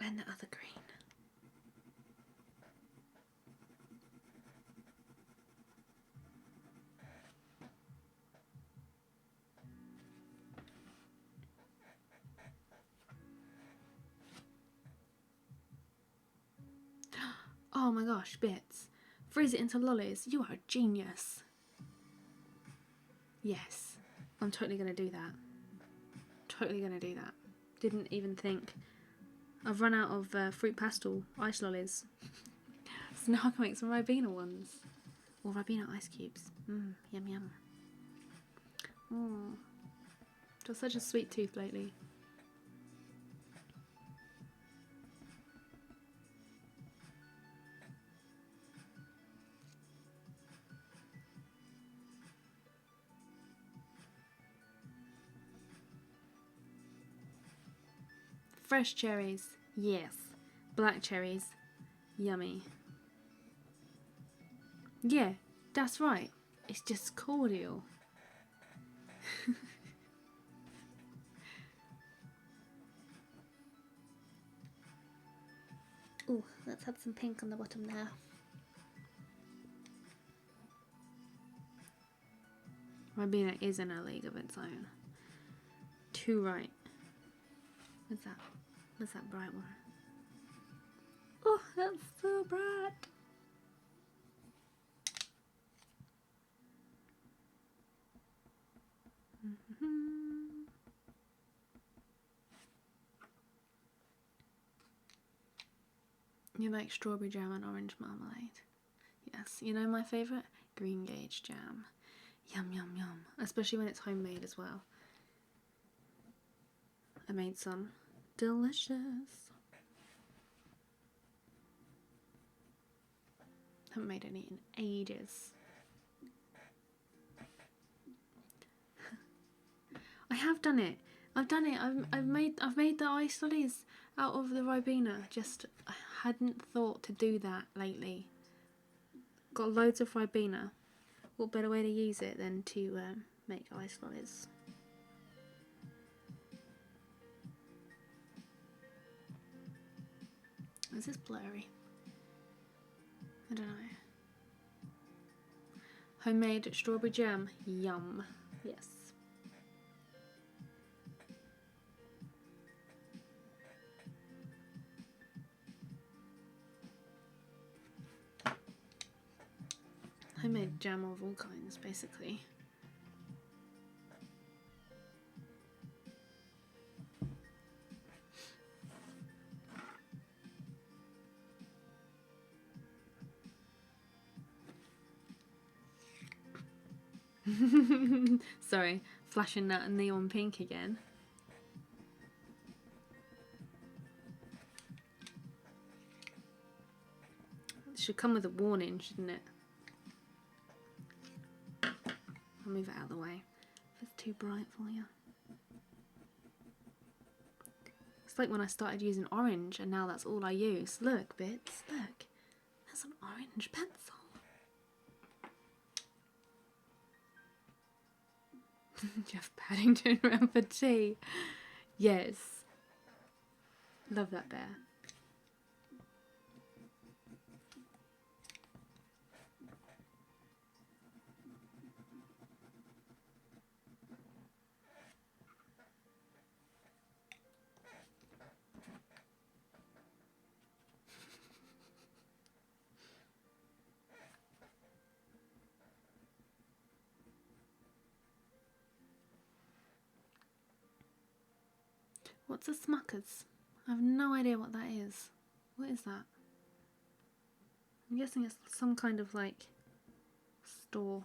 And the other green. Oh my gosh, Bits. Freeze it into lollies. You are a genius. Yes. I'm totally going to do that. Totally going to do that. Didn't even think. I've run out of fruit pastel ice lollies. So now I can make some Ribena ones. Or Ribena ice cubes. Yum yum. Oh. Got such a sweet tooth lately. Fresh cherries, yes. Black cherries, yummy. Yeah, that's right. It's just cordial. Ooh, let's have some pink on the bottom there. Ribena is in a league of its own. Too right. What's that? What's that bright one? Oh, that's so bright. You like strawberry jam and orange marmalade? Yes. You know my favourite? Green Gage jam. Yum yum yum. Especially when it's homemade as well. I made some. Delicious. Haven't made any in ages. I have done it. I've done it. I've made the ice lollies out of the Ribena. Just I hadn't thought to do that lately. Got loads of Ribena. What better way to use it than to make ice lollies? Is this blurry? I don't know. Homemade strawberry jam. Yum. Yes. Homemade jam of all kinds, basically. Sorry, flashing that neon pink again. It should come with a warning, shouldn't it? I'll move it out of the way if it's too bright for you. It's like when I started using orange and now that's all I use. Look, bits, look. There's an orange pencil. Jeff Paddington around for tea. Yes. Love that bear. What's a Smuckers? I have no idea what that is. What is that? I'm guessing it's some kind of like store.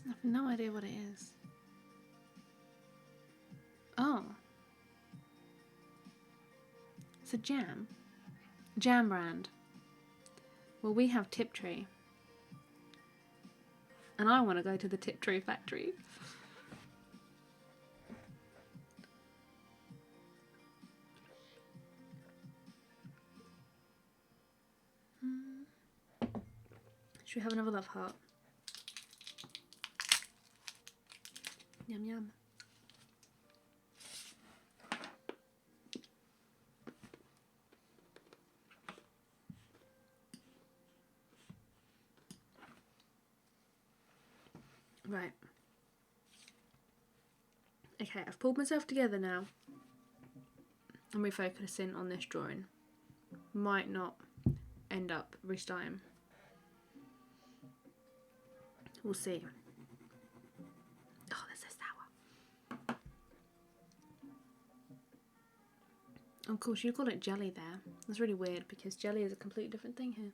I have no idea what it is. Oh. It's a jam. Jam brand. Well, we have Tiptree. And I want to go to the Tiptree factory. Should we have another love heart? Yum yum. Right. Okay, I've pulled myself together now. I'm refocusing on this drawing. Might not end up restarting. We'll see. Oh, this is sour. Of course, you call it jelly there. That's really weird because jelly is a completely different thing here.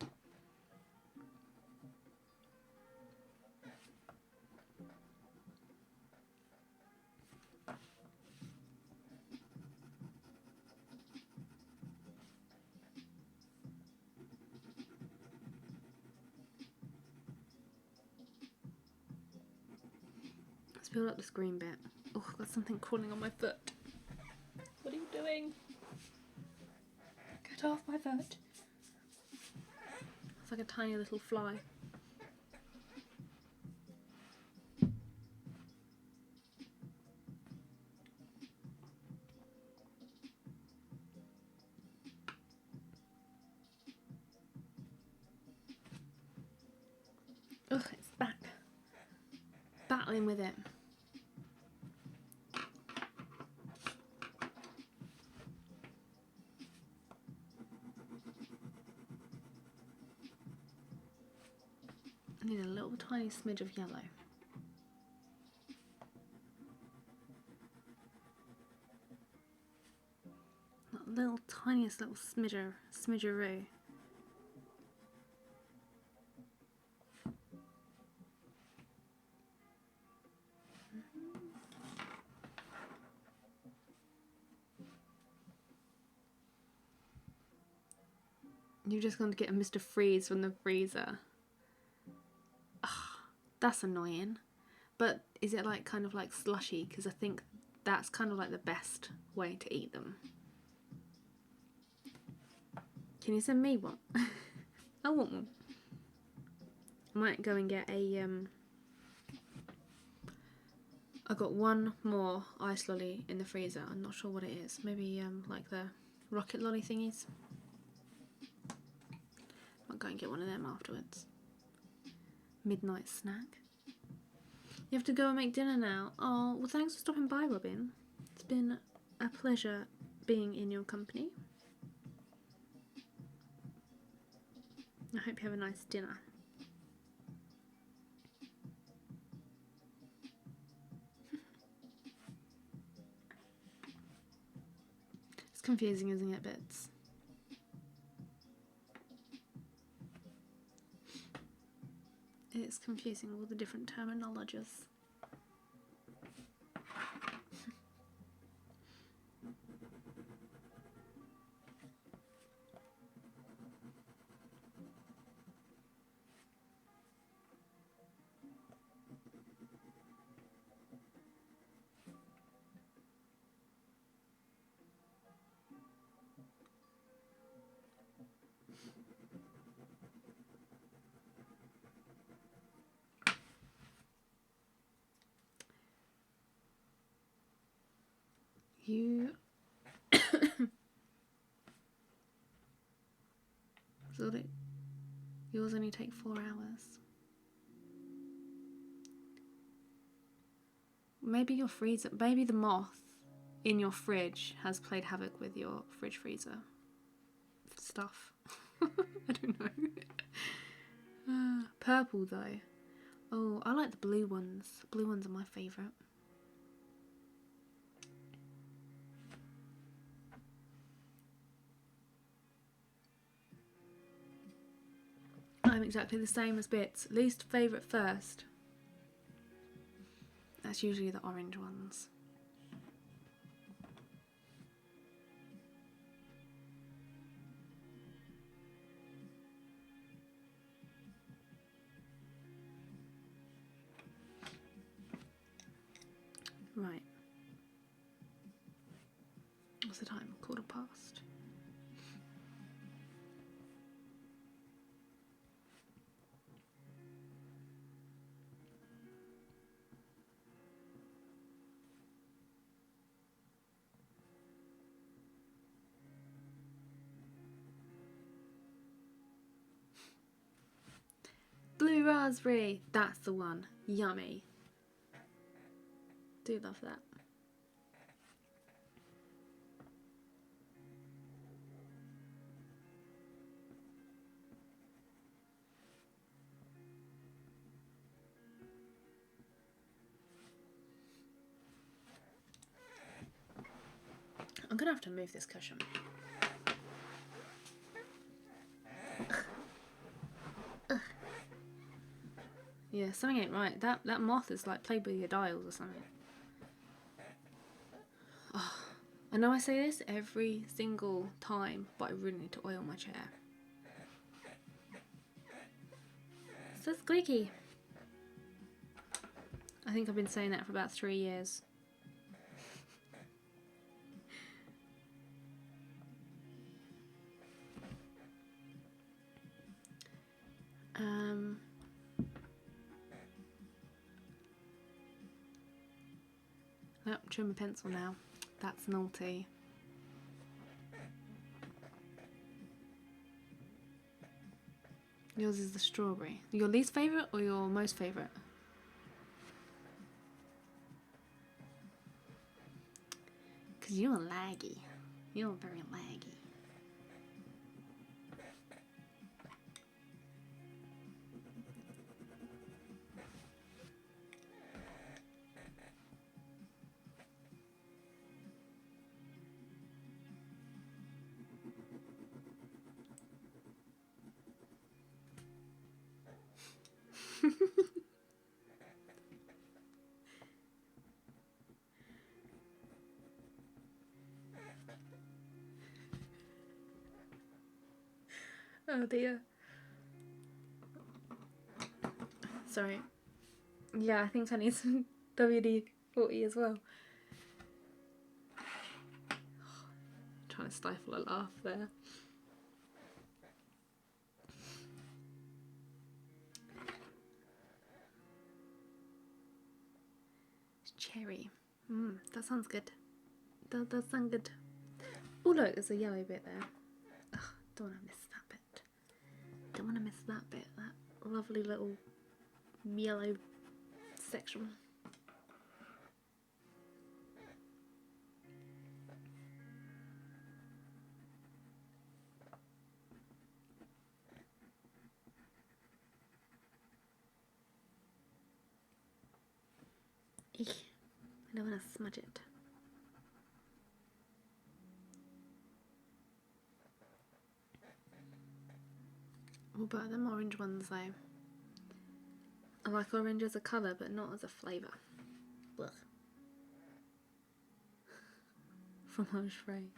Let's build up this green bit. Oh, I've got something crawling on my foot. What are you doing? Get off my foot. It's like a tiny little fly. Ugh, it's back. Battling with it. I need a little tiny smidge of yellow. That little tiniest little smidgeroo. You've just gone to get a Mr. Freeze from the freezer. Ugh, that's annoying. But is it like kind of like slushy? Because I think that's kind of like the best way to eat them. Can you send me one? I want one. I might go and get a I got one more ice lolly in the freezer. I'm not sure what it is. Maybe like the rocket lolly thingies. I'll go and get one of them afterwards. Midnight snack. You have to go and make dinner now. Oh, well, thanks for stopping by, Robin. It's been a pleasure being in your company. I hope you have a nice dinner. It's confusing, isn't it, bits? It's confusing, all the different terminologies. You so that yours only take 4 hours. Maybe your freezer, maybe the moth in your fridge has played havoc with your fridge freezer stuff. I don't know. Purple though. Oh, I like the blue ones. Blue ones are my favourite. I'm exactly the same as Bits. Least favourite first. That's usually the orange ones. Right. What's the time? 1:15. Blue raspberry. That's the one. Yummy. Do love that. I'm gonna have to move this cushion. Yeah, something ain't right. That moth is like played with your dials or something. Oh, I know I say this every single time, but I really need to oil my chair. So squeaky. I think I've been saying that for about 3 years. Oh, trim a pencil now. That's naughty. Yours is the strawberry. Your least favourite or your most favourite? Because you're laggy. You're very laggy. Oh dear. Sorry. Yeah, I think I need some WD-40 as well. Trying to stifle a laugh there. cherry. That sounds good. That does sound good. Oh look, there's a yellow bit there. Ugh, don't want to miss that bit. Don't want to miss that bit. That lovely little yellow section. Eek. I don't want to smudge it. What about them orange ones though? I like orange as a colour but not as a flavour. Ugh. Fromage frais.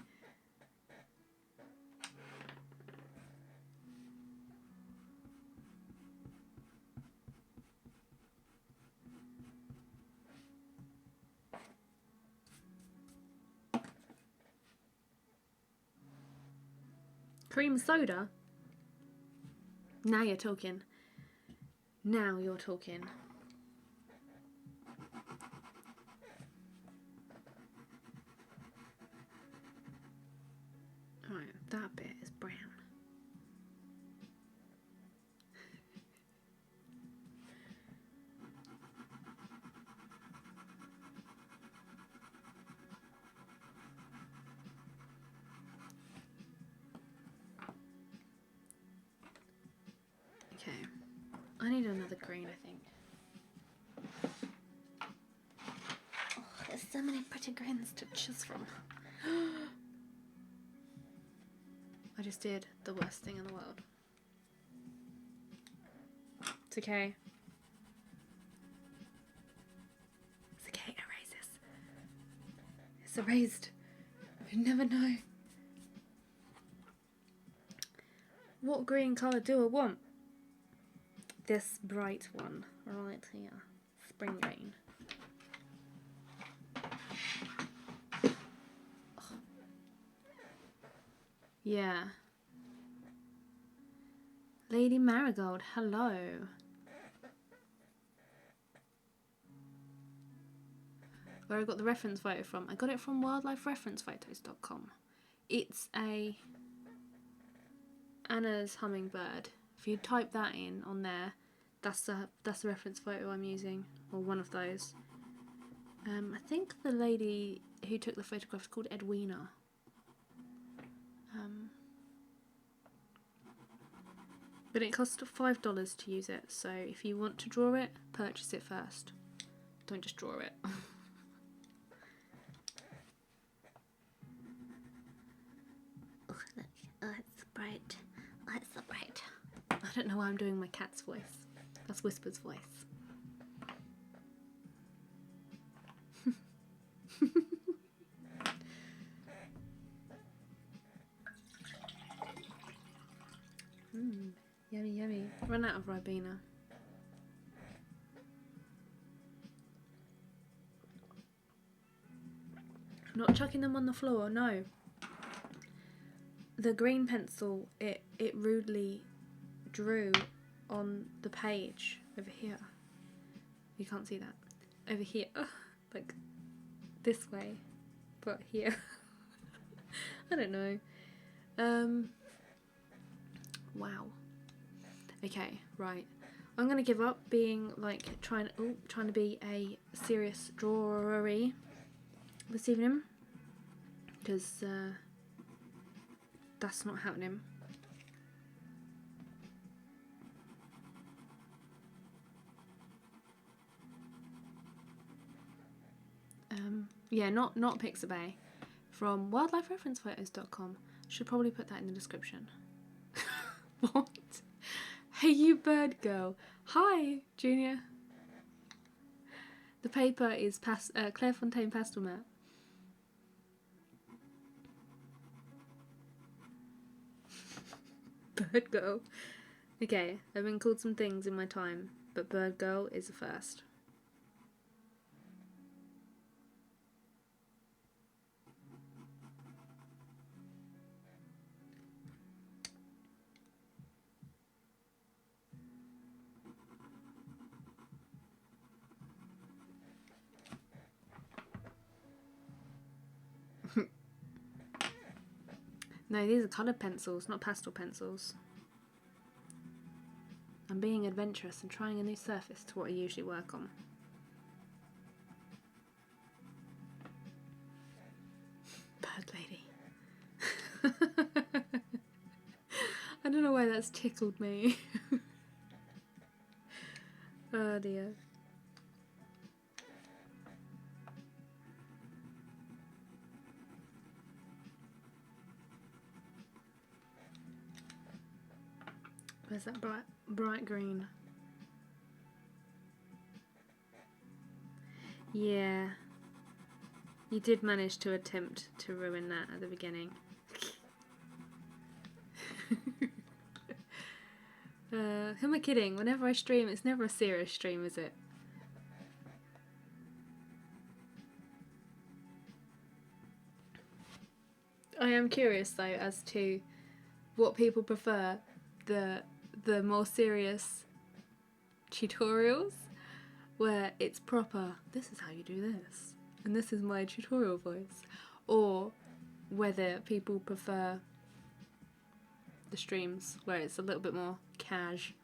Cream soda? Now you're talking. Now you're talking. Right, that bit is brown. Okay, I need another green, I think. Oh, there's so many pretty greens to choose from. I just did the worst thing in the world. It's okay. It's okay, erase this. It's erased. You never know. What green colour do I want? This bright one right here. Spring green. Oh. Yeah. Lady Marigold, hello. Where I got the reference photo from? I got it from wildlifereferencephotos.com. It's a Anna's hummingbird. If you type that in on there, that's the reference photo I'm using, or one of those. I think the lady who took the photograph is called Edwina. But it cost $5 to use it, so if you want to draw it, purchase it first. Don't just draw it. Oh, look. Oh, it's bright. Oh, it's so bright. I don't know why I'm doing my cat's voice. That's Whisper's voice. Yummy, yummy. Run out of Ribena. I'm not chucking them on the floor, no. The green pencil, it rudely drew on the page over here. You can't see that. Over here. Like this way. But here. I don't know. Wow. Okay, right. I'm gonna give up being like trying to be a serious drawery this evening, because that's not happening. Yeah, not Pixabay. From wildlifereferencephotos.com. Should probably put that in the description. What? Hey, you bird girl. Hi, Junior. The paper is Clairfontaine Pastlemat. Bird girl. Okay, I've been called some things in my time, but bird girl is the first. No, these are coloured pencils, not pastel pencils. I'm being adventurous and trying a new surface to what I usually work on. Bird lady. I don't know why that's tickled me. Oh dear. Where's that bright green? Yeah. You did manage to attempt to ruin that at the beginning. Who am I kidding? Whenever I stream, it's never a serious stream, is it? I am curious though as to what people prefer, the more serious tutorials where it's proper, this is how you do this, and this is my tutorial voice, or whether people prefer the streams where it's a little bit more cash.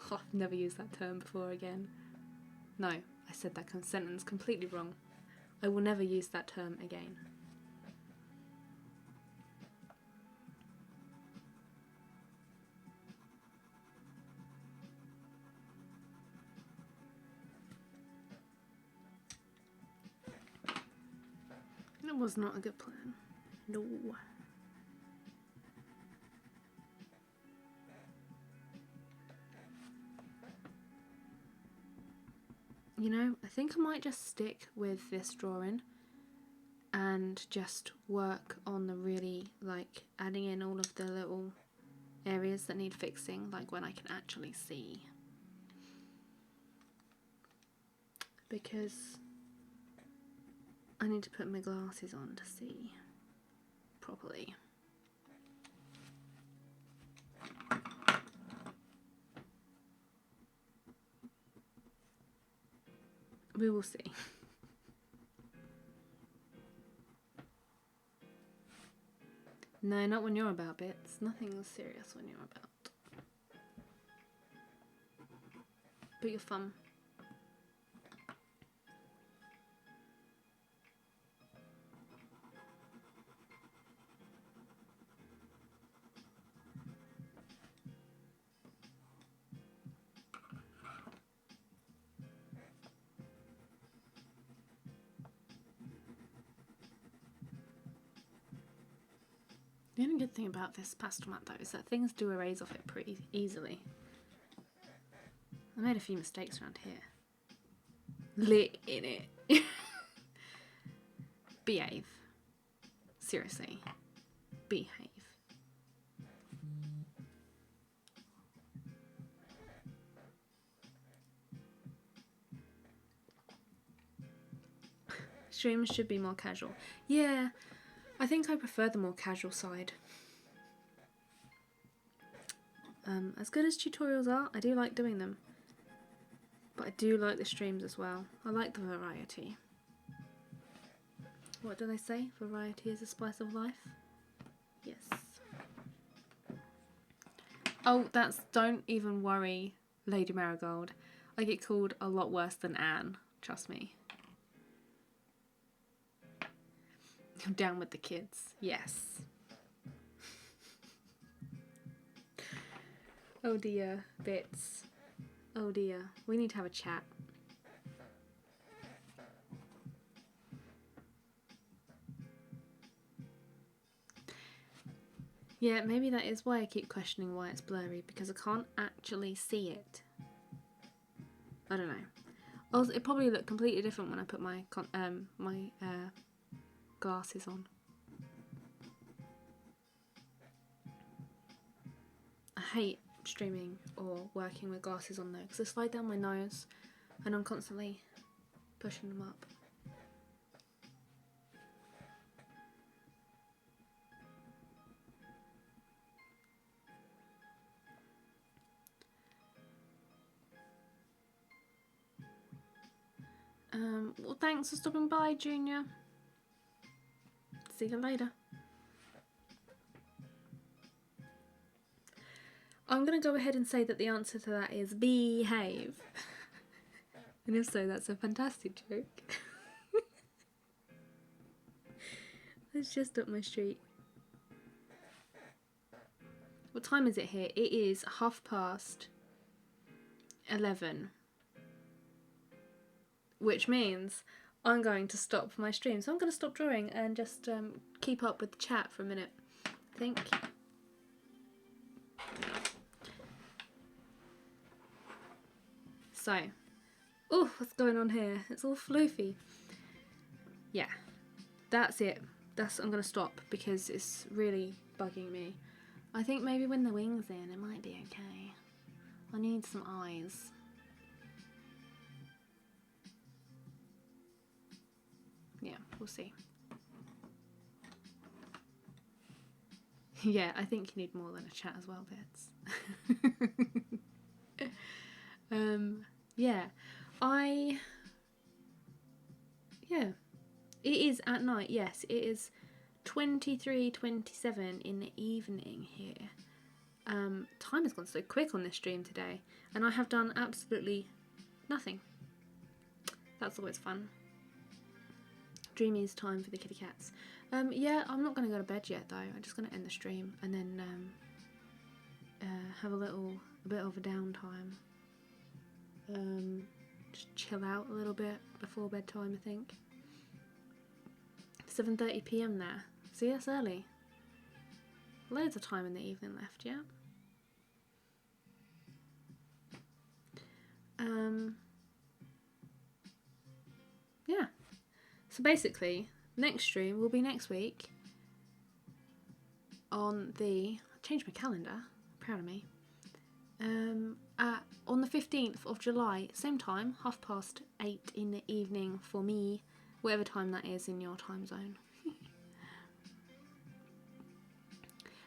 Oh, I've never used that term before again. No, I said that sentence completely wrong. I will never use that term again. It was not a good plan. No. You know, I think I might just stick with this drawing and just work on the really, like, adding in all of the little areas that need fixing, like when I can actually see. Because I need to put my glasses on to see properly. We will see. No, not when you're about bits. Nothing serious when you're about. But you're fun. The only good thing about this Pastlemat though is that things do erase off it pretty easily. I made a few mistakes around here. Lit in it. Behave. Seriously. Behave. Streams should be more casual. Yeah, I think I prefer the more casual side. As good as tutorials are, I do like doing them. But I do like the streams as well. I like the variety. What do they say? Variety is the spice of life? Yes. Oh, don't even worry, Lady Marigold. I get called a lot worse than Anne, trust me. I'm down with the kids, yes. Oh dear, bits. Oh dear, we need to have a chat. Yeah, maybe that is why I keep questioning why it's blurry, because I can't actually see it. I don't know. Also, it probably looked completely different when I put my glasses on. I hate streaming or working with glasses on though, because they slide down my nose and I'm constantly pushing them up. Well, thanks for stopping by, Junior. See you later. I'm going to go ahead and say that the answer to that is behave. And if so, that's a fantastic joke. It's just up my street. What time is it here? It is 11:30. Which means I'm going to stop my stream. So I'm going to stop drawing and just keep up with the chat for a minute, I think. So, oh, what's going on here? It's all floofy. Yeah, that's it. I'm going to stop because it's really bugging me. I think maybe when the wing's in, it might be okay. I need some eyes. Yeah, we'll see. Yeah, I think you need more than a chat as well, Bits. Yeah, yeah, it is at night. Yes, it is 23:27 in the evening here. Time has gone so quick on this stream today, and I have done absolutely nothing. That's always fun. Dreamy's time for the kitty cats. Yeah, I'm not going to go to bed yet though. I'm just going to end the stream and then have a bit of a downtime. Just chill out a little bit before bedtime, I think. 7:30 PM there. See, that's early. Loads of time in the evening left, yeah? Yeah. So basically, next stream will be next week on the... I changed my calendar. Proud of me. On the 15th of July, same time, 8:30 in the evening for me, whatever time that is in your time zone.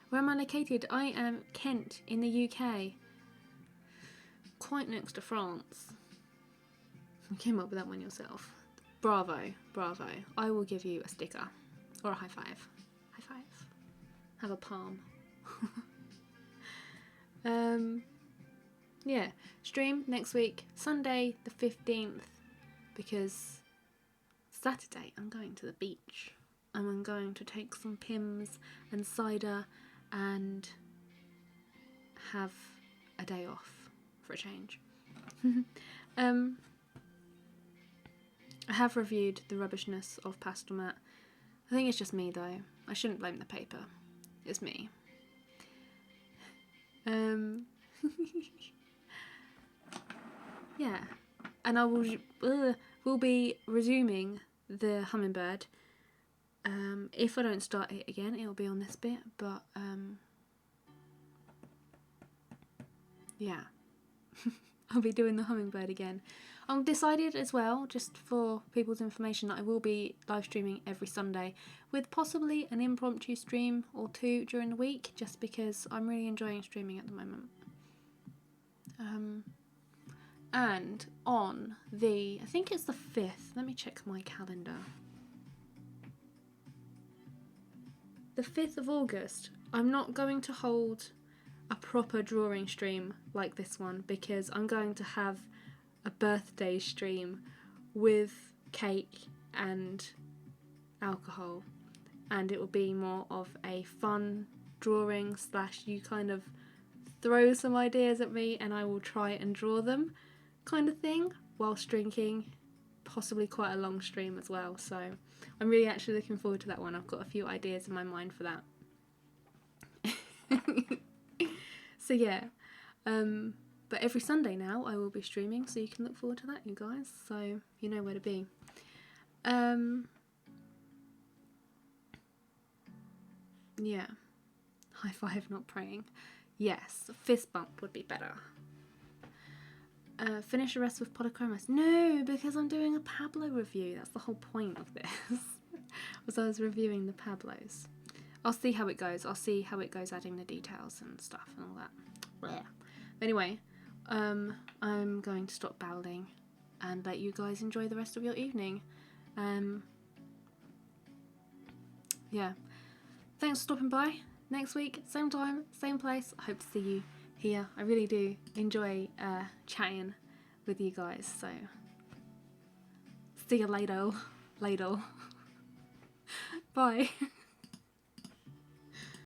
Where am I located? I am Kent in the UK, quite next to France. You came up with that one yourself. Bravo, bravo. I will give you a sticker or a high five. High five. Have a palm. Yeah, stream next week, Sunday the 15th, because Saturday I'm going to the beach and I'm going to take some Pims and cider and have a day off for a change. I have reviewed the rubbishness of Pastlemat. I think it's just me though. I shouldn't blame the paper. It's me. Yeah, and I will be resuming the Hummingbird. If I don't start it again, it'll be on this bit, but yeah. I'll be doing the Hummingbird again. I'm decided as well, just for people's information, that I will be live streaming every Sunday with possibly an impromptu stream or two during the week, just because I'm really enjoying streaming at the moment. And on the, I think it's the 5th, let me check my calendar. The 5th of August, I'm not going to hold a proper drawing stream like this one, because I'm going to have a birthday stream with cake and alcohol, and it will be more of a fun drawing / you kind of throw some ideas at me and I will try and draw them kind of thing whilst drinking, possibly quite a long stream as well. So I'm really actually looking forward to that one. I've got a few ideas in my mind for that. So yeah, but every Sunday now I will be streaming, so you can look forward to that, you guys, so you know where to be. Yeah, high five, not praying. Yes, fist bump would be better. Finish the rest with polychromos. No, because I'm doing a Pablo review. That's the whole point of this. Was I was reviewing the Pablos. I'll see how it goes. I'll see how it goes adding the details and stuff and all that. Blech. Anyway, I'm going to stop babbling and let you guys enjoy the rest of your evening. Yeah. Thanks for stopping by. Next week, same time, same place. I hope to see you here. I really do enjoy chatting with you guys. So see you later. Bye.